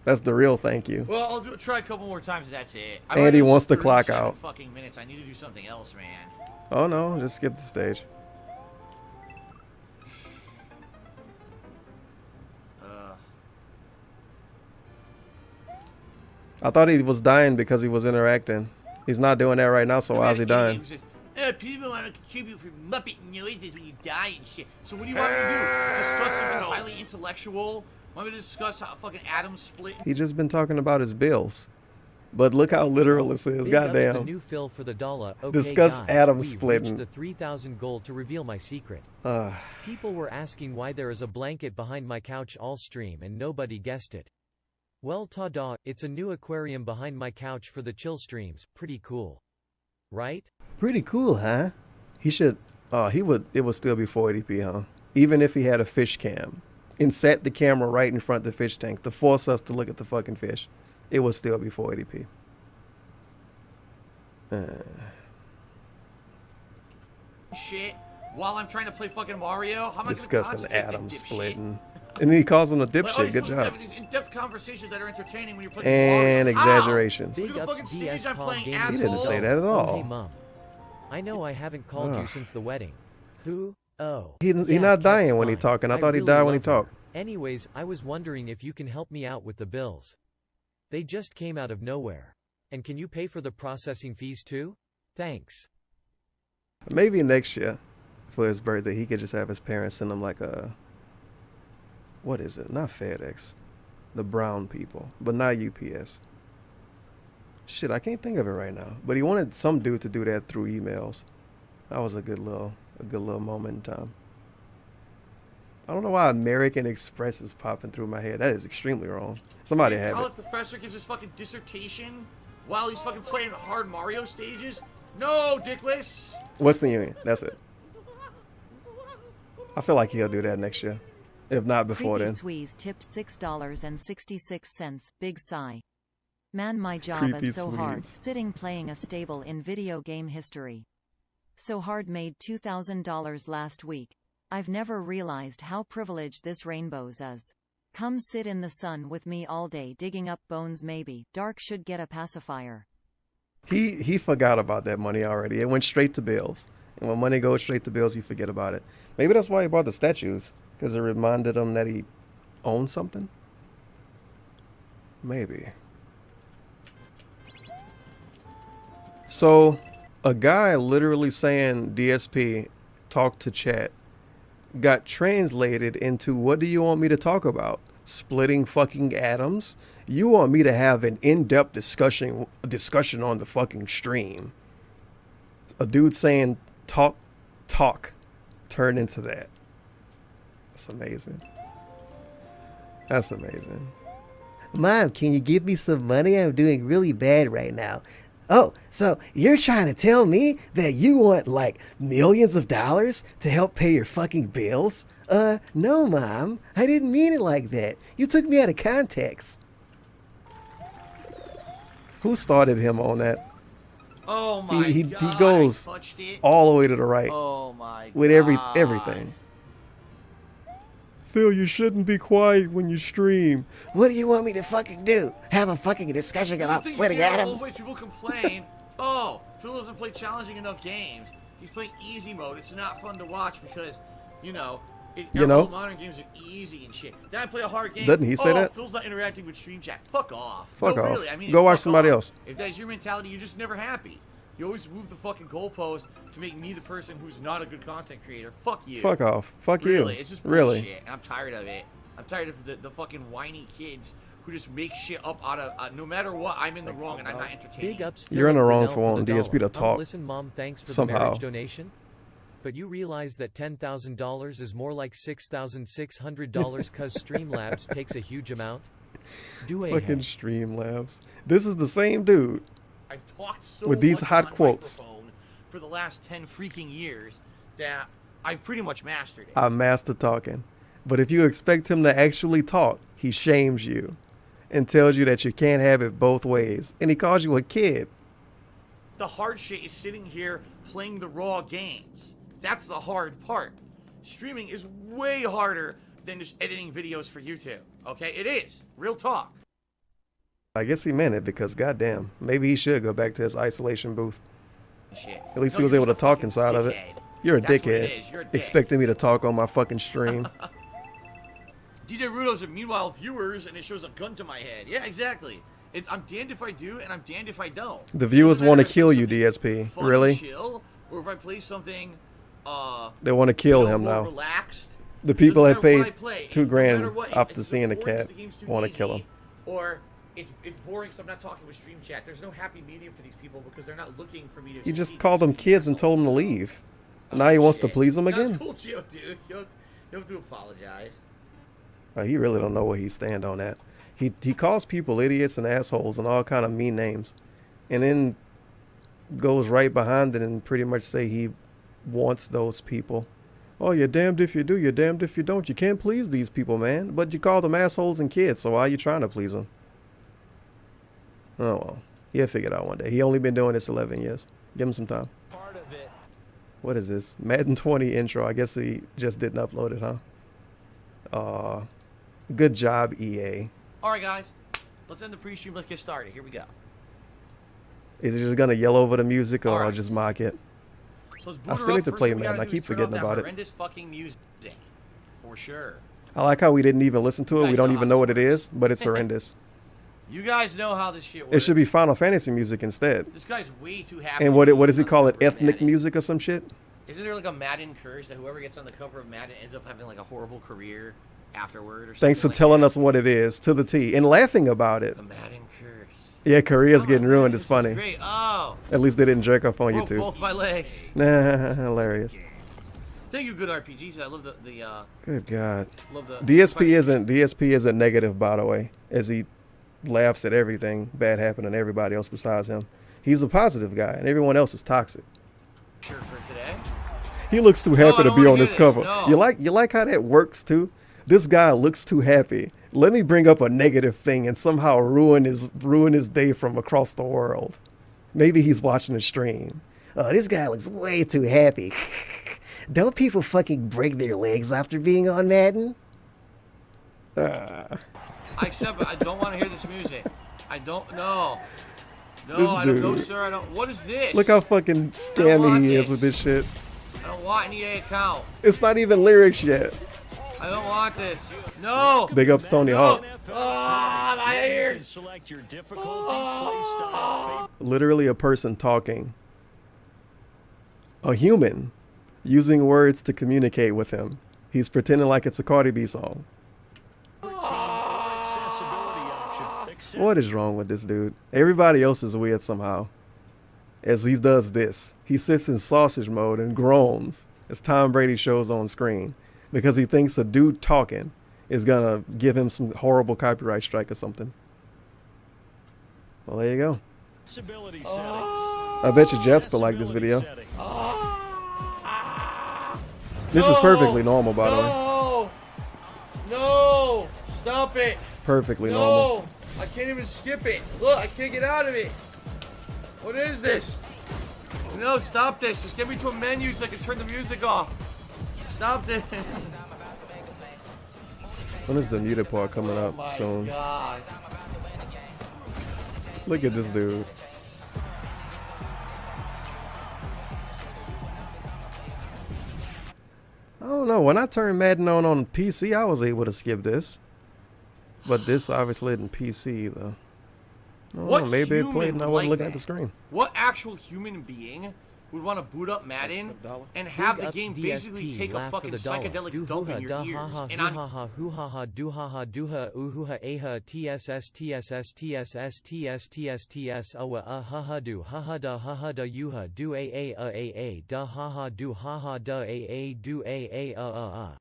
That's the real thank you. Well, I'll try a couple more times. That's it. And he wants to clock out. Fucking minutes. I need to do something else, man. Oh no, just skip the stage. I thought he was dying because he was interacting. He's not doing that right now, so why is he dying? People want to contribute for Muppet noises when you die and shit. So what do you want me to do? Discuss something highly intellectual? Want me to discuss how fucking atoms split? He just been talking about his bills. But look how literal this is. Goddamn. The new fill for the dollar. Okay, discuss guys, atom we've splitting. reached the 3,000 goal to reveal my secret. People were asking why there is a blanket behind my couch all stream and nobody guessed it. Well, ta-da, it's a new aquarium behind my couch for the chill streams. Pretty cool. Right? Pretty cool, huh? He should, it would still be 480p, huh? Even if he had a fish cam and set the camera right in front of the fish tank to force us to look at the fucking fish, it would still be 480p. Shit, while I'm trying to play fucking Mario, how am I discussing atom splitting. And he calls him a dipshit. Good job. These in-depth conversations that are entertaining when you're playing and Mario. exaggerations. Big ups DS Paul He didn't say that at all. Hey mom, I know I haven't called you since the wedding. Who? Oh. He not dying when he talking. I thought he died when he talked. Anyways, I was wondering if you can help me out with the bills. They just came out of nowhere. And can you pay for the processing fees too? Thanks. Maybe next year, for his birthday, he could just have his parents send him like a, what is it? Not FedEx. The brown people, but not UPS. Shit, I can't think of it right now. But he wanted some dude to do that through emails. That was a good little moment in time. I don't know why American Express is popping through my head. That is extremely wrong. Somebody have it. College professor gives his fucking dissertation while he's fucking playing hard Mario stages. No, dickless. Western Union. That's it. I feel like he'll do that next year, if not before then. Squeeze tipped $6.66. Big sigh. Man, my job Creepy is so hard. Squeeze. Sitting playing a stable in video game history. So hard made $2,000 last week. I've never realized how privileged this rainbows is. Come sit in the sun with me all day digging up bones maybe. Dark should get a pacifier. He forgot about that money already. It went straight to bills. And when money goes straight to bills, he forget about it. Maybe that's why he bought the statues, because it reminded him that he owned something. Maybe. So, a guy literally saying DSP, talk to chat, got translated into, what do you want me to talk about? Splitting fucking atoms? You want me to have an in-depth discussion on the fucking stream? A dude saying talk turned into that. That's amazing. That's amazing. Mom, can you give me some money? I'm doing really bad right now. Oh, so you're trying to tell me that you want like millions of dollars to help pay your fucking bills? No, Mom. I didn't mean it like that. You took me out of context. Who started him on that? Oh my god. He goes all the way to the right. Oh my with god. Everything. Phil, you shouldn't be quiet when you stream. What do you want me to fucking do? Have a fucking discussion about splitting atoms? Always people complain, oh, Phil doesn't play challenging enough games. He's playing easy mode. It's not fun to watch because, modern games are easy and shit. Then I play a hard game. Doesn't he say that? Phil's not interacting with stream chat. Fuck off. Fuck off. Really, I mean, go watch somebody else. If that's your mentality, you're just never happy. You always move the fucking goalpost to make me the person who's not a good content creator. Fuck you. Fuck off. Fuck really, you. It's just really. bullshit. And I'm tired of it. I'm tired of the fucking whiny kids who just make shit up out of no matter what. I'm in the wrong and I'm not entertaining. Big ups. You're in the wrong for wanting DSP to talk. Listen, Mom, thanks for somehow. the marriage donation. But you realize that $10,000 is more like $6,600 cause Streamlabs takes a huge amount? Do a Fucking Streamlabs. This is the same dude. I've talked so With these much hot on quotes. microphone for the last 10 freaking years that I've pretty much mastered it. I master talking. But if you expect him to actually talk, he shames you and tells you that you can't have it both ways. And he calls you a kid. The hard shit is sitting here playing the raw games. That's the hard part. Streaming is way harder than just editing videos for YouTube. Okay, it is. Real talk. I guess he meant it because goddamn, maybe he should go back to his isolation booth. Shit. At least No, he was you're able to just a talk fucking inside of it. dickhead. You're a That's what it dickhead. is. You're a dick. Expecting me to talk on my fucking stream. DJ Rudo's a meanwhile viewers and it shows a gun to my head. Yeah, exactly. I'm damned if I do and I'm damned if I don't. The viewers Doesn't want to matter if kill it's you, something DSP. fun, Really? Chill, or if I play something They want to kill him more now. relaxed. The people Doesn't that matter what paid I play. $2 No grand matter what, after it's seeing the boring, cat the game's too want to kill easy, him. Or it's boring, so I'm not talking with stream chat. There's no happy medium for these people because they're not looking for me to. He just succeed. called them kids and told them to leave. Now he wants to Shit. please them That's again. cool, Gio, dude. You don't have to apologize. He really don't know where he stand on that. He calls people idiots and assholes and all kind of mean names, and then goes right behind it and pretty much say he wants those people. Oh, you're damned if you do, you're damned if you don't. You can't please these people, man. But you call them assholes and kids, so why are you trying to please them? Oh well, he'll figure it out one day. He only been doing this 11 years. Give him some time. Part of it. What is this? Madden 20 intro. I guess he just didn't upload it, huh? Good job, EA. All right, guys. Let's end the pre-stream. Let's get started. Here we go. Is he just gonna yell over the music or All I'll right. just mock it? So let's boot I her still up. need to First play thing we Madden. gotta I do keep is turn forgetting off that about it. horrendous fucking music. For sure. I like how we didn't even listen to it. guys We don't know even how know this what it is, but it's horrendous. You guys know how this shit works. It should be Final Fantasy music instead. This guy's way too happy. And to be what does he on the call it? cover of Ethnic Madden. music or some shit? Isn't there like a Madden curse that whoever gets on the cover of Madden ends up having like a horrible career afterward or something? Thanks for like telling that? us what it is to the T and laughing about it. The Madden curse. Yeah, Korea's Oh, getting man, ruined. this It's is funny. Great. Oh. At least they didn't jerk off on Broke YouTube. both my legs. Hilarious. Thank you, good RPGs. I love the Good God. love the DSP isn't negative, by the way, as he laughs at everything bad happening to everybody else besides him. He's a positive guy, and everyone else is toxic. shirt for today. He looks too I happy to don't be wanna on hear this this, cover. no. You like how that works too? This guy looks too happy. Let me bring up a negative thing and somehow ruin his day from across the world. Maybe he's watching a stream. Oh, this guy looks way too happy. Don't people fucking break their legs after being on Madden? I accept it. I don't want to hear this music. I don't know. No, This I don't know, dude. sir. I don't. What is this? Look how fucking scammy want he is this. with this shit. I don't want an EA account. It's not even lyrics yet. I don't want this. No. Big ups Tony Hawk. Ah, my ears. Select your difficulty, play style, Literally a person talking. A human using words to communicate with him. He's pretending like it's a Cardi B song. accessibility option. What is wrong with this dude? Everybody else is weird somehow. As he does this, he sits in sausage mode and groans as Tom Brady shows on screen because he thinks a dude talking is gonna give him some horrible copyright strike or something. Well, there you go. Accessibility settings. I bet you Jasper liked this video. This is perfectly normal, by the way. No. No. Stop it. Perfectly normal. No. I can't even skip it. Look, I can't get out of it. What is this? No, stop this. Just get me to a menu so I can turn the music off. Stop this. When is the muted part coming up My soon? God. Look at this dude. I don't know. When I turned Madden on PC, I was able to skip this. But this obviously isn't PC either. I don't What know, maybe it human played and I would wasn't like looking at that? the screen. What actual human being would want to boot up Madden and have Big the ups game DSP, basically take a laugh for fucking the dollar. psychedelic dump in your ears? And ha on ha ha hoo ha ha do ha ha do ha ooh hoo ha a ha tss tss tss ts ts ts awa ha ha do ha da you ha do a da ha ha do ha ha da a do a.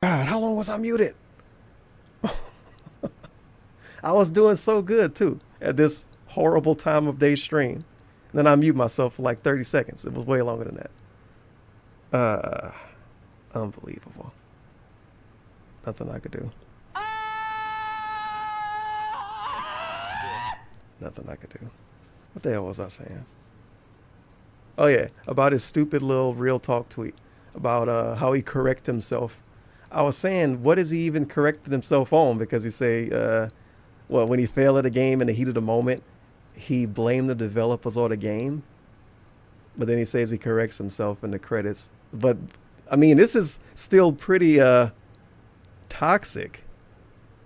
God, how long was I muted? I was doing so good too at this horrible time of day stream. Then I mute myself for like 30 seconds. It was way longer than that. Unbelievable. Nothing I could do. Nothing I could do. What the hell was I saying? Oh yeah, about his stupid little real talk tweet about how he correct himself. I was saying, what is he even correcting himself on? Because he say, well, when he failed at a game in the heat of the moment, he blamed the developers of the game. But then he says he corrects himself in the credits. But I mean, this is still pretty toxic.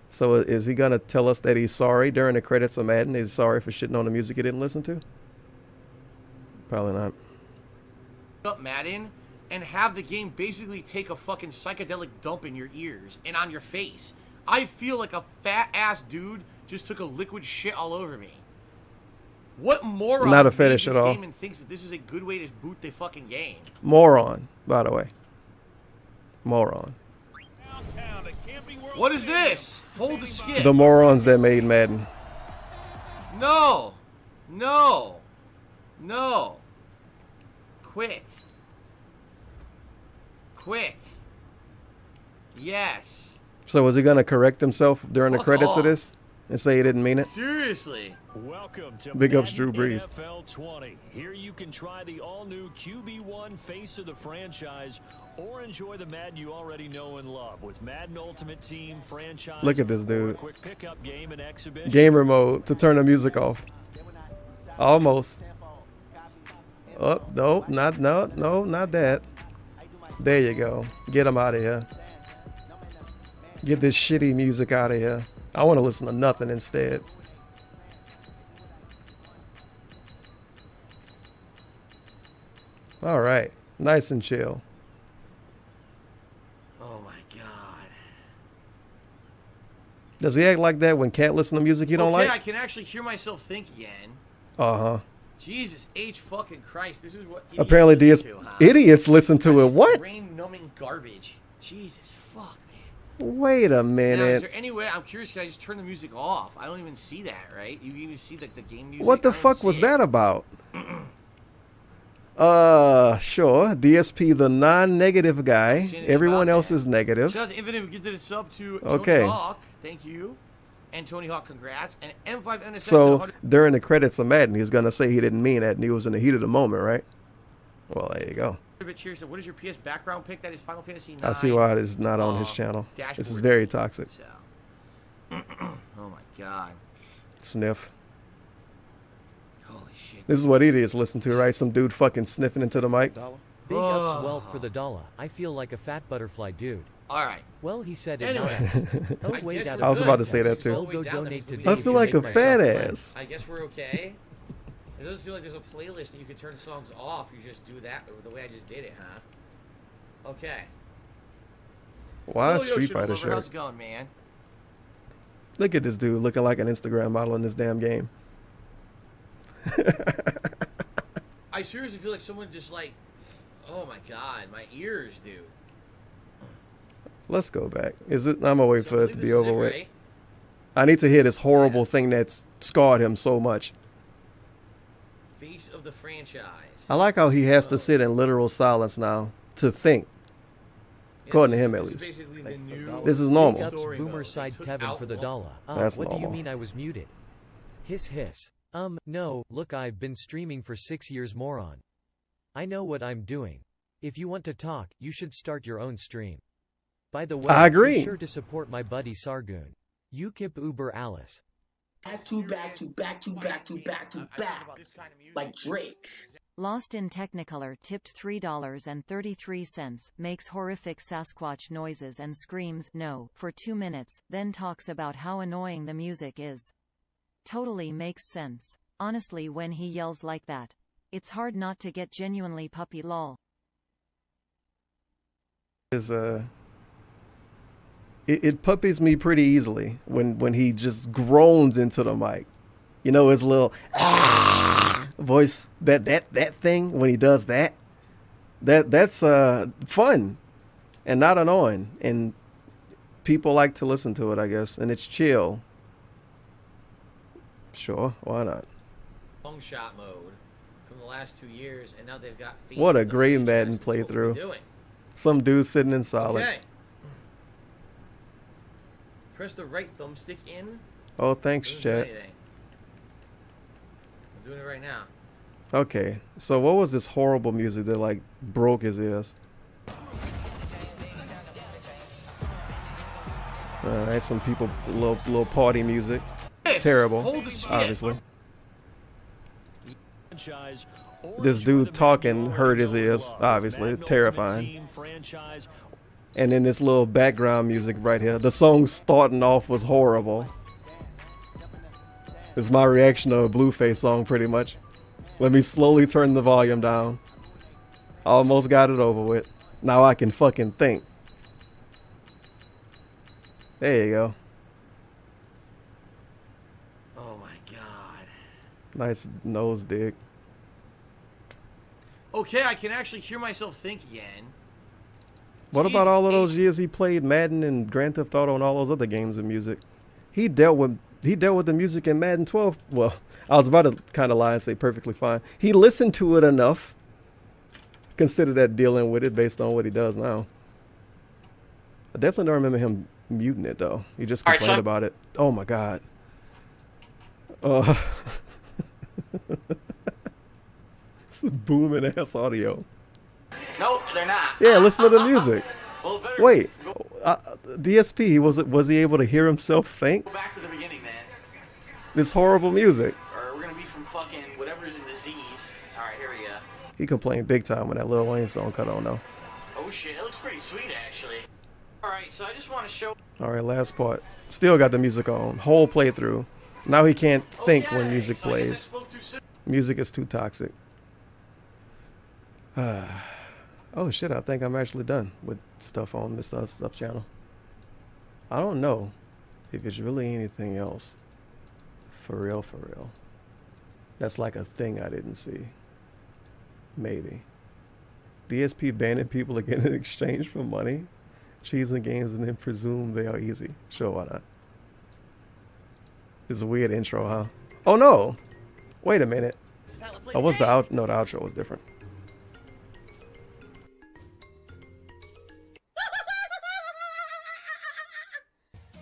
So is he gonna tell us that he's sorry during the credits of Madden? He's sorry for shitting on the music he didn't listen to? Probably not. Up Madden and have the game basically take a fucking psychedelic dump in your ears and on your face. I feel like a fat ass dude just took a liquid shit all over me. What moron Not a fetish made at this all. game and thinks that this is a good way to boot the fucking game? Moron, by the way. Moron. What is this? Hold the skip. The morons that made Madden. No. No. No. Quit. Quit. Yes. So is he gonna correct himself during the Fuck credits off. of this and say he didn't mean it? Seriously. Welcome to Big ups, Madden Drew Brees. NFL 20. Here you can try the all-new QB1 face of the franchise or enjoy the Madden you already know and love with Madden Ultimate Team, franchise, Look at this or a dude. quick pickup game and exhibition. Gamer mode to turn the music off. Almost. Oh, no, not that. There you go. Get him out of here. Get this shitty music out of here. I want to listen to nothing instead. All right. Nice and chill. Oh my god. Does he act like that when Cat listen to music you don't Okay, like? I can actually hear myself think again. Uh-huh. Jesus H fucking Christ, this is what idiots Apparently listen DS to, huh? idiots listen to it. What? Brain numbing garbage. Jesus fuck, man. Wait a Now, is minute. there any way, I'm curious, can I just turn the music off? I don't even see that, right? You even see the game music? What the I don't fuck see was it. that about? Sure. DSP, the non-negative guy. See anything Everyone about else that. is negative. Shout out to Infinite who gifted a sub to Okay. Tony Hawk. Thank you. And Tony Hawk, congrats. And M5 NSX. So during the credits of Madden, he's gonna say he didn't mean that, and he was in the heat of the moment, right? Well, there you go. Cheers. What is your PS background pick? That is Final Fantasy 9. I see why it is not on his channel. This is dashboard very thing. toxic. So. Oh my god. Sniff. Holy shit. This is what idiots listen to, right? Some dude fucking sniffing into the mic. Big ups well for the dollar. I feel like a fat butterfly dude. All right. Well, he said it Anyway. not. Oh, I wait, guess that we're I was good. about to say that, too. I'll go donate to I Dave I to feel like make a myself fat plan. ass. I guess we're okay. It doesn't seem like there's a playlist that you can turn songs off. You just do that the way I just did it, huh? Okay. Why a Hello, Street Yoshi Fighter Lover. shirt? How's it going, man? Look at this dude looking like an Instagram model in this damn game. I seriously feel like someone just like, oh my god, my ears, dude. Let's go back. Is it? I'm gonna wait So I for it believe to this be is over it, with. right? I need to hear this horrible thing that's scarred him so much. Face of the franchise. I like how he has to sit in literal silence now to think. According to him, at This is least. basically the new This is normal. Big ups story Boomer mode. Side They took Kevin out for the one- dollar. That's What do you normal. mean I was muted? Hiss hiss. No, look, I've been streaming for 6 years, moron. I know what I'm doing. If you want to talk, you should start your own stream. By the way, I agree. be sure to support my buddy Sargoon. UKIP Uber Alice. Back to back to back to back to back to back. Like Drake. Lost in Technicolor tipped $3.33, makes horrific Sasquatch noises and screams no for 2 minutes, then talks about how annoying the music is. Totally makes sense. Honestly, when he yells like that, it's hard not to get genuinely puppy lol. It puppies me pretty easily when he just groans into the mic. You know, his little voice, that thing when he does that's fun and not annoying. And people like to listen to it, I guess, and it's chill. Sure, why not? Long shot mode from the last 2 years, and now they've got. What a great Madden playthrough. Some dude sitting in solids. Okay. Press the right thumbstick in. Oh, thanks, chat. I'm doing it right now. Okay, so what was this horrible music that like broke his ears? Alright, some people, little party music. Terrible, obviously. This dude talking hurt his ears, obviously, terrifying. And then this little background music right here. The song starting off was horrible. It's my reaction to a Blueface song, pretty much. Let me slowly turn the volume down. Almost got it over with. Now I can fucking think. There you go. Oh my god. Nice nose dig. Okay, I can actually hear myself think again. What about all of those years he played Madden and Grand Theft Auto and all those other games of music? He dealt with the music in Madden 12. Well, I was about to kind of lie and say perfectly fine. He listened to it enough. Consider that dealing with it based on what he does now. I definitely don't remember him muting it though. He just complained about it. Oh my god. This is booming ass audio. Nope, they're not. Yeah, listen to the music. Wait, DSP, was he able to hear himself think? Go back to the beginning, man. This horrible music. Or we're gonna be from fucking whatever's in the Z's. All right, here we go. He complained big time when that Lil Wayne song cut on though. Oh shit, it looks pretty sweet actually. All right, so I just want to show. All right, last part. Still got the music on. Whole playthrough. Now he can't think when music plays. Music is too toxic. Oh shit, I think I'm actually done with stuff on this stuff channel. I don't know if it's really anything else. For real, for real. That's like a thing I didn't see. Maybe. DSP banning people again in exchange for money, cheesing games, and then presume they are easy. Sure, why not? It's a weird intro, huh? Oh no! Wait a minute. Oh, was the out? No, the outro was different.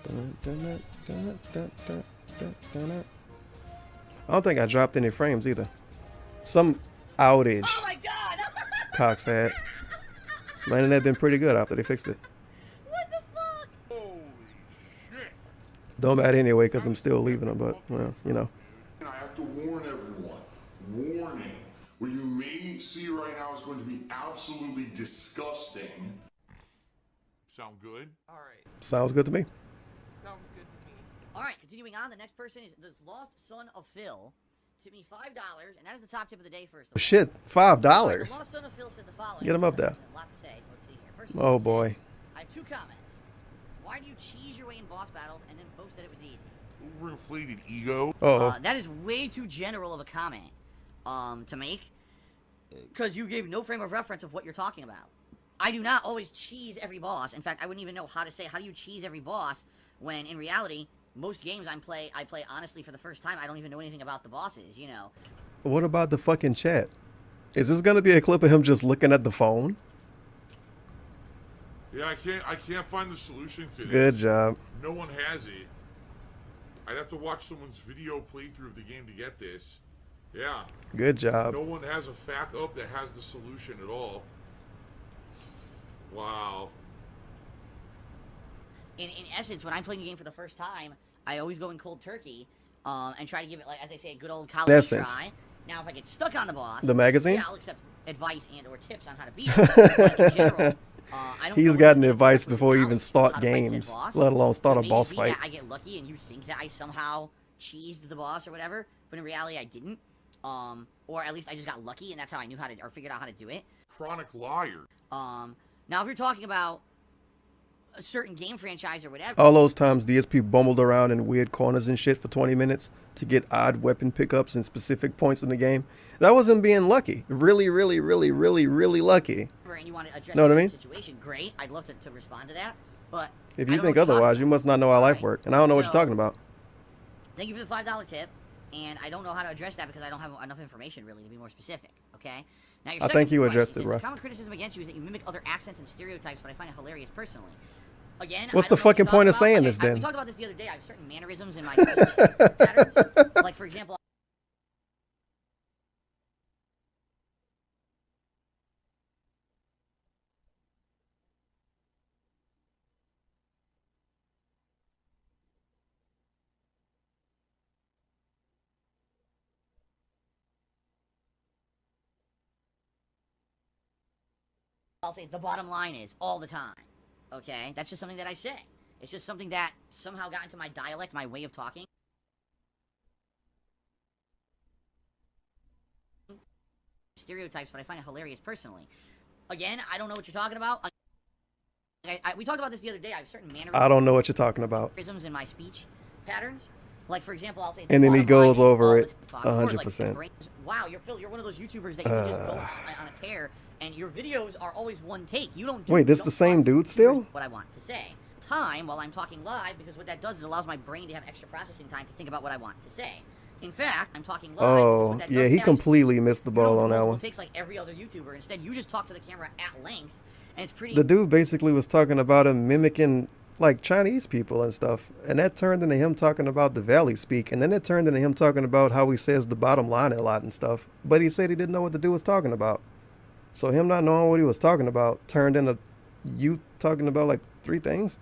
I don't think I dropped any frames either. Some outage. Oh my god! Cox had. My internet been pretty good after they fixed it. What the fuck? Holy shit. Don't matter anyway, because I'm still leaving them, but, well, you know. I have to warn everyone. Warning. What you may see right now is going to be absolutely disgusting. Sound good? Alright. Sounds good to me. Sounds good to me. Alright, continuing on, the next person is this lost son of Phil. Tipped me $5, and that is the top tip of the day first. Shit, $5. The lost son of Phil says the following. Get him up there. A lot to say, so let's see here. First Oh boy. I have 2 comments. Why do you cheese your way in boss battles and then boast that it was easy? Overinflated ego. Uh-oh. That is way too general of a comment to make, because you gave no frame of reference of what you're talking about. I do not always cheese every boss. In fact, I wouldn't even know how to say, how do you cheese every boss, when in reality, most games I play honestly for the first time. I don't even know anything about the bosses, you know. What about the fucking chat? Is this gonna be a clip of him just looking at the phone? Yeah, I can't find the solution to this. Good job. No one has it. I'd have to watch someone's video playthrough of the game to get this. Yeah. Good job. No one has a fact up that has the solution at all. Wow. In essence, when I'm playing a game for the first time, I always go in cold turkey and try to give it, like, as they say, a good old college try. Now, if I get stuck on the boss, the magazine, yeah, I'll accept advice and or tips on how to beat it. But in general, I don't he's gotten advice before he even start games, let alone start a boss fight. I get lucky and you think that I somehow cheesed the boss or whatever, but in reality I didn't. Or at least I just got lucky and that's how I knew how to, or figured out how to do it. Chronic liar. Now if you're talking about a certain game franchise or whatever. All those times DSP bumbled around in weird corners and shit for 20 minutes to get odd weapon pickups in specific points in the game. That wasn't being lucky. Really lucky. And you want to address know what I mean? Situation, great. I'd love to respond to that. But If I you don't think know what you're otherwise, talking you must not know how life Right. works. And I don't know what you're So- talking about. Thank you for the $5 tip, and I don't know how to address that because I don't have enough information really to be more specific. Okay. Now your I second think you question addressed it, says, bro. The common criticism against you is that you mimic other accents and stereotypes, but I find it hilarious personally. Again, What's I the don't know what fucking you're point of talking saying about. this Okay, then? we talked about this the other day. I have certain mannerisms in my speech patterns. Like, for example, I'll say the bottom line is all the time. Okay? That's just something that I say. It's just something that somehow got into my dialect, my way of talking. Stereotypes, but I find it hilarious personally. Again, I don't know what you're talking about. We talked about this the other day. I have certain mannerisms. I don't know what you're talking about. In my speech patterns. Like, for example, I'll say... And then he bottom line goes is over all it the time. Or, like, 100%. Wow, Phil, you're one of those YouTubers that you can just go on a tear, and your videos are always one take. You don't do Wait, this the same dude still? what I want to say. Time while I'm talking live, because what that does is allows my brain to have extra processing time to think about what I want to say. In fact, I'm talking live. Oh, what that yeah, does he now is completely missed the you ball don't on do that multiple one. takes like every other YouTuber. Instead, you just talk to the camera at length, and it's pretty... The dude basically was talking about him mimicking like Chinese people and stuff, and that turned into him talking about the valley speak, and then it turned into him talking about how he says the bottom line a lot and stuff, but he said he didn't know what the dude was talking about. So him not knowing what he was talking about turned into you talking about like 3 things.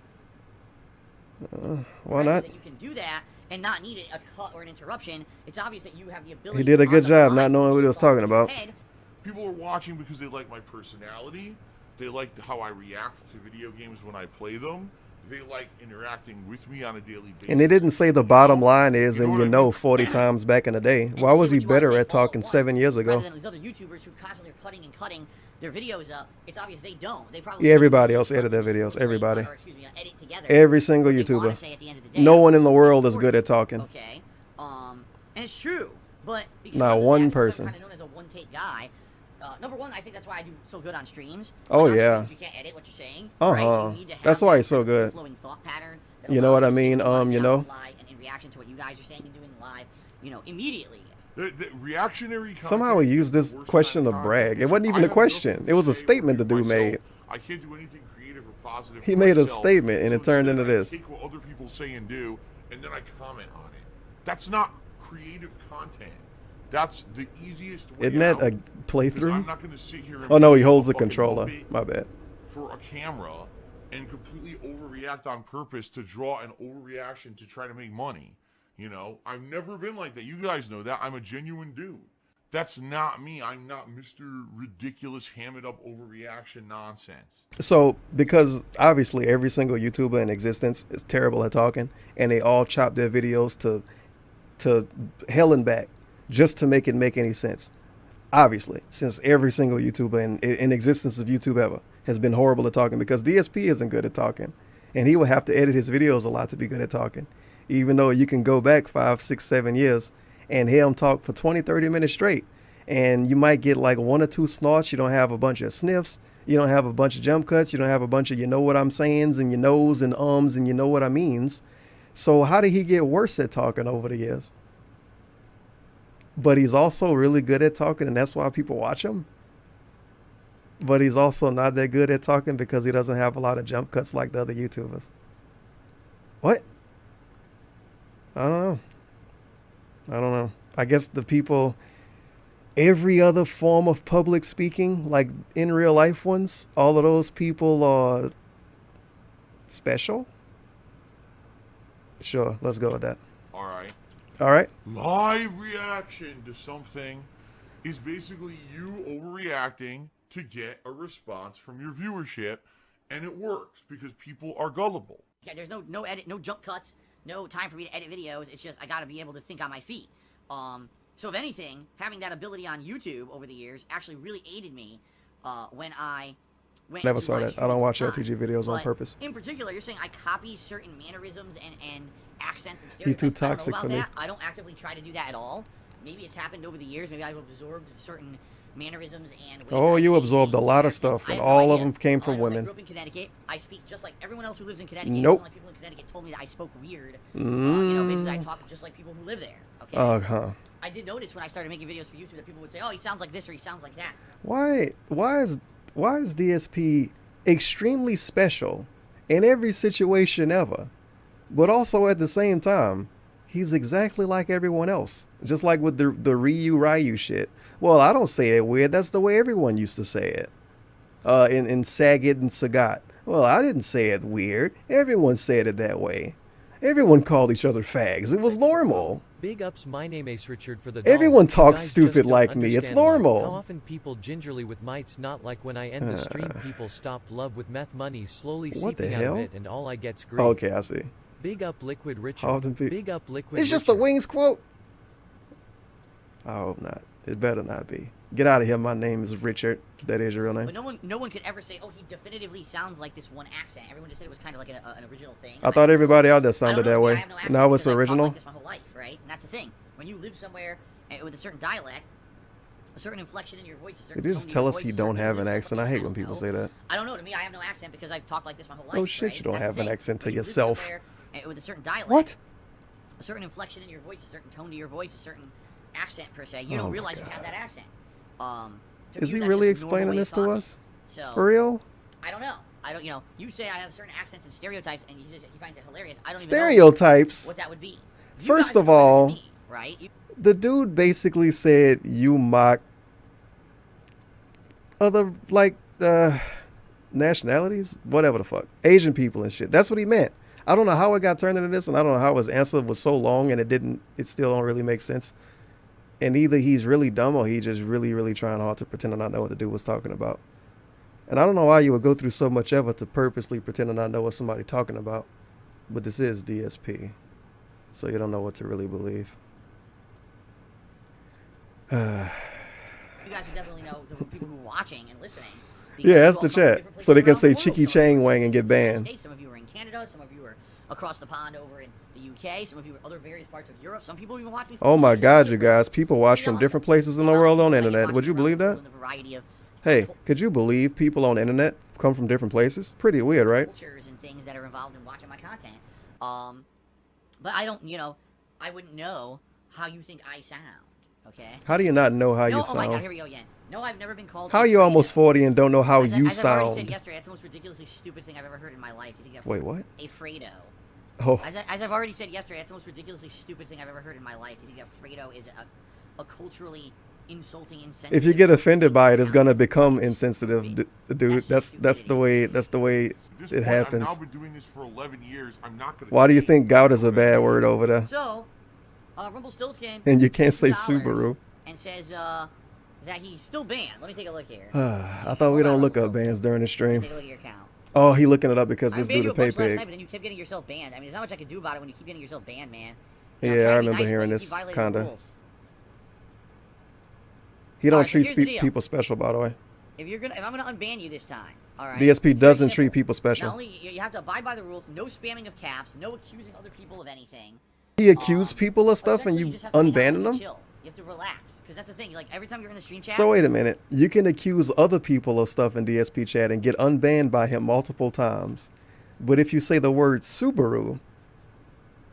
Why not? That you can do that and not need a cut or an interruption. It's obvious that you have the ability... He did a on good the job fly not knowing what he was talking about. People are watching because they like my personality. They like how I react to video games when I play them. They like interacting with me on a daily basis. And they didn't say the bottom line is, You know and what you I know mean? 40 times back in the day. And Why you was say he what you wanna better say at all talking once, 7 years ago? Rather than these other YouTubers who constantly are cutting their videos up. It's obvious they don't. They probably... Yeah, everybody else edit their videos. Everybody. Or, excuse me, edit together Every single what they wanna YouTuber. say at the end of the day. No one in the world is good at talking. Okay, and it's true, but because Not of one that, because person. I'm kind of known as a one-take guy. Number one, I think that's why I do so good on streams. Oh, Like, on yeah. streams, you can't edit what you're saying. Uh-huh. Right? So you need to have That's why that he's so kind of good. free-flowing thought pattern that You know what I allows you mean? to see You what's know? on the fly and in reaction to what you guys are saying and doing live, immediately. The reactionary content Somehow he is used the this worst question to kind of brag. content. It wasn't even I a have question. nothing It was to a say statement the for dude myself. made. I can't do anything creative or positive. He for made a myself. statement, and So it turned instead, into I this. take what other people say and do, and then I comment on it. That's not creative content. That's the easiest way Isn't that out, a because playthrough? I'm not going to sit here and Oh no, he be holds a the fucking controller. puppet My bad. for a camera and completely overreact on purpose to draw an overreaction to try to make money. I've never been like that. You guys know that. I'm a genuine dude. That's not me. I'm not Mr. Ridiculous, ham it up overreaction nonsense. So, because obviously every single YouTuber in existence is terrible at talking, and they all chop their videos to hell and back just to make it make any sense. Obviously, since every single YouTuber in existence of YouTube ever has been horrible at talking, because DSP isn't good at talking, and he will have to edit his videos a lot to be good at talking, even though you can go back 5, 6, 7 years and hear him talk for 20, 30 minutes straight, and you might get like 1 or 2 snorts. You don't have a bunch of sniffs. You don't have a bunch of jump cuts. You don't have a bunch of you know what I'm sayings and your nose and ums and you know what I means. So how did he get worse at talking over the years? But he's also really good at talking, and that's why people watch him. But he's also not that good at talking because he doesn't have a lot of jump cuts like the other YouTubers. What? I don't know. I guess the people, every other form of public speaking, like in real life ones, all of those people are special. Sure, let's go with that. All right. All right. Live reaction to something is basically you overreacting to get a response from your viewership, and it works because people are gullible. Yeah, there's no edit, no jump cuts, no time for me to edit videos. It's just I got to be able to think on my feet. So if anything, having that ability on YouTube over the years actually really aided me when I went. Never to saw live that. I streaming don't watch full time. LTG videos on But purpose. In particular, you're saying I copy certain mannerisms and accents and He stereotypes. too I don't know toxic about for me. that. I don't actively try to do that at all. Maybe it's happened over the years. Maybe I've absorbed certain mannerisms and ways Oh, I you say absorbed a things lot and of stuff, I and have no all of idea. them came from All I know is I women. grew up in Connecticut. I speak just like everyone else who lives in Connecticut. Nope. It wasn't like people in Connecticut told me that I spoke weird. You know, basically I talk just like people who live there. Okay. Uh-huh. I did notice when I started making videos for YouTube that people would say, "Oh, he sounds like this or he sounds like that." Why is DSP extremely special in every situation ever, but also at the same time, he's exactly like everyone else. Just like with the Ryu shit. Well, I don't say it weird. That's the way everyone used to say it. In Saget and Sagat. Well, I didn't say it weird. Everyone said it that way. Everyone called each other fags. It was normal. Big ups, my name is Richard for the Everyone dollar. talks You guys stupid just don't like me. It's understand life. normal. How often people gingerly with mites, not like when I end the stream, people stopped love with meth money slowly What the seeping out hell? of it, and all I get's grief. Okay, I see. Big up Liquid Richard. How often Big up Liquid It's just a Richard. Wings quote. I hope not. It better not be. Get out of here. My name is Richard. That is your real name. But no one could ever say, "Oh, he definitively sounds like this one accent." Everyone just said it was kind of like an original thing. I thought everybody out there I sounded don't know, that I way. have no accent Now it's because I've talked original. like this my whole life, right? And that's the thing. When you live somewhere with a certain dialect, a certain inflection in your voice, a certain Did you tone just in tell your us voice, he a certain don't have an belief accent? system, I hate don't when people know. say that. I don't know. To me, I have no accent because I've talked like this my whole life. Oh shit, right? you don't That's the have an thing. accent to When you live yourself. somewhere, with a certain dialect, What? a certain inflection in your voice, a certain tone to your voice, a certain accent per se, you Oh don't my realize you God. have that accent. To Is you, he that's really just a normal explaining way of this to talking. us? So, For real? I don't know. I don't. You know, you say I have certain accents and stereotypes, and he says he finds it hilarious. I don't Stereotypes? even know what that would be. You First guys of are better than all, me, right? the dude basically said you mock other nationalities, whatever the fuck, Asian people and shit. That's what he meant. I don't know how it got turned into this, and I don't know how his answer was so long and it still don't really make sense. And either he's really dumb or he just really, really trying hard to pretend to not know what the dude was talking about. And I don't know why you would go through so much effort to purposely pretend to not know what somebody's talking about. But this is DSP, so you don't know what to really believe. You guys would definitely know the people who are watching and listening. Yeah, that's you the all come from chat. different So they can places say around the Chicky world. Some of you Chang are Wang in and get the United banned. States, some of you are in Canada. Some of you are across the pond over in the UK. Some of you are other various parts of Europe. Some people even watch me. Oh my God, you guys. People watch from different places in the world on the internet. Would you believe that? Hey, could you believe people on the internet come from different places? Pretty weird, right? Cultures and things that are involved in watching my content. But I don't, I wouldn't know how you think I sound. Okay. How do you not know how No, you oh my God, sound? here we go again. No, I've never been called. How are you almost 40 and don't know how as you I've already said sound? yesterday, that's the most ridiculously stupid thing I've ever heard in my life. You think Wait, what? A Fredo. Oh. As I've already said yesterday, that's the most ridiculously stupid thing I've ever heard in my life. You think that Fredo is a culturally insulting, insensitive. If you get offended by it, it's gonna become insensitive, dude. That's the way it happens. I've now been doing this for 11 years. I'm not gonna. Why do you think gout is a bad word over there? So, Rumpelstiltskin. And you can't say $2 Subaru. And says that he's still banned. Let me take a look here. I thought we don't look up bans during the stream. Take a look at your account. Oh, he looking it up because I this banned dude you a a pay bunch last night, pig. but then you kept getting yourself banned. I mean, there's not much I can do about it when you keep getting yourself banned, man. Yeah, I trying to be remember nice, hearing but you this keep violating the kinda. rules. He don't Alright, so treat here's the deal. people special, by the way. If I'm gonna unban you this time, all right? DSP Very doesn't simple. treat people special. Not only you have to abide by the rules, no spamming of caps, no accusing other people of anything. He accused people of stuff and Essentially, you just have to hang out unbanning and them? chill. You have to relax, because that's the thing. Like every time you're in the stream chat. So wait a minute. You can accuse other people of stuff in DSP chat and get unbanned by him multiple times. But if you say the word Subaru,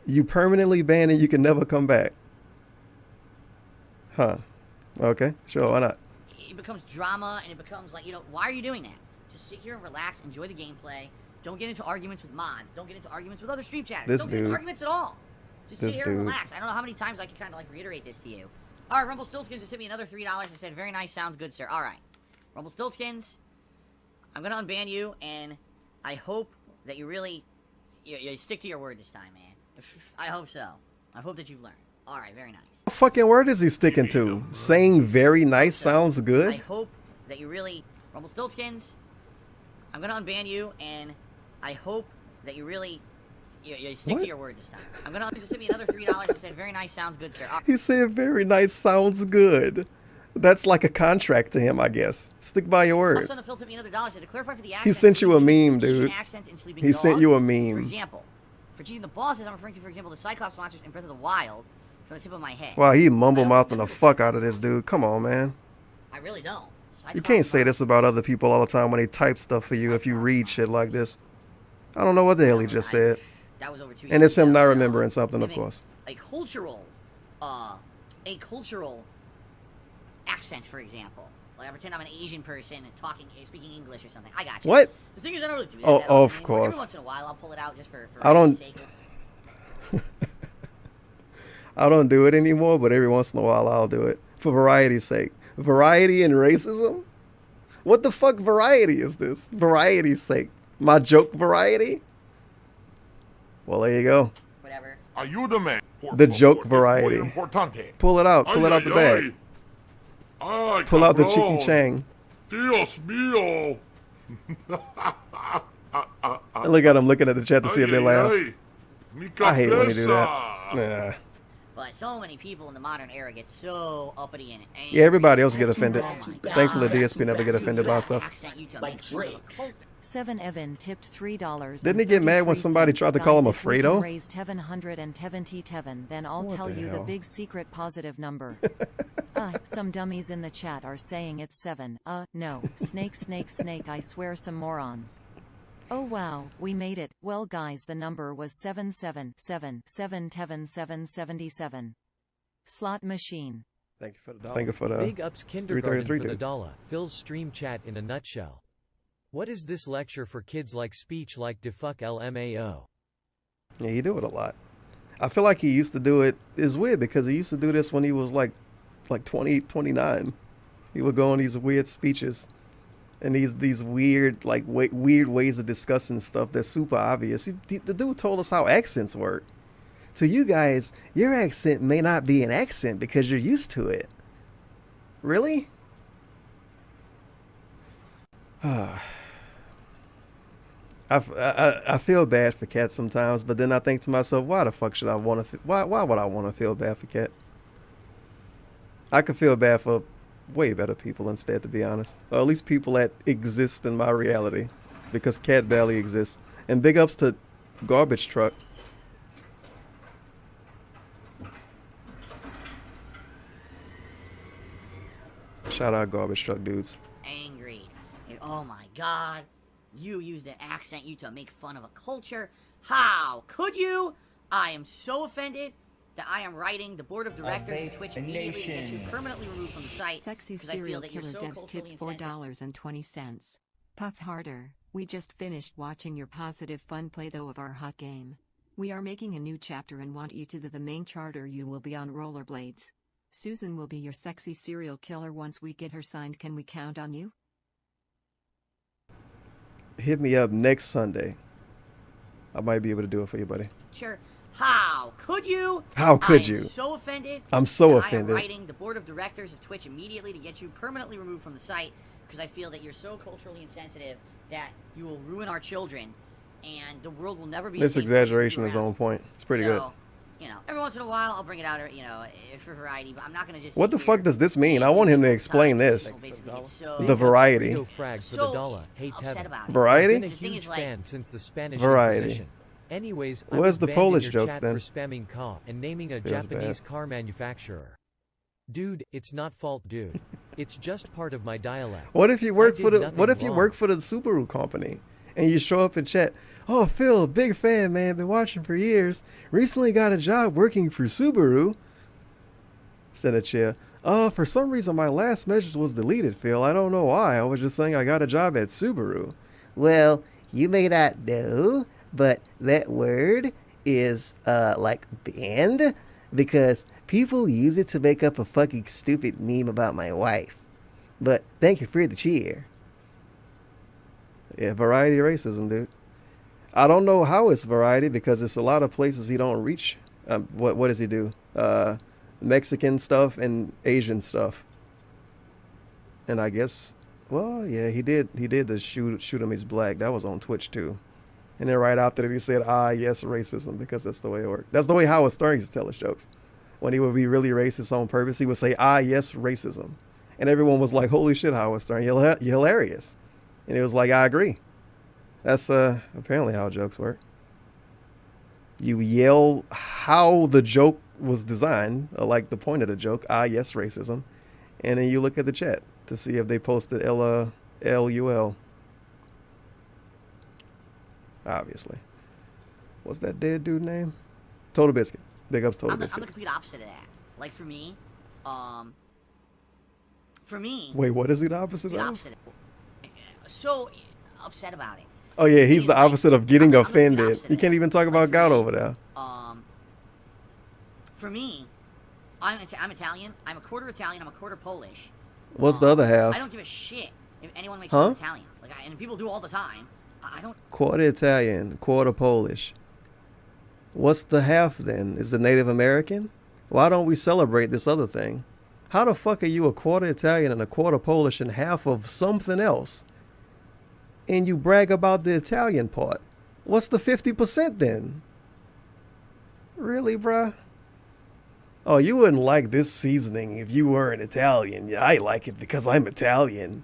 you permanently banned and you can never come back. Huh. Okay, sure, why not? It becomes drama, and it becomes like, why are you doing that? Just sit here and relax, enjoy the gameplay. Don't get into arguments with mods. Don't get into arguments with other stream chatters. This Don't get into dude. arguments at all. Just sit This here and dude. relax. I don't know how many times I can kind of like reiterate this to you. All right, Rumpelstiltskins just hit me another $3 and said, "Very nice, sounds good, sir." All right, Rumpelstiltskins, I'm gonna unban you, and I hope that you really you stick to your word this time, man. I hope so. I hope that you've learned. All right, very nice. What fucking word is he sticking to? Saying very nice sounds I good? hope that you really, Rumpelstiltskins, I'm gonna unban you, and I hope that you really you stick What? to your word this time. I'm gonna just hit me another $3 and said, "Very nice, sounds good, sir." He said very nice sounds good. That's like a contract to him, I guess. Stick by your word. Also, Phil took me another $1 said to clarify for the He accent, sent you a meme, Asian dude. accents in Sleeping He sent Dogs. you a For meme. example, for choosing the bosses, I'm referring to, for example, the Cyclops monsters in Breath of the Wild from the tip of my head. Wow, he mumble mouthing the fuck out of this dude. Come on, man. I really don't. You can't say this about other people all the time when they type stuff for you if you read shit like this. I don't know what the hell he just said. That was over 2 years And it's him ago, not so remembering something, of giving course. A cultural accent, for example. Like I pretend I'm an Asian person and speaking English or something. I got you. What? The thing is, I don't really do that. Oh, that often of anymore. course. Every once in a while, I'll pull it out just for I don't. sake. I don't do it anymore, but every once in a while I'll do it for variety's sake. Variety and racism? What the fuck variety is this? Variety's sake. My joke variety? Well, there you go. Whatever. Ayúdame. The joke variety. Pull it out. Pull it out the bag. Ay, Pull out the cabrón. cheeky chang. Dios mío. And look at him looking at the chat to see if they laugh. Mi I hate when they do that. cabeza. Yeah. But so many people in the modern era get so uppity and angry. Yeah, everybody else get offended. Oh my God. Thankfully, DSP never get offended by stuff. Accent you to Like make fun of a Drake. culture. 7 Evan tipped $3. Didn't he get mad when somebody tried to call him a Guys, if we can Fredo? raise 777, then I'll What tell the you hell? the big secret positive number. Some dummies in the chat are saying it's 7. No. Snake, snake, snake. I swear some morons. Oh wow, we made it. Well guys, the number was 777777777. Slot machine. Thank you for the dollar. Thank you for the Big ups kindergarten 333, for the dude. dollar. Phil's stream chat in a nutshell. What is this lecture for kids like speech like defuck LMAO? Yeah, he do it a lot. I feel like he used to do it. It's weird because he used to do this when he was like 20, 29. He would go on these weird speeches and these weird weird ways of discussing stuff that's super obvious. The dude told us how accents work. To you guys, your accent may not be an accent because you're used to it. Really? I feel bad for Cat sometimes, but then I think to myself, why the fuck should I want to? Why would I want to feel bad for Cat? I could feel bad for way better people instead, to be honest, or at least people that exist in my reality, because Cat barely exists. And big ups to Garbage Truck. Shout out Garbage Truck dudes. Angry. Oh my God. You used an accent you to make fun of a culture. How could you? I am so offended that I am writing the board of directors of Twitch immediately to get you permanently removed from the site. Sexy 'cause I feel serial that you're killer so Debs culturally tipped insensitive. $4.20. Puff harder. We just finished watching your positive fun play-though of our hot game. We are making a new chapter and want you to the main charter. You will be on rollerblades. Susan will be your sexy serial killer once we get her signed. Can we count on you? Hit me up next Sunday. I might be able to do it for you, buddy. Sure. How could you? How could I you? am so offended. I'm so that offended. I am writing the board of directors of Twitch immediately to get you permanently removed from the site because I feel that you're so culturally insensitive that you will ruin our children and the world will never be. This exaggeration is on point. It's pretty good. You know, every once in a while I'll bring it out, you know, for variety, but I'm not gonna just. What the fuck does this mean? I want him to explain this. The variety. Burrito frags for the dollar. Hey Tevin. Variety? I've been a huge fan since the Spanish Variety. Inquisition. Anyways, I Where's was the banned in Polish your jokes chat then? for spamming car and naming a Feels Japanese bad. car manufacturer. Dude, it's not fault, dude. It's just part of my dialect. What if you work I for did the nothing What if you wrong. work for the Subaru company and you show up in chat? Oh, Phil, big fan, man. Been watching for years. Recently got a job working for Subaru. Said a chair. For some reason my last message was deleted, Phil. I don't know why. I was just saying I got a job at Subaru. Well, you may not know, but that word is like banned because people use it to make up a fucking stupid meme about my wife. But thank you for the cheer. Yeah, variety of racism, dude. I don't know how it's variety because it's a lot of places he don't reach. What does he do? Mexican stuff and Asian stuff. And I guess, well, yeah, he did the shoot him, he's black. That was on Twitch too. And then right after that he said, yes, racism, because that's the way it worked. That's the way Howard Stern used to tell his jokes. When he would be really racist on purpose, he would say, yes, racism. And everyone was like, holy shit, Howard Stern, you're hilarious. And he was like, I agree. That's apparently how jokes work. You yell how the joke was designed, like the point of the joke, yes, racism. And then you look at the chat. to see if they posted LUL. Obviously. What's that dead dude name? Total Biscuit. Big ups Total Biscuit. I'm the complete opposite of that. Like for me, Wait, what is he the opposite the of? opposite. So upset about it. Oh yeah, he's the opposite of getting offended. opposite You of can't that. even talk about gout over there. For me, I'm Italian. I'm a quarter Italian. I'm a quarter Polish. What's the other half? I don't give a shit if anyone makes Huh? fun of Italians. Like, and people do all the time. I don't. Quarter Italian, quarter Polish. What's the half then? Is it Native American? Why don't we celebrate this other thing? How the fuck are you a quarter Italian and a quarter Polish and half of something else? And you brag about the Italian part. What's the 50% then? Really, bruh? Oh, you wouldn't like this seasoning if you weren't Italian. Yeah, I like it because I'm Italian.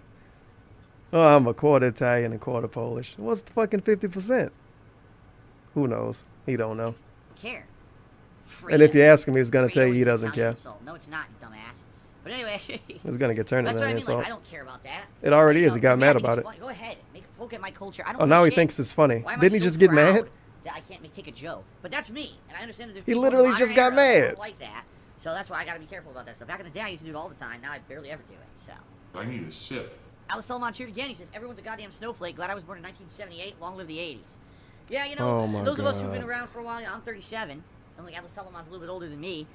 Oh, I'm a quarter Italian and quarter Polish. What's the fucking 50%? Who knows? He don't know. Care. And if you ask him, he's gonna tell you he doesn't care. No, it's not, you dumbass. But anyway. It's gonna get turned That's into what an I mean. insult. Like, I don't care about that. It already You is. know, He got yeah, I mad think about it's it. fun. Go ahead. Poke at my culture. I don't Oh, give now a he shit. thinks it's funny. Why am I Didn't he so just get proud mad? that I can't take a joke? But that's me, and I understand that there's He people in the literally modern just got era that mad. don't like that. So that's why I gotta be careful about that stuff. Back in the day, I used to do it all the time. Now I barely ever do it. So. I need a sip. Alice Telemon cheered again. He says, everyone's a goddamn snowflake. Glad I was born in 1978. Long live the 80s. Yeah, you know, Oh my those of us who've been God. around for a while, I'm 37. Sounds like Alice Telemon's a little bit older than me.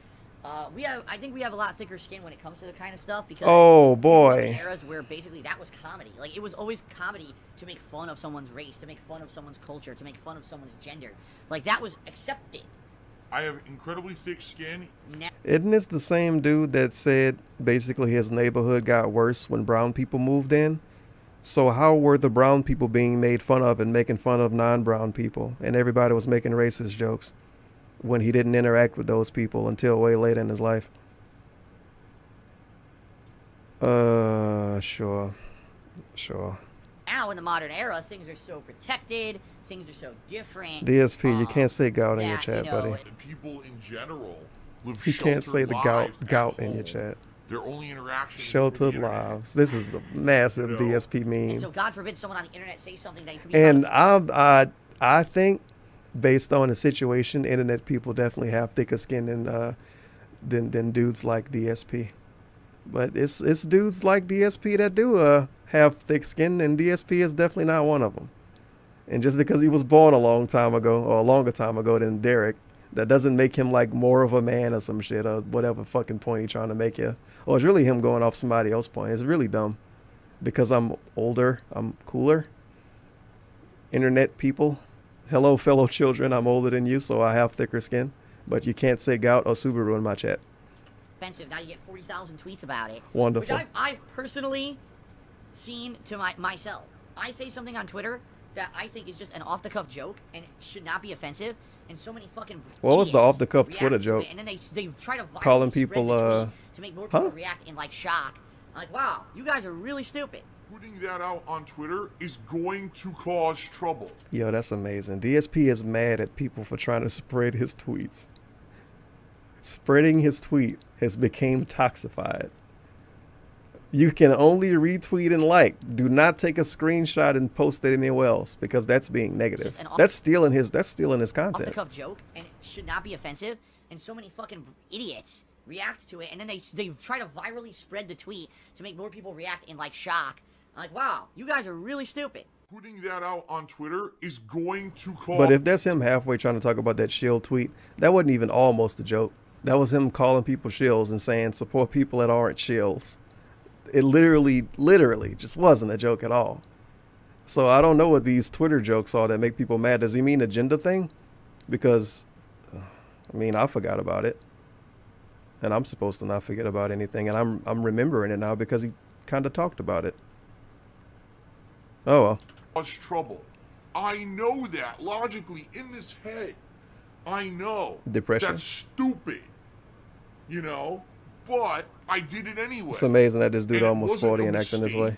I think we have a lot thicker skin when it comes to the kind of stuff because Oh, we boy. live in eras where basically that was comedy. Like, it was always comedy to make fun of someone's race, to make fun of someone's culture, to make fun of someone's gender. Like, that was accepted. I have incredibly thick skin. Isn't this the same dude that said basically his neighborhood got worse when brown people moved in? So how were the brown people being made fun of and making fun of non-brown people? And everybody was making racist jokes when he didn't interact with those people until way late in his life. Sure. Now, in the modern era, things are so protected, things are so different. DSP, you can't say gout in your that, chat, you know, buddy. People in general live You can't say the sheltered gout lives at in your home. chat. Their only interaction Sheltered lives. This is a massive DSP meme. And so, God forbid someone on the internet say something that you could be And I think, based on the situation, internet people definitely have thicker skin than dudes like DSP. But it's dudes like DSP that do have thick skin, and DSP is definitely not one of them. And just because he was born a long time ago, or a longer time ago than Derek, that doesn't make him like more of a man or some shit, or whatever fucking point he's trying to make you. Or it's really him going off somebody else's point. It's really dumb. Because I'm older, I'm cooler. Internet people, hello fellow children, I'm older than you, so I have thicker skin. But you can't say gout or Subaru in my chat. Offensive. Now you get 40,000 tweets about it. Wonderful. Which I've personally seen to myself. I say something on Twitter that I think is just an off-the-cuff joke and it should not be offensive. And so many fucking What was the idiots off-the-cuff react Twitter to joke? it, and then they try to virally Calling spread people, the tweet to make more people huh? react in like shock. I'm like, wow, you guys are really stupid. Putting that out on Twitter is going to cause trouble. Yo, that's amazing. DSP is mad at people for trying to spread his tweets. Spreading his tweet has become toxified. You can only retweet and like. Do not take a screenshot and post it anywhere else because that's being negative. That's stealing his content. Off-the-cuff joke, and it should not be offensive. And so many fucking idiots react to it, and then they try to virally spread the tweet to make more people react in like shock. I'm like, wow, you guys are really stupid. Putting that out on Twitter is going to cause... But if that's him halfway trying to talk about that shield tweet, that wasn't even almost a joke. That was him calling people shills and saying support people that aren't shills. It literally just wasn't a joke at all. So I don't know what these Twitter jokes are that make people mad. Does he mean agenda thing? Because, I mean, I forgot about it. And I'm supposed to not forget about anything. And I'm remembering it now because he kind of talked about it. Oh, well. Cause trouble. I know that logically in this head. I know. Depression. That's stupid. You know? But I did it anyway. It's amazing that this dude And it almost wasn't 40 a and acting this mistake. way.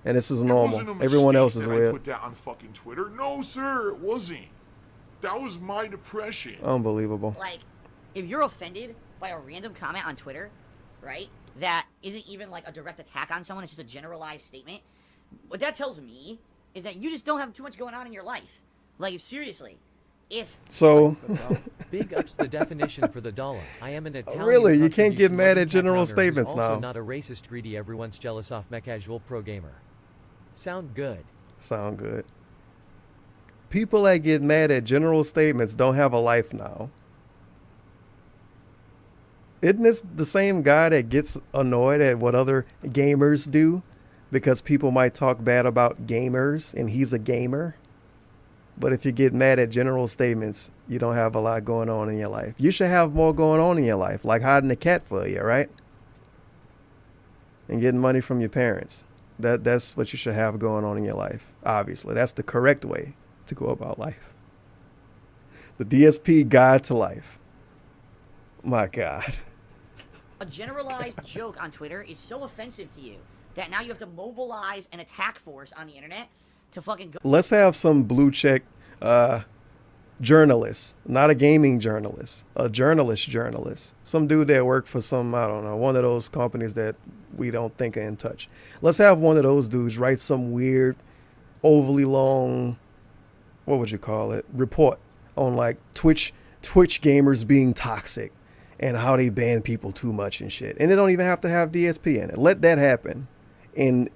And this is It normal. wasn't a Everyone mistake else is that I weird. put that on fucking Twitter. No, sir, it wasn't. That was my depression. Unbelievable. Like, if you're offended by a random comment on Twitter, right? that isn't even like a direct attack on someone, it's just a generalized statement, what that tells me is that you just don't have too much going on in your life. Like, seriously. So Big ups the definition for the dollar. I am an Italian. Really, you can't get mad at general cat hunter who's statements also now. not a racist, greedy, everyone's jealous off me casual pro gamer. Sound good. Sound good. People that get mad at general statements don't have a life now. Isn't this the same guy that gets annoyed at what other gamers do because people might talk bad about gamers and he's a gamer? But if you get mad at general statements, you don't have a lot going on in your life. You should have more going on in your life, like hiding a cat for you, right? And getting money from your parents. That's what you should have going on in your life. Obviously, that's the correct way to go about life. The DSP guide to life. My God. A generalized joke on Twitter is so offensive to you that now you have to mobilize an attack force on the internet to fucking go. Let's have some blue check journalist, not a gaming journalist, a journalist. Some dude that worked for some, I don't know, one of those companies that we don't think are in touch. Let's have one of those dudes write some weird, overly long, what would you call it, report on like Twitch gamers being toxic and how they ban people too much and shit. And they don't even have to have DSP in it. Let that happen. And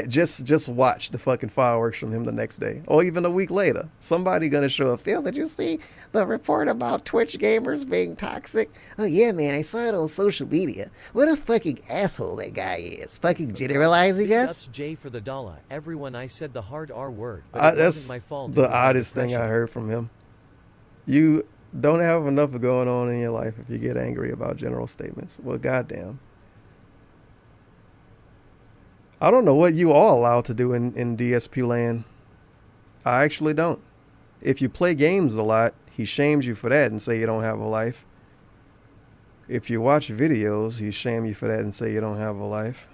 just watch the fucking fireworks from him the next day or even a week later. Somebody gonna show a Phil, did you see the report about Twitch gamers being toxic? Oh yeah, man, I saw it on social media. What a fucking asshole that guy is. Fucking generalizing us. That's Jay for the dollar. Everyone, I said the hard R word, but it wasn't my fault. The oddest thing I heard from him. You don't have enough going on in your life if you get angry about general statements. Well, goddamn. I don't know what you all allowed to do in DSP land. I actually don't. If you play games a lot, he shames you for that and say you don't have a life. If you watch videos, he shame you for that and say you don't have a life.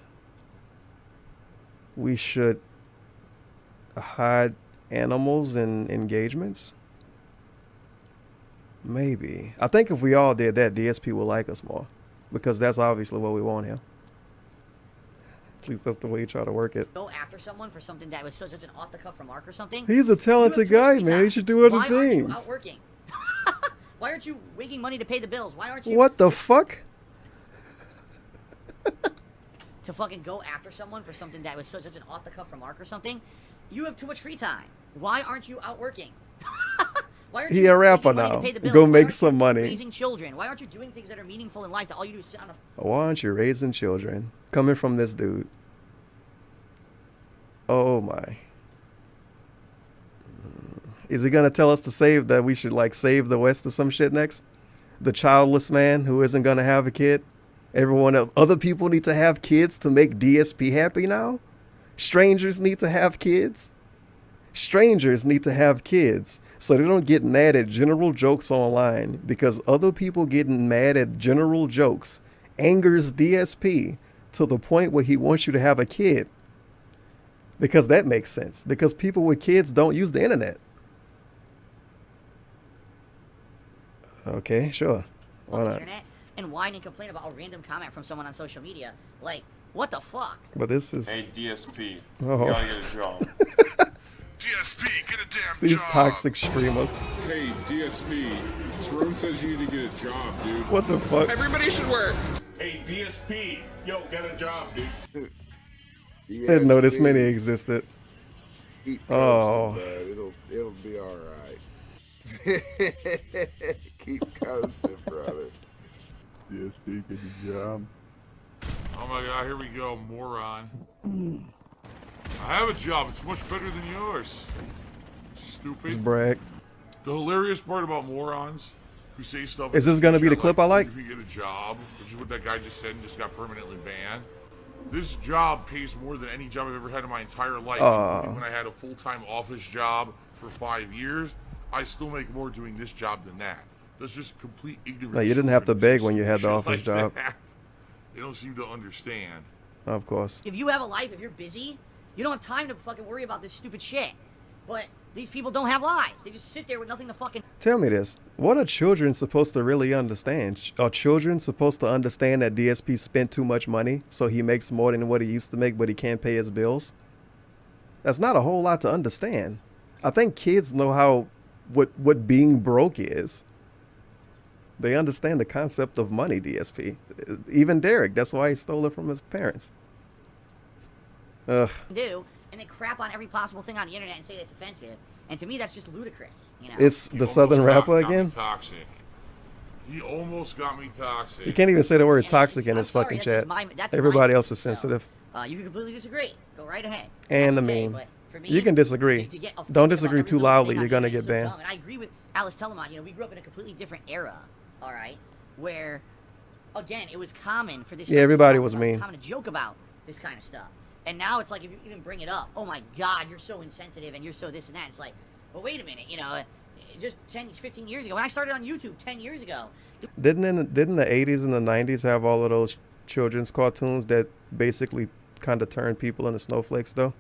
We should hide animals in engagements. Maybe. I think if we all did that, DSP would like us more. Because that's obviously what we want here. At least that's the way you try to work it. Go after someone for something that was such an off-the-cuff remark or something. He's a talented guy, man. He should do other things. Why aren't you out working? Why aren't you making money to pay the bills? Why aren't you... What the fuck? To fucking go after someone for something that was such an off-the-cuff remark or something. You have too much free time. Why aren't you out working? Why aren't He you a rapper making money now. to pay the bills? Go Why make aren't you some money. Raising children. Why aren't you doing things that are meaningful in life that all you do is sit on the... Why aren't you raising children? Coming from this dude. Oh my. Is he gonna tell us to save that we should like save the West or some shit next? The childless man who isn't gonna have a kid? Everyone else, other people need to have kids to make DSP happy now? Strangers need to have kids? Strangers need to have kids so they don't get mad at general jokes online, because other people getting mad at general jokes angers DSP to the point where he wants you to have a kid. Because that makes sense. Because people with kids don't use the internet. Okay, sure. Why not? Internet and whine and complain about a random comment from someone on social media. Like, what the fuck? But this is... Hey, DSP, Oh. you gotta get a job. DSP, get a damn These job. toxic streamers. Hey, DSP, Tyrone says you need to get a job, dude. What the fuck? Everybody should work. Hey, DSP, yo, get a job, dude. Didn't know this many existed. Keep Oh. coasting, bud. It'll be all right. Keep coasting, brother. DSP, get a job. Oh my god, here we go, moron. I have a job, it's much better than yours. Stupid. Let's brag. The hilarious part about morons who say stuff... Is this gonna be the clip I like? If you get a job, which is what that guy just said and just got permanently banned. This job pays more than any job I've ever had in my entire life. Including when I had a full-time office job for 5 years, I still make more doing this job than that. That's just complete ignorance. No, you didn't have to beg when you had the office job. They don't seem to understand. Of course. If you have a life, if you're busy, you don't have time to fucking worry about this stupid shit. But these people don't have lives. They just sit there with nothing to fucking... Tell me this. What are children supposed to really understand? Are children supposed to understand that DSP spent too much money, so he makes more than what he used to make, but he can't pay his bills? That's not a whole lot to understand. I think kids know what being broke is. They understand the concept of money, DSP. Even Derek, that's why he stole it from his parents. Ugh. Do, and they crap on every possible thing on the internet and say it's offensive. And to me, that's just ludicrous. You know? It's the Southern rapper again? Toxic. He almost got me toxic. You can't even say the word toxic in his fucking chat. Everybody else is sensitive. You can completely disagree. Go right ahead. And the meme. You can disagree. Don't disagree too loudly. You're going to get banned. And I agree with Alice Telemont. You know, we grew up in a completely different era, all right, where, again, it was common for this. Yeah, everybody was mean. Common to joke about this kind of stuff. And now it's like, if you even bring it up, oh my God, you're so insensitive and you're so this and that. It's like, well, wait a minute, you know, just 10, 15 years ago, when I started on YouTube 10 years ago. Didn't the 80s and the 90s have all of those children's cartoons that basically kind of turned people into snowflakes, though?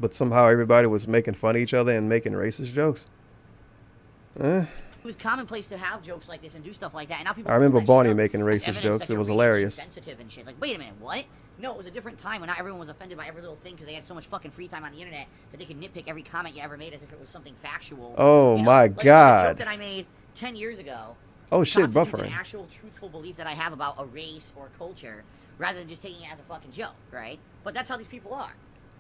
But somehow everybody was making fun of each other and making racist jokes. It was commonplace to have jokes like this and do stuff like that. And now people I remember Barney making racist jokes. It was hilarious. Sensitive and shit. Like, wait a minute, what? No, it was a different time when not everyone was offended by every little thing because they had so much fucking free time on the internet that they could nitpick every comment you ever made as if it was something factual. Oh, you know? My like, God. The joke that I made 10 years ago. Oh shit, buffering. An actual truthful belief that I have about a race or a culture, rather than just taking it as a fucking joke, right? But that's how these people are.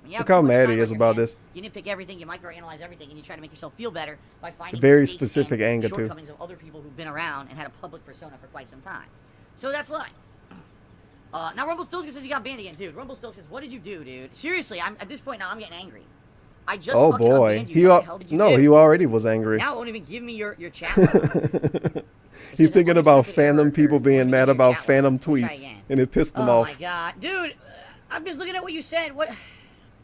Look how mad he is about this. You nitpick everything, you microanalyze everything, and you try to make yourself feel better by finding very mistakes specific and anger too. Shortcomings of other people who've been around and had a public persona for quite some time. So that's life. Now Rumpelstiltskin says he got banned again, dude. Rumpelstiltskin, what did you do, dude? Seriously, I'm at this point now. I'm getting angry. I just oh fucking boy, unbanned you. What the hell did you do? he already was angry. Now it won't even give me your chat. He's thinking about fandom people being mad about phantom tweets, and it pissed him off. Oh my God, dude! I'm just looking at what you said. What?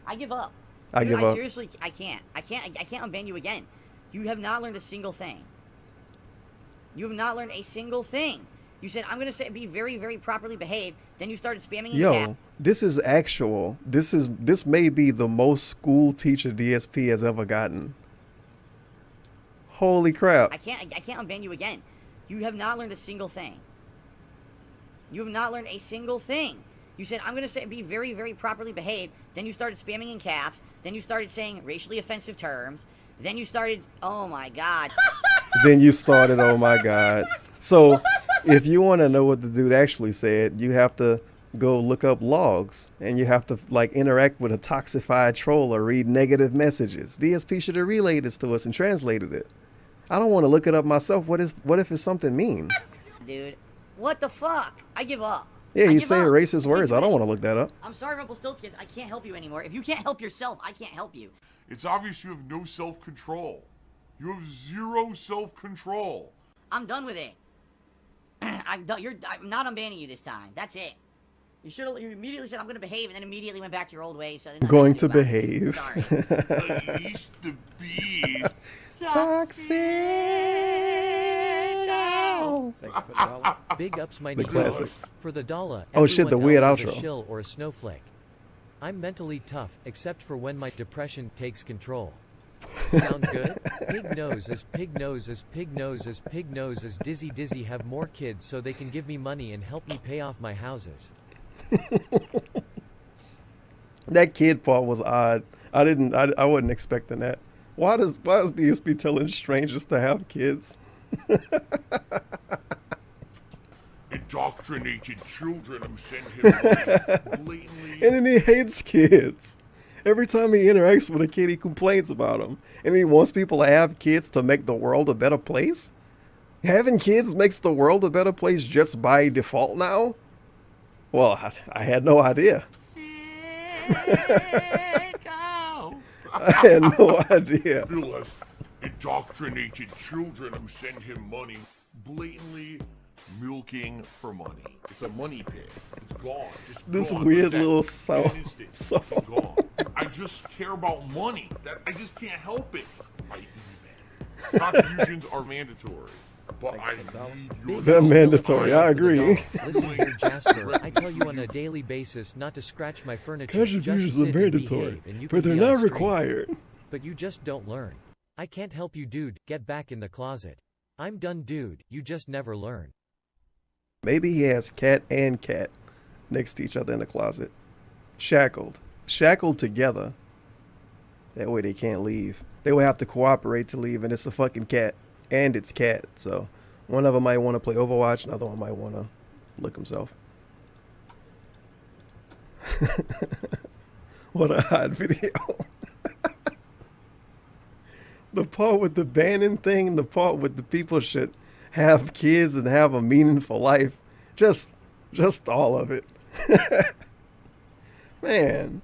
I give up. I give up. Seriously, I can't unban you again. You have not learned a single thing. You have not learned a single thing. You said, I'm going to say be very, very properly behaved. Then you started spamming in the chat. This is actual. This may be the most school teacher DSP has ever gotten. Holy crap. I can't unban you again. You have not learned a single thing. You have not learned a single thing. You said, I'm going to say be very, very properly behaved. Then you started spamming in caps. Then you started saying racially offensive terms. Then you started, oh my God. Then you started, oh my God. So if you want to know what the dude actually said, you have to go look up logs and you have to like interact with a toxified troll or read negative messages. DSP should have relayed this to us and translated it. I don't want to look it up myself. What if it's something mean? Dude, what the fuck? I give up. Yeah, you say racist words. I don't want to look that up. I'm sorry, Rumpelstiltskins. I can't help you anymore. If you can't help yourself, I can't help you. It's obvious you have no self-control. You have zero self-control. I'm done with it. I'm not unbanning you this time. That's it. You immediately said I'm going to behave, and then immediately went back to your old ways. So going to behave. Sorry. Unleash the beast. Toxic. Big ups my The Nico. classic. For the dollar. Oh shit, the weird else is outro. A shill or a snowflake. I'm mentally tough, except for when my depression takes control. Sound good? Pig noses, pig noses, pig noses, pig noses, dizzy dizzy have more kids so they can give me money and help me pay off my houses. That kid part was odd. I wasn't expecting that. Why does DSP telling strangers to have kids? Indoctrinated children who send him blatantly. And then he hates kids. Every time he interacts with a kid, he complains about them. And he wants people to have kids to make the world a better place? Having kids makes the world a better place just by default now? Well, I had no idea. I had no idea. Indoctrinated children who send him money, blatantly milking for money. It's a money pit. It's gone. Just this gone. weird little song. Gone. I just care about money. I just can't help it. I need that. Contributions are mandatory. But I need They're mandatory. I agree. Listen here, Jasper. I tell you on a daily basis not to scratch my furniture. Contributions are mandatory, but they're not required. but you just don't learn. I can't help you, dude, get back in the closet. I'm done, dude, you just never learn. Maybe he has cat and cat next to each other in the closet. Shackled together. That way they can't leave. They would have to cooperate to leave, and it's a fucking cat. And it's cat, so one of them might want to play Overwatch, another one might want to lick himself. What a hot video. The part with the banning thing, the part with the people should have kids and have a meaningful life. Just all of it. Man.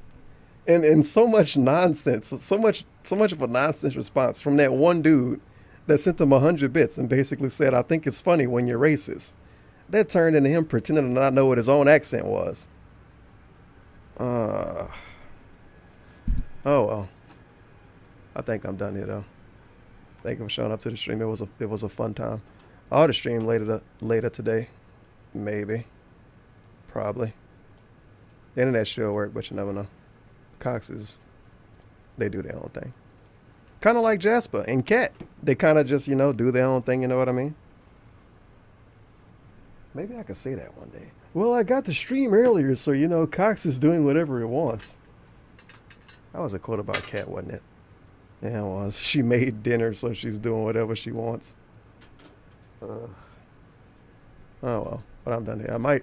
And so much nonsense, so much of a nonsense response from that one dude that sent them 100 bits and basically said, I think it's funny when you're racist. That turned into him pretending to not know what his own accent was. Oh well. I think I'm done here though. Thank you for showing up to the stream. It was a fun time. I ought to stream later today. Maybe. Probably. The internet should work, but you never know. Coxes, they do their own thing. Kind of like Jasper and Cat. They kind of just, do their own thing, you know what I mean? Maybe I could say that one day. Well, I got the stream earlier, so, Cox is doing whatever it wants. That was a quote about Cat, wasn't it? Yeah, it was. She made dinner, so she's doing whatever she wants. Oh, well. But I'm done here. I might...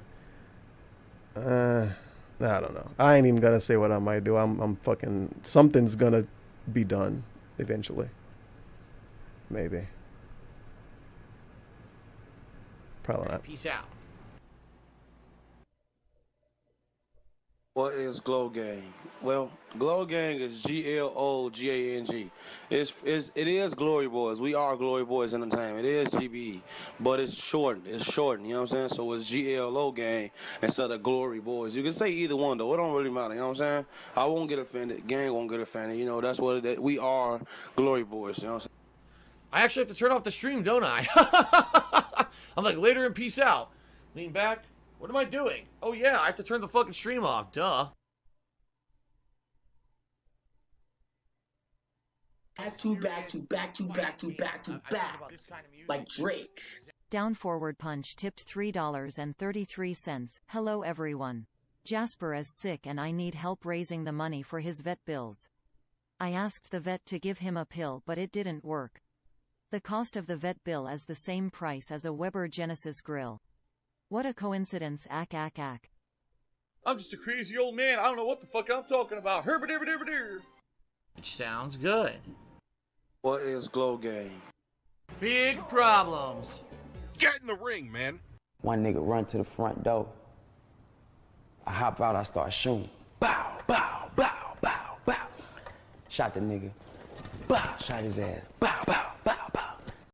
I don't know. I ain't even gonna say what I might do. I'm fucking... Something's gonna be done eventually. Maybe. Probably not. Peace out. What is Glow Gang? Well, Glow Gang is GLOGANG. It is Glory Boys. We are Glory Boys Entertainment. It is GBE, but it's shortened. It's shortened. You know what I'm saying? So it's GLO Gang instead of Glory Boys. You can say either one though. It don't really matter. You know what I'm saying? I won't get offended. Gang won't get offended. That's what we are. Glory Boys. You know what I'm saying? I actually have to turn off the stream, don't I? I'm like, later and peace out. Lean back. What am I doing? Oh yeah, I have to turn the fucking stream off. Duh. Back to back. Like Drake. Down forward punch tipped $3.33. Hello everyone. Jasper is sick and I need help raising the money for his vet bills. I asked the vet to give him a pill but it didn't work. The cost of the vet bill is the same price as a Weber Genesis grill. What a coincidence, ack. I'm just a crazy old man. I don't know what the fuck I'm talking about. Which sounds good. What is Glow Gang? Big problems. Get in the ring, man. One nigga run to the front door. I hop out, I start shooting. Bow, bow, bow, bow, bow. Shot the nigga. Bow, shot his ass. Bow, bow, bow, bow.